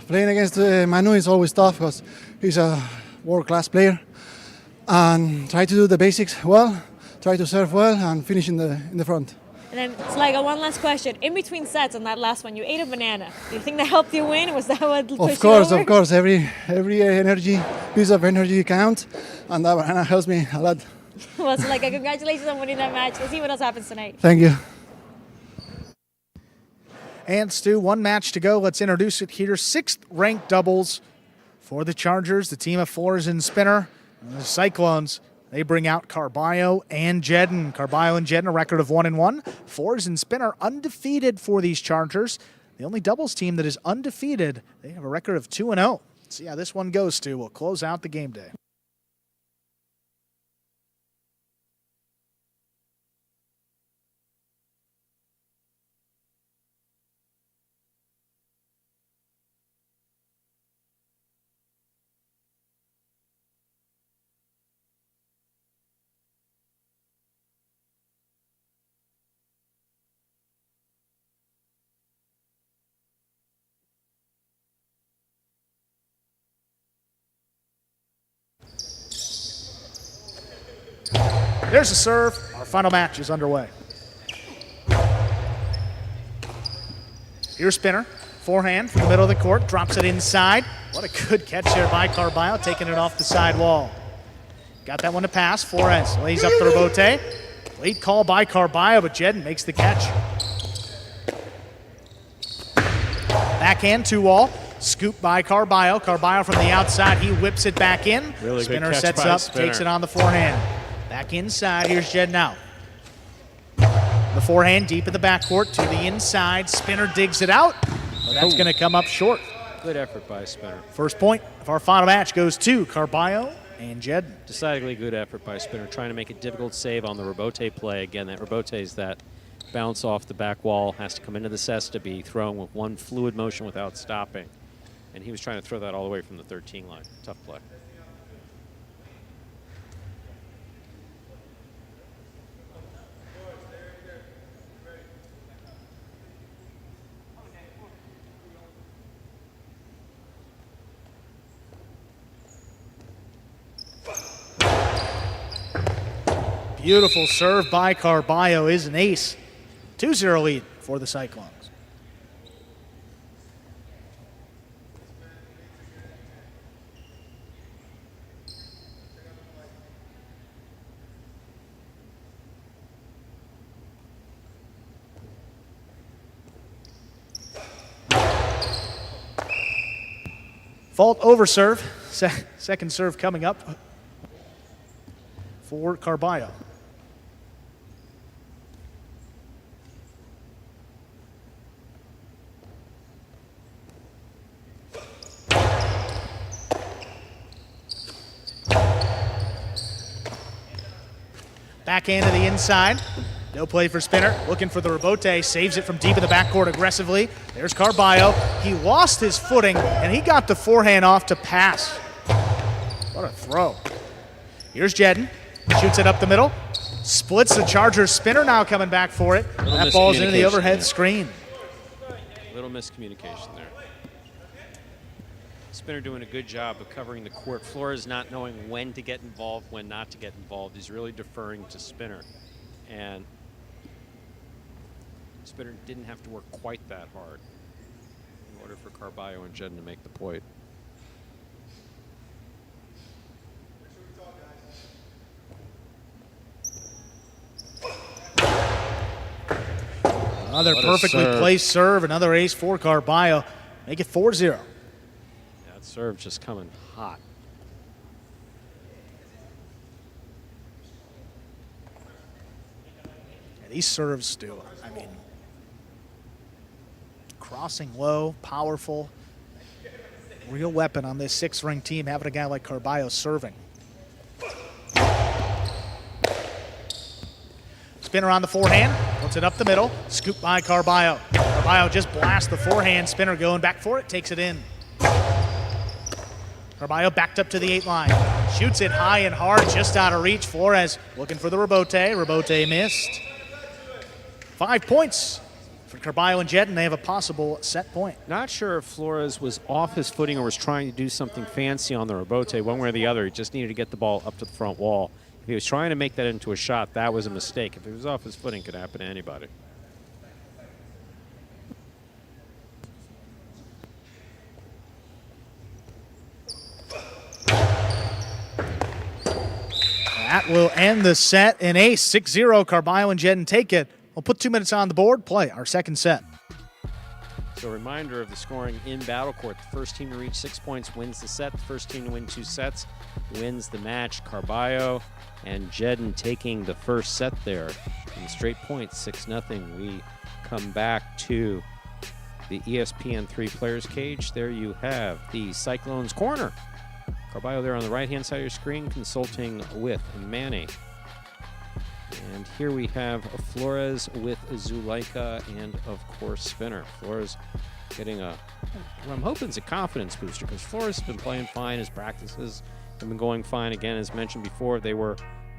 Playing against Manu is always tough because he's a world-class player, and try to do the basics well, try to serve well, and finish in the front. And then it's like one last question. In between sets on that last one, you ate a banana. Do you think that helped you win? Was that what pushed Of course, you over? of course. Every piece of energy counts, and that banana helps me a lot. Well, so like congratulations on winning that match. Let's see what else happens tonight. Thank you. And Stu, one match to go. Let's introduce it here. 6th ranked doubles for the Chargers, the team of Flores and Spinner. And the Cyclones, they bring out Carballo and Jedden. Carballo and Jedden, a record of 1-1. Flores and Spinner undefeated for these Chargers. The only doubles team that is undefeated, they have a record of 2-0. Let's see how this one goes, Stu. We'll close out the game day. There's a serve. Our final match is underway. Here's Spinner. Forehand from the middle of the court. Drops it inside. What a good catch here by Carballo, taking it off the side wall. Got that one to pass. Flores lays up the rebote. Late call by Carballo, but Jedden makes the catch. Backhand, 2-all. Scoop by Carballo. Carballo from the outside. He whips it back in. Really Spinner good catch sets by up, Spinner. takes it on the forehand. Back inside, here's Jedden now. The forehand deep in the backcourt to the inside. Spinner digs it out. Well, that's going to come up short. Good effort by Spinner. First point of our final match goes to Carballo and Jedden. Decidedly good effort by Spinner, trying to make a difficult save on the rebote play. Again, that rebote is that bounce off the back wall, has to come into the cesta, be thrown with one fluid motion without stopping. And he was trying to throw that all the way from the 13 line. Tough play. Beautiful serve by Carballo is an ace. 2-0 lead for the Cyclones. Fault over serve. Second serve coming up for Carballo. Backhand to the inside. No play for Spinner. Looking for the rebote. Saves it from deep in the backcourt aggressively. There's Carballo. He lost his footing, and he got the forehand off to pass. What a throw. Here's Jedden. Shoots it up the middle. Splits the Chargers. Spinner now coming back for it. That ball's into the overhead screen. Little miscommunication there. Spinner doing a good job of covering the court. Flores not knowing when to get involved, when not to get involved. He's really deferring to Spinner. And Spinner didn't have to work quite that hard in order for Carballo and Jedden to make the point. Another perfectly placed serve. Another ace for Carballo. Make it 4-0. That serve just coming hot. Yeah, these serves do. I mean, crossing low, powerful. Real weapon on this 6th-ranked team, having a guy like Carballo serving. Spinner on the forehand, puts it up the middle, scoop by Carballo. Carballo just blasts the forehand. Spinner going back for it, takes it in. Carballo backed up to the 8 line. Shoots it high and hard, just out of reach. Flores looking for the rebote. Rebote missed. 5 points for Carballo and Jedden. They have a possible set point. Not sure if Flores was off his footing or was trying to do something fancy on the rebote. One way or the other, he just needed to get the ball up to the front wall. If he was trying to make that into a shot, that was a mistake. If it was off his footing, it could happen to anybody. That will end the set in ace. 6-0, Carballo and Jedden take it. We'll put 2 minutes on the board, play our second set. So a reminder of the scoring in Battle Court. The first team to reach 6 points wins the set. The first team to win 2 sets wins the match. Carballo and Jedden taking the first set there in straight points, 6-0. We come back to the ESPN 3 players cage. There you have the Cyclones corner. Carballo there on the right-hand side of your screen, consulting with Manny. And here we have Flores with Zuleika and, of course, Spinner. Flores getting what I'm hoping is a confidence booster, because Flores has been playing fine. His practices have been going fine. Again, as mentioned before, they were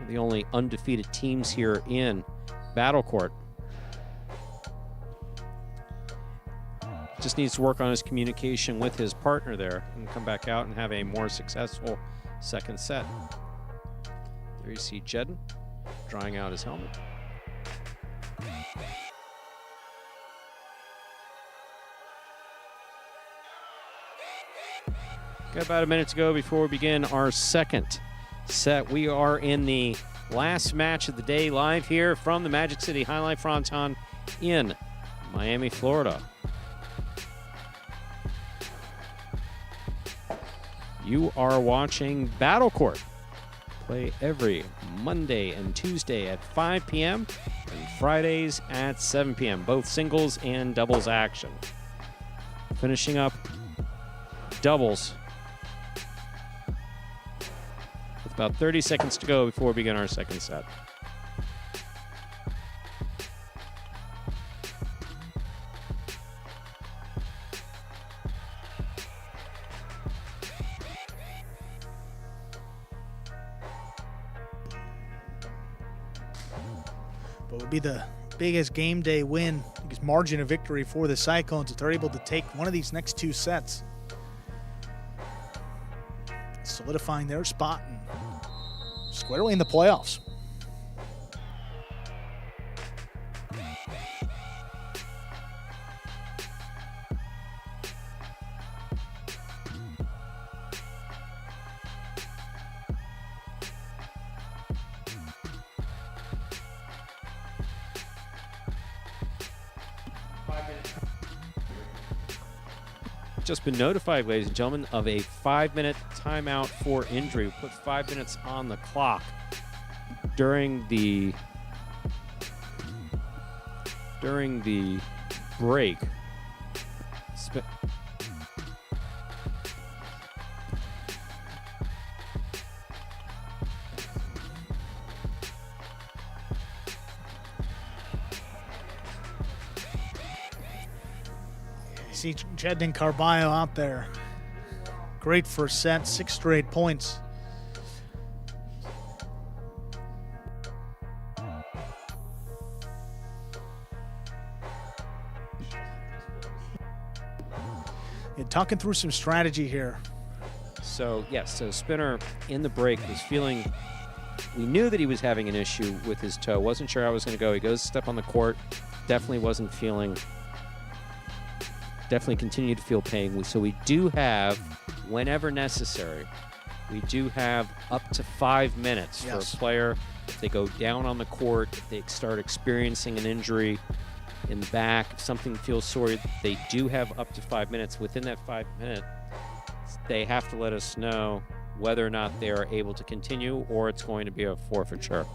the only undefeated teams here in Battle Court. Just needs to work on his communication with his partner there and come back out and have a more successful second set. There you see Jedden drying out his helmet. Got about a minute to go before we begin our second set. We are in the last match of the day, live here from the Magic City Jai-Alai Fronton in Miami, Florida. You are watching Battle Court. Play every Monday and Tuesday at 5 p.m. and Fridays at 7 p.m. Both singles and doubles action. Finishing up doubles with about 30 seconds to go before we begin our second set. But would be the biggest game day win, biggest margin of victory for the Cyclones if they're able to take one of these next 2 sets, solidifying their spot and squarely in the playoffs. Just been notified, ladies and gentlemen, of a 5-minute timeout for injury. We put 5 minutes on the clock during the break. See Jedden and Carballo out there. Great first set, 6 straight points. And talking through some strategy here. So, yes, so Spinner in the break was feeling, we knew that he was having an issue with his toe. Wasn't sure how it was going to go. He goes to step on the court. Definitely wasn't feeling, definitely continued to feel pain. So we do have, whenever necessary, we do have up to 5 minutes for a player. If they go down on the court, if they start experiencing an injury in the back, if something feels sore, they do have up to 5 minutes. Within that 5 minutes, they have to let us know whether or not they are able to continue or it's going to be a forfeiture.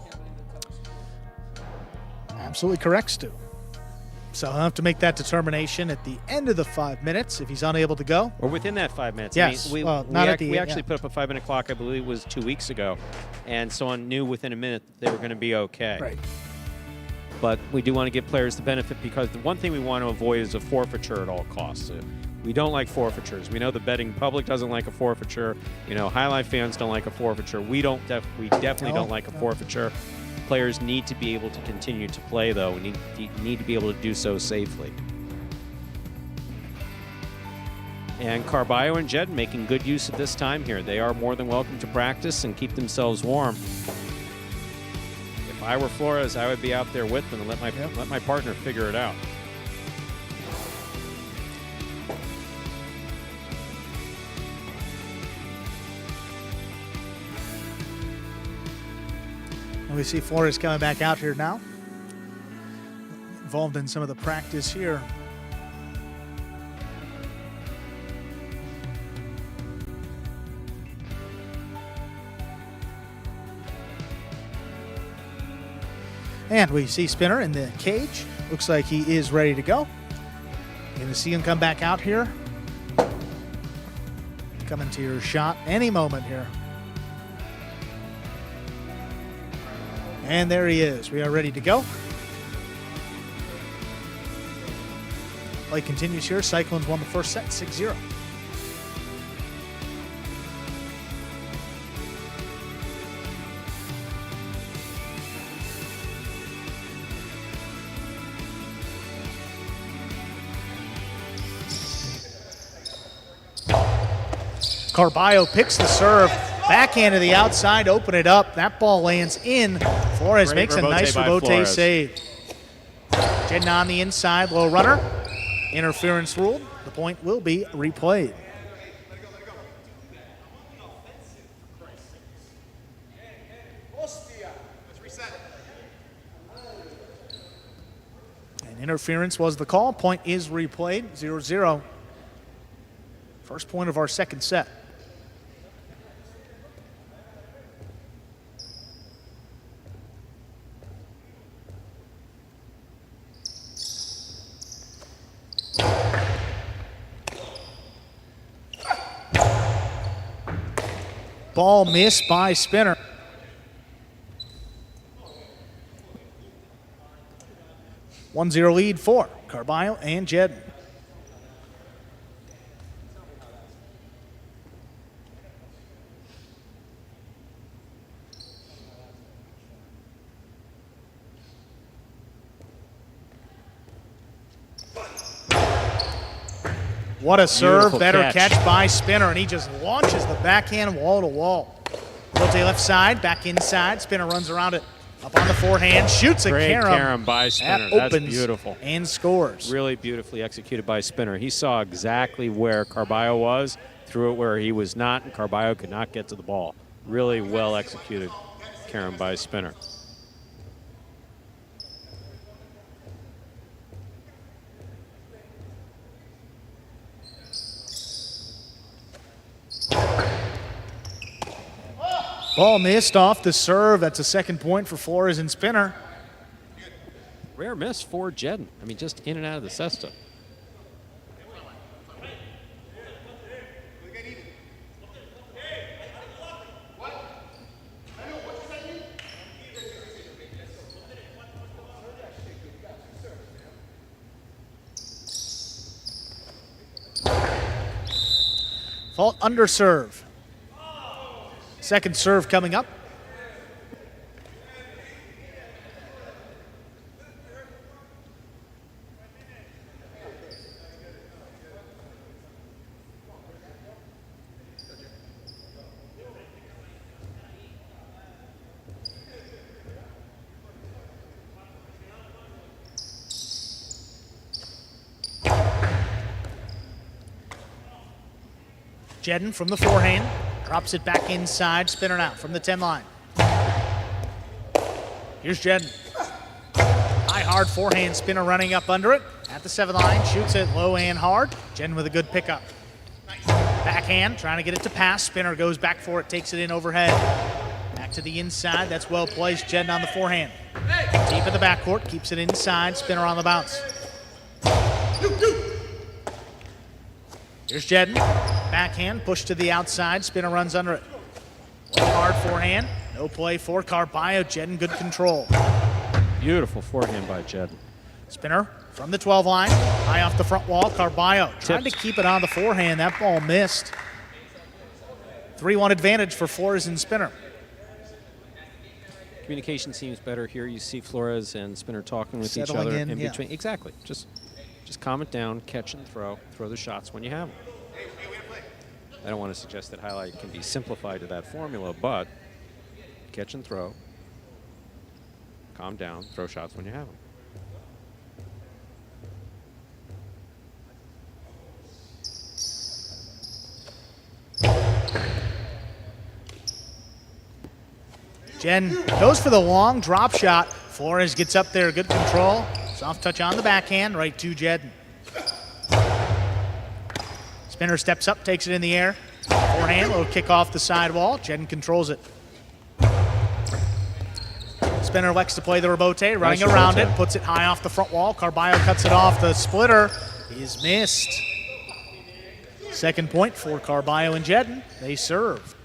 Absolutely correct, Stu. So he'll have to make that determination at the end of the 5 minutes if he's unable to go. Or within that 5 minutes. Yes. I mean, we actually put up a 5-minute clock, I believe it was 2 weeks ago, and someone knew within a minute they were going to be okay. Right. But we do want to give players the benefit, because the one thing we want to avoid is a forfeiture at all costs. We don't like forfeitures. We know the betting public doesn't like a forfeiture. You know, highlight fans don't like a forfeiture. We definitely don't like a forfeiture. Players need to be able to continue to play, though. We need to be able to do so safely. And Carballo and Jedden making good use of this time here. They are more than welcome to practice and keep themselves warm. I were Flores, I would be out there with them and let my partner figure it out. And we see Flores coming back out here now. Involved in some of the practice here. And we see Spinner in the cage. Looks like he is ready to go. Going to see him come back out here. Coming to your shot any moment here. And there he is. We are ready to go. Play continues here. Cyclones won the first set 6-0. Carballo picks the serve, backhand to the outside, open it up. That ball lands in. Flores Great makes a rebote nice by rebote Flores. save. Jedden on the inside, low runner. Interference ruled. The point will be replayed. And interference was the call. Point is replayed, 0-0. First point of our second set. Ball missed by Spinner. One 0 lead for Carballo and Jedden. What a serve, Beautiful better catch. catch by Spinner, and he just launches the backhand wall to wall. Rote left side, back inside. Spinner runs around it, up on the forehand, shoots a Great carom. carom by Spinner. That That's opens beautiful. and scores. Really beautifully executed by Spinner. He saw exactly where Carballo was, threw it where he was not, and Carballo could not get to the ball. Really well executed carom by Spinner. Ball missed off the serve. That's a second point for Flores and Spinner. Rare miss for Jedden. I mean, just in and out of the cesta. Fault under serve. Second serve coming up. Jedden from the forehand. Drops it back inside, Spinner out from the 10 line. Here's Jedden. High, hard forehand, Spinner running up under it. At the 7 line, shoots it low and hard. Jedden with a good pickup. Backhand, trying to get it to pass. Spinner goes back for it, takes it in overhead. Back to the inside, that's well placed. Jedden on the forehand. Deep in the backcourt, keeps it inside. Spinner on the bounce. Here's Jedden. Backhand, push to the outside. Spinner runs under it. Hard forehand. No play for Carballo. Jedden, good control. Beautiful forehand by Jedden. Spinner from the 12 line. High off the front wall. Carballo trying to keep it on the forehand. That ball missed. 3-1 advantage for Flores and Spinner. Communication seems better here. You see Flores and Spinner talking with each Settling other in, yeah. between. Exactly. Just calm it down, catch and throw the shots when you have them. I don't want to suggest that highlight can be simplified to that formula, but catch and throw. Calm down. Throw shots when you have them. Jen goes for the long drop shot. Flores gets up there, good control. Soft touch on the backhand, right to Jed. Spinner steps up, takes it in the air. Forehand, little kick off the sidewall. Jed controls it. Spinner elects to play the rebote, running around it, puts it high off the front wall. Carballo cuts it off. The splitter is missed. Second point for Carballo and Jedden. They serve.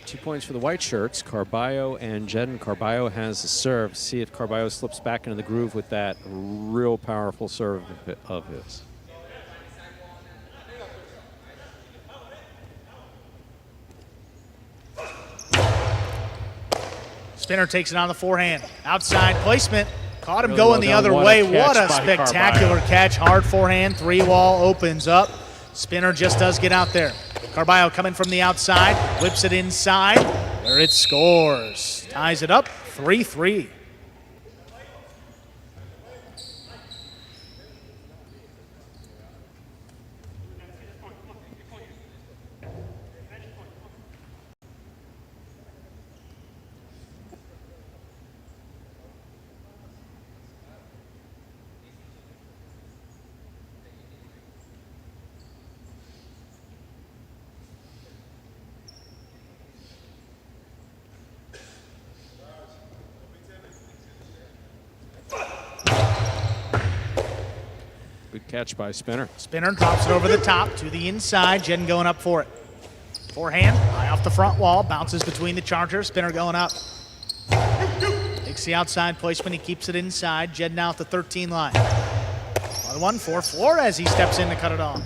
2 points for the white shirts, Carballo and Jedden. Carballo has the serve. See if Carballo slips back into the groove with that real powerful serve of his. Spinner takes it on the forehand. Outside placement. Caught him really going the other way. What a spectacular catch. Hard forehand. 3-wall opens up. Spinner just does get out there. Carballo coming from the outside. Whips it inside where it scores. Ties it up 3-3. Good catch by Spinner. Spinner drops it over the top to the inside. Jedden going up for it. Forehand, high off the front wall, bounces between the chargers. Spinner going up. Takes the outside placement, he keeps it inside. Jedden now at the 13 line. Another one for Flores, he steps in to cut it off.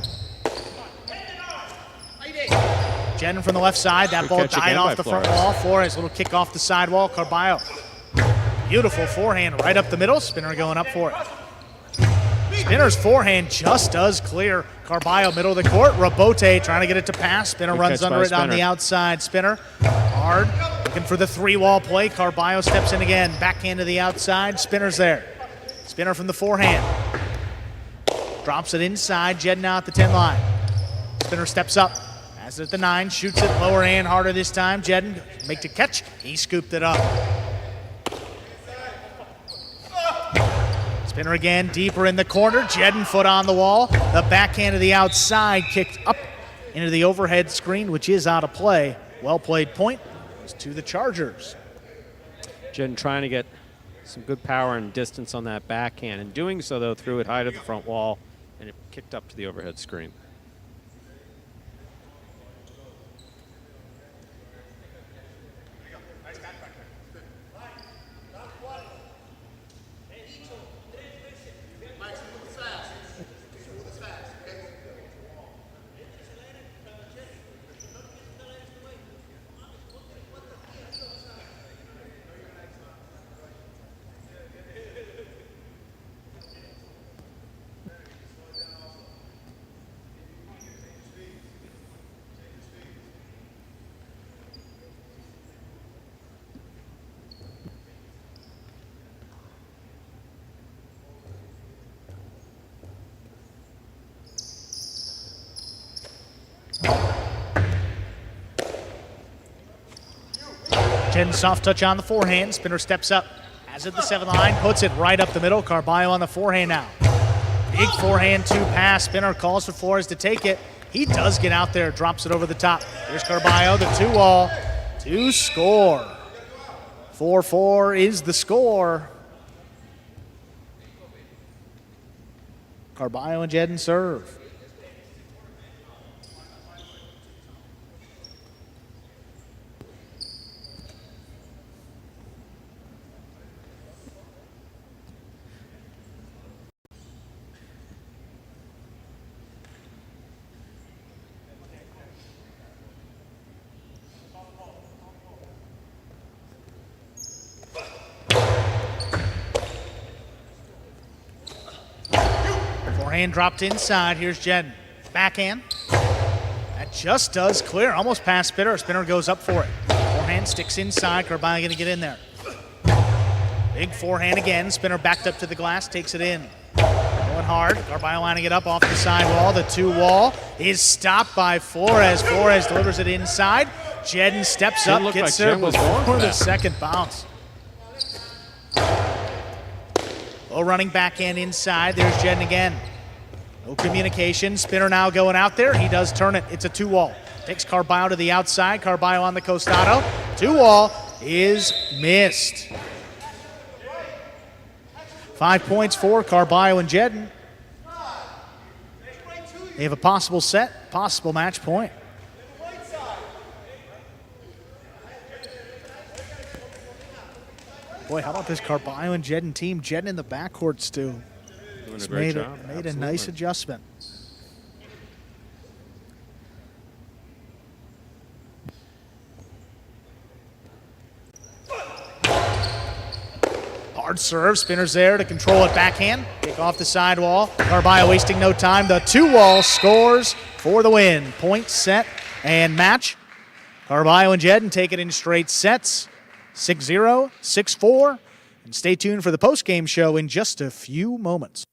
Jedden from the left side, that ball died off the front wall. Flores, little kick off the sidewall. Carballo, beautiful forehand right up the middle. Spinner going up for it. Spinner's forehand just does clear. Carballo, middle of the court. Rebote trying to get it to pass. Spinner runs under it on the outside. Spinner hard, looking for the 3-wall play. Carballo steps in again. Backhand to the outside. Spinner's there. Spinner from the forehand. Drops it inside. Jed now at the 10 line. Spinner steps up. Has it at the 9. Shoots it lower hand harder this time. Jedden make the catch. He scooped it up. Spinner again, deeper in the corner. Jedden foot on the wall. The backhand to the outside kicked up into the overhead screen, which is out of play. Well played point to the Chargers. Jedden trying to get some good power and distance on that backhand. In doing so, though, threw it high to the front wall, and it kicked up to the overhead screen. Jedden soft touch on the forehand. Spinner steps up. Has it at the 7 line. Puts it right up the middle. Carballo on the forehand now. Big forehand 2 pass. Spinner calls for Flores to take it. He does get out there. Drops it over the top. Here's Carballo, the 2-wall to score. 4-4 is the score. Carballo and Jedden serve. Forehand dropped inside. Here's Jedden. Backhand. That just does clear. Almost past Spinner. Spinner goes up for it. Forehand sticks inside. Carballo going to get in there. Big forehand again. Spinner backed up to the glass, takes it in. Going hard. Carballo lining it up off the sidewall. The 2-wall is stopped by Flores. Flores delivers it inside. Jedden steps up, gets there before the second bounce. Oh, running backhand inside. There's Jedden again. No communication. Spinner now going out there. He does turn it. It's a 2-wall. Takes Carballo to the outside. Carballo on the costado. 2-wall is missed. 5 points for Carballo and Jedden. They have a possible set, possible match point. Boy, how about this Carballo and Jedden team? Jedden in the backcourt, Stu. Doing a great job. Made a nice adjustment. Hard serve, Spinner's there to control it backhand. Kick off the sidewall. Carballo wasting no time. The 2-wall scores for the win. Point, set, and match. Carballo and Jedden take it in straight sets. 6-0, 6-4. And stay tuned for the post-game show in just a few moments.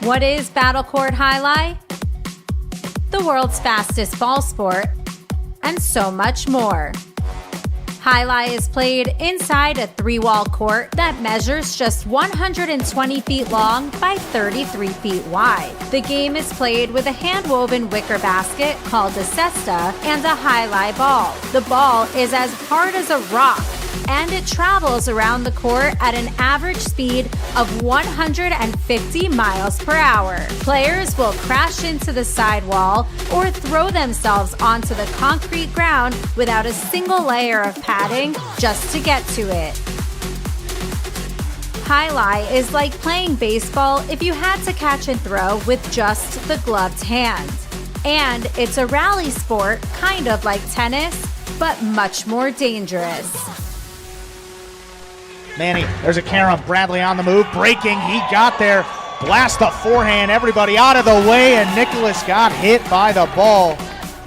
What is Battle Court Jai-Alai? The world's fastest ball sport, and so much more. Jai-Alai is played inside a 3-wall court that measures just 120 feet long by 33 feet wide. The game is played with a hand-woven wicker basket called a cesta and a Jai-Alai ball. The ball is as hard as a rock, and it travels around the court at an average speed of 150 miles per hour. Players will crash into the sidewall or throw themselves onto the concrete ground without a single layer of padding just to get to it. Jai-Alai is like playing baseball if you had to catch and throw with just the gloved hand. And it's a rally sport, kind of like tennis, but much more dangerous. Manny, there's a carom. Bradley on the move, breaking. He got there. Blast the forehand. Everybody out of the way, and Nicholas got hit by the ball.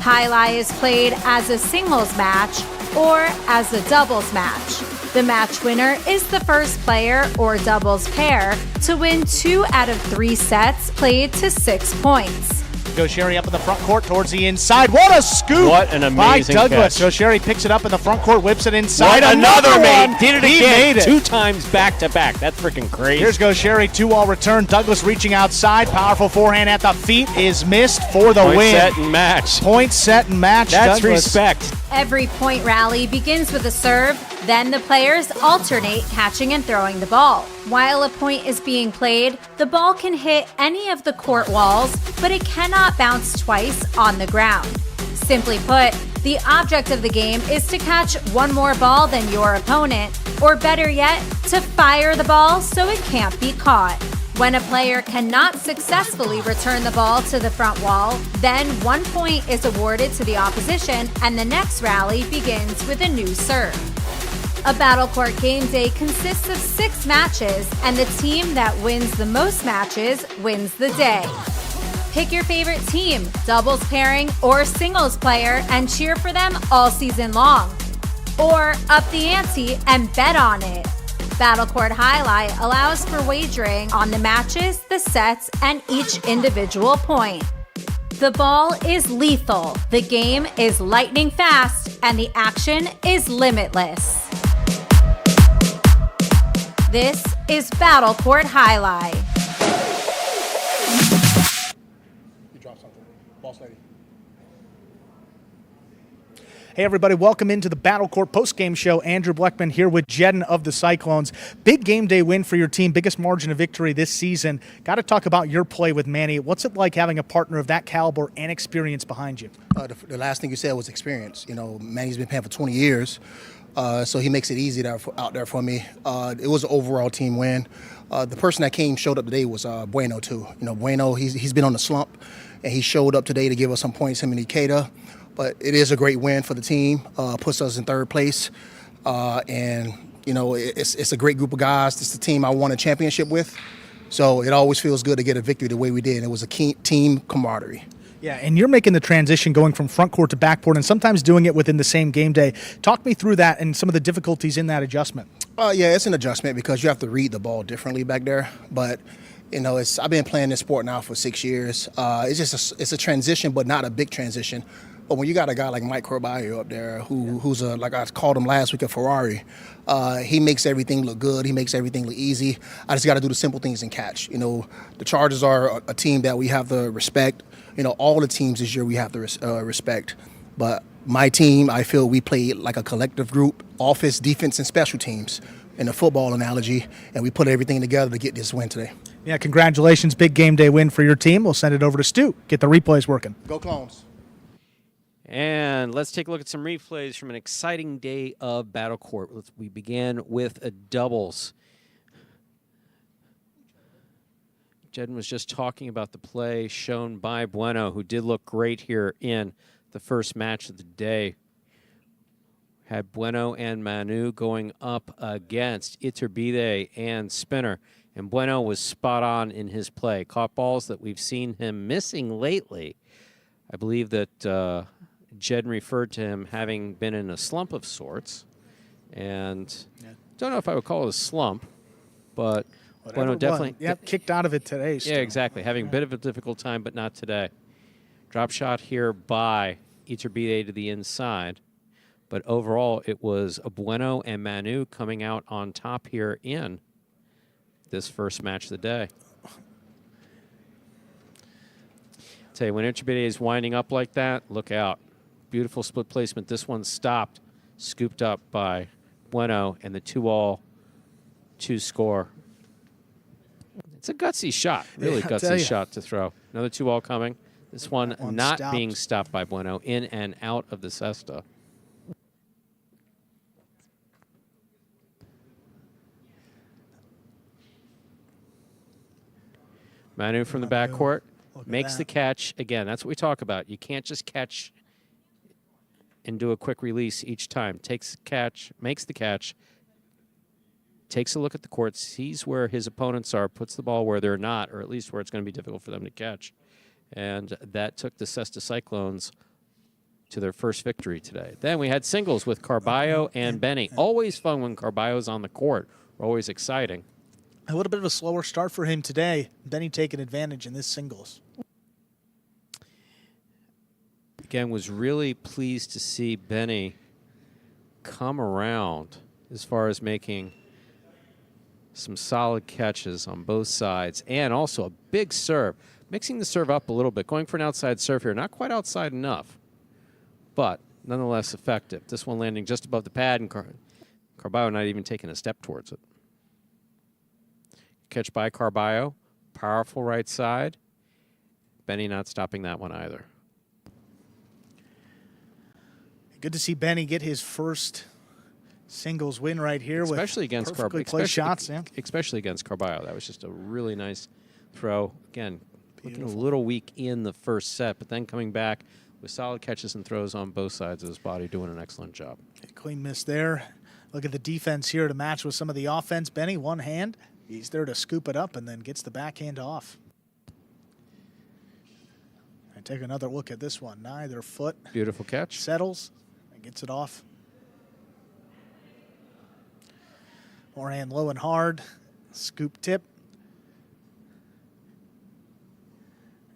Jai-Alai is played as a singles match or as a doubles match. The match winner is the first player or doubles pair to win 2 out of 3 sets played to 6 points. Gaucheri up in the front court towards the inside. What a scoop! What an amazing by Douglas. catch. Gaucheri picks it up in the front court, whips it inside. Right, another one. made. Did it He again. made it. 2 times back to back. That's freaking crazy. Here's Gaucheri, 2-wall return. Douglas reaching outside. Powerful forehand at the feet is missed for the Point, win. set, and match. Point, set, and match. That's Douglas. respect. Every point rally begins with a serve, then the players alternate catching and throwing the ball. While a point is being played, the ball can hit any of the court walls, but it cannot bounce twice on the ground. Simply put, the object of the game is to catch one more ball than your opponent, or better yet, to fire the ball so it can't be caught. When a player cannot successfully return the ball to the front wall, then 1 point is awarded to the opposition and the next rally begins with a new serve. A Battle Court game day consists of 6 matches, and the team that wins the most matches wins the day. Pick your favorite team, doubles pairing, or singles player, and cheer for them all season long. Or up the ante and bet on it. Battle Court Jai-Alai allows for wagering on the matches, the sets, and each individual point. The ball is lethal, the game is lightning fast, and the action is limitless. This is Battle Court Jai-Alai. You dropped something. Boss lady. Hey everybody, welcome into the Battle Court postgame show. Andrew Bleckman here with Jedden of the Cyclones. Big game day win for your team, biggest margin of victory this season. Got to talk about your play with Manny. What's it like having a partner of that caliber and experience behind you? The last thing you said was experience. You know, Manny's been playing for 20 years, so he makes it easy out there for me. It was an overall team win. The person that showed up today was Bueno too. You know, Bueno, he's been on the slump, and he showed up today to give us some points, him and Ikeda. But it is a great win for the team, puts us in 3rd place. And, you know, it's a great group of guys. It's the team I won a championship with. So it always feels good to get a victory the way we did. It was a team camaraderie. Yeah, and you're making the transition going from front court to back court and sometimes doing it within the same game day. Talk me through that and some of the difficulties in that adjustment. Yeah, it's an adjustment because you have to read the ball differently back there. But I've been playing this sport now for 6 years. It's a transition, but not a big transition. But when you got a guy like Mike Carballo up there, who's like I called him last week, a Ferrari, he makes everything look good. He makes everything look easy. I just got to do the simple things and catch. The Chargers are a team that we have to respect. All the teams this year we have to respect. But my team, I feel we play like a collective group, offense, defense, and special teams in a football analogy, and we put everything together to get this win today. Yeah, congratulations. Big game day win for your team. We'll send it over to Stu. Get the replays working. Go Clones. And let's take a look at some replays from an exciting day of Battle Court. We began with a doubles. Jedden was just talking about the play shown by Bueno, who did look great here in the first match of the day. Had Bueno and Manu going up against Iturbide and Spinner. And Bueno was spot on in his play. Caught balls that we've seen him missing lately. I believe that Jedden referred to him having been in a slump of sorts. And don't know if I would call it a slump, but Bueno definitely kicked out of it today. Yeah, exactly. Having a bit of a difficult time, but not today. Drop shot here by Iturbide to the inside. But overall, it was Bueno and Manu coming out on top here in this first match of the day. Tell you, when Iturbide is winding up like that, look out. Beautiful split placement. This one stopped, scooped up by Bueno, and the 2-all, 2-score. It's a gutsy shot, really gutsy shot to throw. Another 2-all coming. This one not stopped. Being stopped by Bueno, in and out of the cesta. Manu from the backcourt makes the catch. Again, that's what we talk about. You can't just catch and do a quick release each time. Takes the catch, makes the catch, takes a look at the court, sees where his opponents are, puts the ball where they're not, or at least where it's going to be difficult for them to catch. And that took the Cesta Cyclones to their first victory today. Then we had singles with Carballo and Benny. Always fun when Carballo's on the court. Always exciting. A little bit of a slower start for him today. Benny taking advantage in this singles. Again, was really pleased to see Benny come around as far as making some solid catches on both sides, and also a big serve. Mixing the serve up a little bit, going for an outside serve here. Not quite outside enough, but nonetheless effective. This one landing just above the pad, and Carballo not even taking a step towards it. Catch by Carballo. Powerful right side. Benny not stopping that one either. Good to see Benny get his first singles win right here, especially with against perfectly placed shots. Yeah. Especially against Carballo. That was just a really nice throw. Again, looking a little weak in the first set, but then coming back with solid catches and throws on both sides of his body, doing an excellent job. Clean miss there. Look at the defense here to match with some of the offense. Benny, one hand. He's there to scoop it up and then gets the backhand off. And take another look at this one. Neither foot. Beautiful catch. Settles and gets it off. Forehand low and hard. Scoop tip.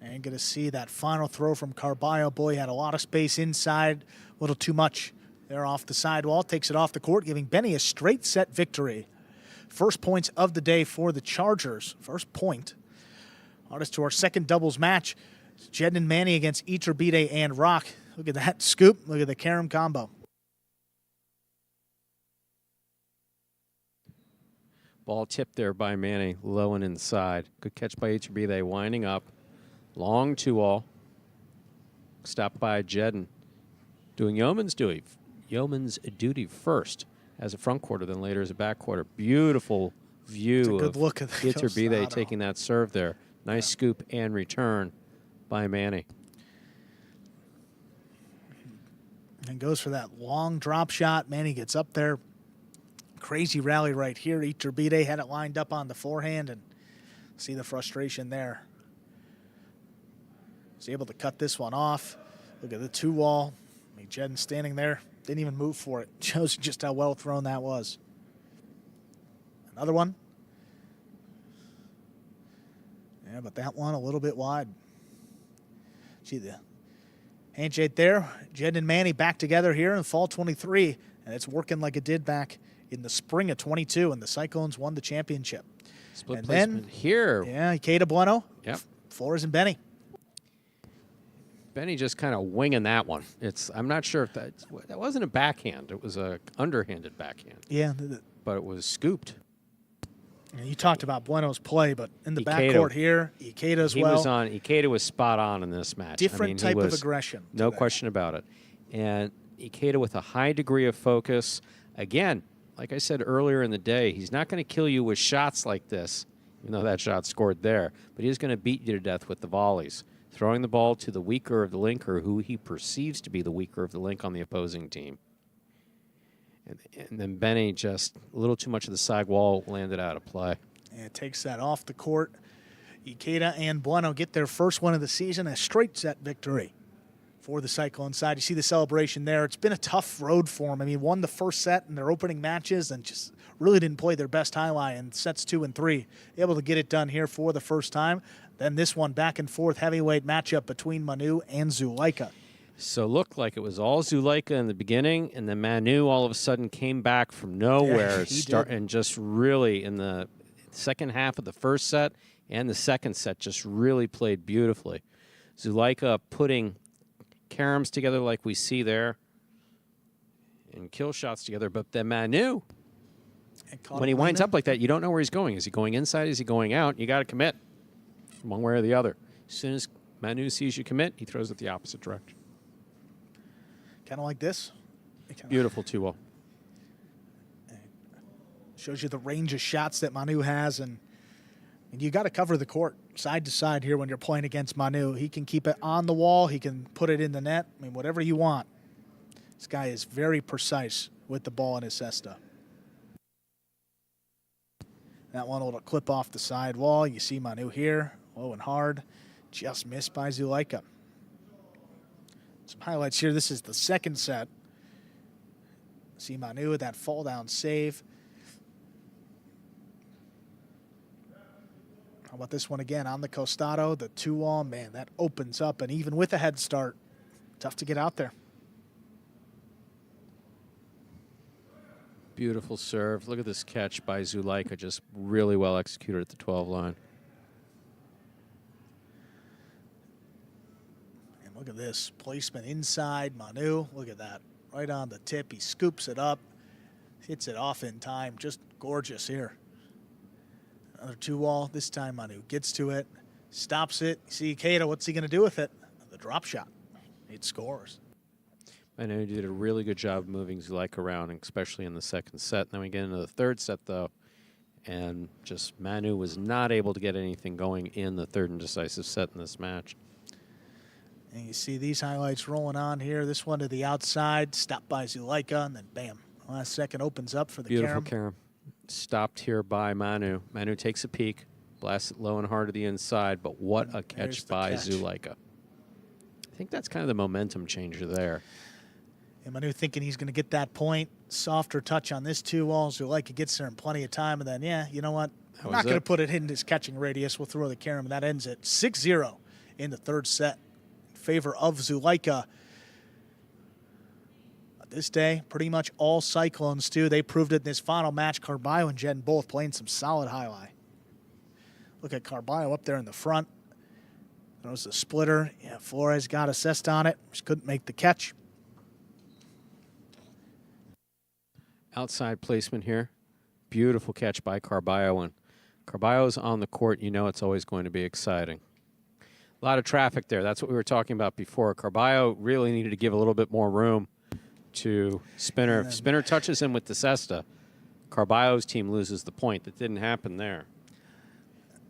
And going to see that final throw from Carballo. Boy, had a lot of space inside. A little too much there off the sidewall. Takes it off the court, giving Benny a straight set victory. First points of the day for the Chargers. First point. Artist to our second doubles match. Jedden and Manny against Iturbide and Rock. Look at that scoop. Look at the carom combo. Ball tipped there by Manny, low and inside. Good catch by Iturbide, winding up. Long 2-all. Stopped by Jedden. Doing yeoman's duty first as a front quarter, then later as a back quarter. Beautiful view of Iturbide taking that serve there. Nice scoop and return by Manny. And goes for that long drop shot. Manny gets up there. Crazy rally right here. Iturbide had it lined up on the forehand, and see the frustration there. Was able to cut this one off. Look at the 2-wall. I mean, Jedden standing there. Didn't even move for it. Shows just how well thrown that was. Another one. Yeah, but that one a little bit wide. See the handshake there. Jed and Manny back together here in fall 23, and it's working like it did back in the spring of 22, and the Cyclones won the championship. Split and placement then, here. Yeah, Ikeda Bueno. Yep. Flores and Benny. Benny just kind of winging that one. I'm not sure if that wasn't a backhand. It was a underhanded backhand. Yeah. But it was scooped. And you talked about Bueno's play, but in the Ikeda. backcourt here, Ikeda as well. Ikeda was spot on in this match. Different type of aggression. No question about it. And Ikeda with a high degree of focus. Again, like I said earlier in the day, he's not going to kill you with shots like this, even though that shot scored there. But he's going to beat you to death with the volleys, throwing the ball to the weaker of the link, or who he perceives to be the weaker of the link on the opposing team. And then Benny just a little too much of the side wall landed out of play. And takes that off the court. Ikeda and Bueno get their first one of the season, a straight set victory for the Cyclone side. You see the celebration there. It's been a tough road for them. I mean, won the first set in their opening matches and just really didn't play their best highlight in sets 2 and 3. Able to get it done here for the first time. Then this one back and forth heavyweight matchup between Manu and Zulaika. So it looked like it was all Zulaika in the beginning, and then Manu all of a sudden came back from nowhere and just really in the second half of the first set and the second set just really played beautifully. Zulaika putting caroms together like we see there and kill shots together, but then Manu, when he winds up like that, you don't know where he's going. Is he going inside? Is he going out? You got to commit one way or the other. As soon as Manu sees you commit, he throws it the opposite direction. Kind of like this. Beautiful 2-0. Shows you the range of shots that Manu has, and you got to cover the court side to side here when you're playing against Manu. He can keep it on the wall. He can put it in the net. I mean, whatever you want. This guy is very precise with the ball in his cesta. That one will clip off the side wall. You see Manu here, low and hard. Just missed by Zulaika. Some highlights here. This is the second set. See Manu with that fall down save. How about this one again on the costado, the 2-all? Man, that opens up, and even with a head start, tough to get out there. Beautiful serve. Look at this catch by Zulaika, just really well executed at the 12 line. And look at this placement inside Manu. Look at that. Right on the tip. He scoops it up, hits it off in time. Just gorgeous here. Another 2-all. This time Manu gets to it, stops it. See Ikeda, what's he going to do with it? The drop shot. It scores. Manu did a really good job moving Zulaika around, especially in the second set. Then we get into the third set, though, and just Manu was not able to get anything going in the third and decisive set in this match. And you see these highlights rolling on here. This one to the outside, stopped by Zulaika, and then bam. Last second opens up for the Beautiful carom. Stopped here by Manu. Manu takes a peek, blasts it low and hard to the inside, but what a catch by Zulaika. I think that's kind of the momentum changer there. And Manu thinking he's going to get that point. Softer touch on this 2-all. Zulaika gets there in plenty of time, and then, yeah, you know what? I'm not going to put it in his catching radius. We'll throw the carom, and that ends it 6-0 in the third set in favor of Zulaika. This day, pretty much all Cyclones, too. They proved it in this final match. Carballo and Jen both playing some solid highlight. Look at Carballo up there in the front. Throws the splitter. Yeah, Flores got assessed on it. Just couldn't make the catch. Outside placement here. Beautiful catch by Carballo. And Carballo's on the court. You know it's always going to be exciting. A lot of traffic there. That's what we were talking about before. Carballo really needed to give a little bit more room to Spinner. If Spinner touches him with the cesta, Carballo's team loses the point. That didn't happen there.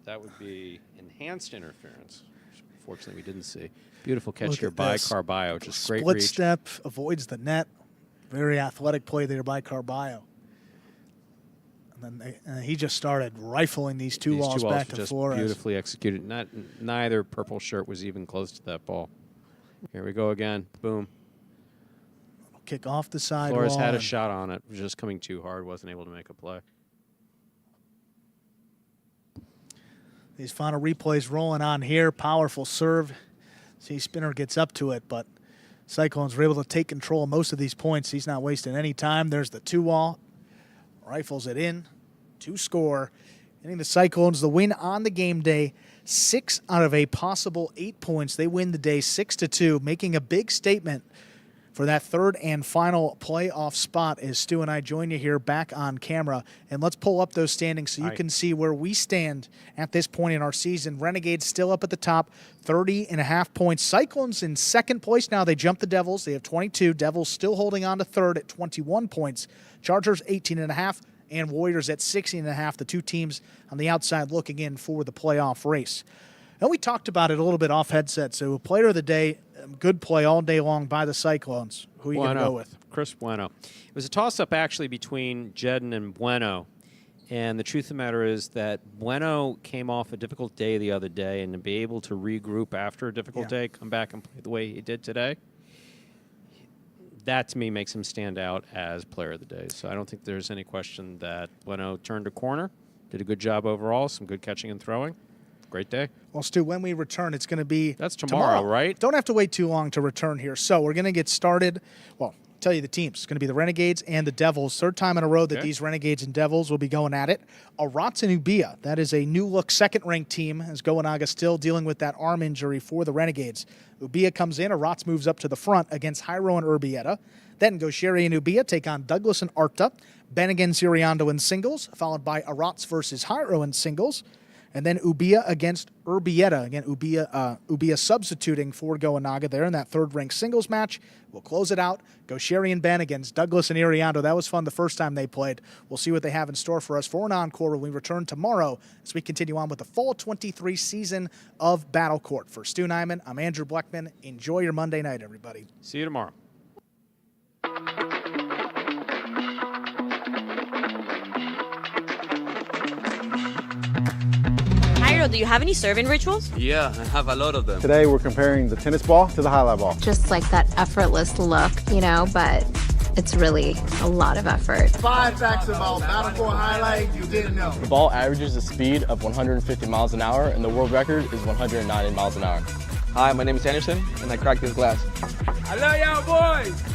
That would be enhanced interference, which unfortunately we didn't see. Beautiful catch here by Carballo. Just great Split reach. step, avoids the net. Very athletic play there by Carballo. And then he just started rifling these 2-alls back to Flores. Beautifully executed. Neither purple shirt was even close to that ball. Here we go again. Boom. Kick off the side Flores wall. had a shot on it. Was just coming too hard. Wasn't able to make a play. These final replays rolling on here. Powerful serve. See, Spinner gets up to it, but Cyclones were able to take control of most of these points. He's not wasting any time. There's the 2-wall. Rifles it in to score. Getting the Cyclones the win on the game day. 6 out of a possible 8 points. They win the day 6-2, making a big statement for that third and final playoff spot as Stu and I join you here back on camera. And let's pull up those standings so you can see where we stand at this point in our season. Renegades still up at the top, 30.5 points. Cyclones in second place now. They jump the Devils. They have 22. Devils still holding on to third at 21 points. Chargers 18.5 and Warriors at 16.5. The two teams on the outside looking in for the playoff race. And we talked about it a little bit off headset. So player of the day, good play all day long by the Cyclones. Who are you going to go with? Chris Bueno. It was a toss-up actually between Jedden and Bueno. And the truth of the matter is that Bueno came off a difficult day the other day, and to be able to regroup after a difficult day, come back and play the way he did today, that to me makes him stand out as player of the day. So I don't think there's any question that Bueno turned a corner, did a good job overall, some good catching and throwing. Great day. Well, Stu, when we return, it's going to be That's tomorrow, right? Don't have to wait too long to return here. So we're going to get started. Well, I'll tell you the teams. It's going to be the Renegades and the Devils. Third time in a row that these Renegades and Devils will be going at it. Arats and Ubia. That is a new-look second-ranked team as Goanaga still dealing with that arm injury for the Renegades. Ubia comes in. Arats moves up to the front against Jairo and Urbieta. Then Gosheri and Ubia take on Douglas and Arta. Ben against Iriando in singles, followed by Arats versus Jairo in singles. And then Ubia against Urbieta. Again, Ubia substituting for Goanaga there in that third-ranked singles match. We'll close it out. Gosheri and Ben against Douglas and Iriando. That was fun the first time they played. We'll see what they have in store for us for an encore when we return tomorrow as we continue on with the Fall 23 season of Battle Court. For Stu Nyman, I'm Andrew Bleckman. Enjoy your Monday night, everybody. See you tomorrow. Do you have any serving rituals? Yeah, I have a lot of them. Today we're comparing the tennis ball to the highlight ball. Just like that effortless look, you know, but it's really a lot of effort. 5 facts about Battle Court Highlight you didn't know. The ball averages a speed of 150 miles an hour, and the world record is 190 miles an hour. Hi, my name is Anderson, and I cracked this glass. I love y'all boys!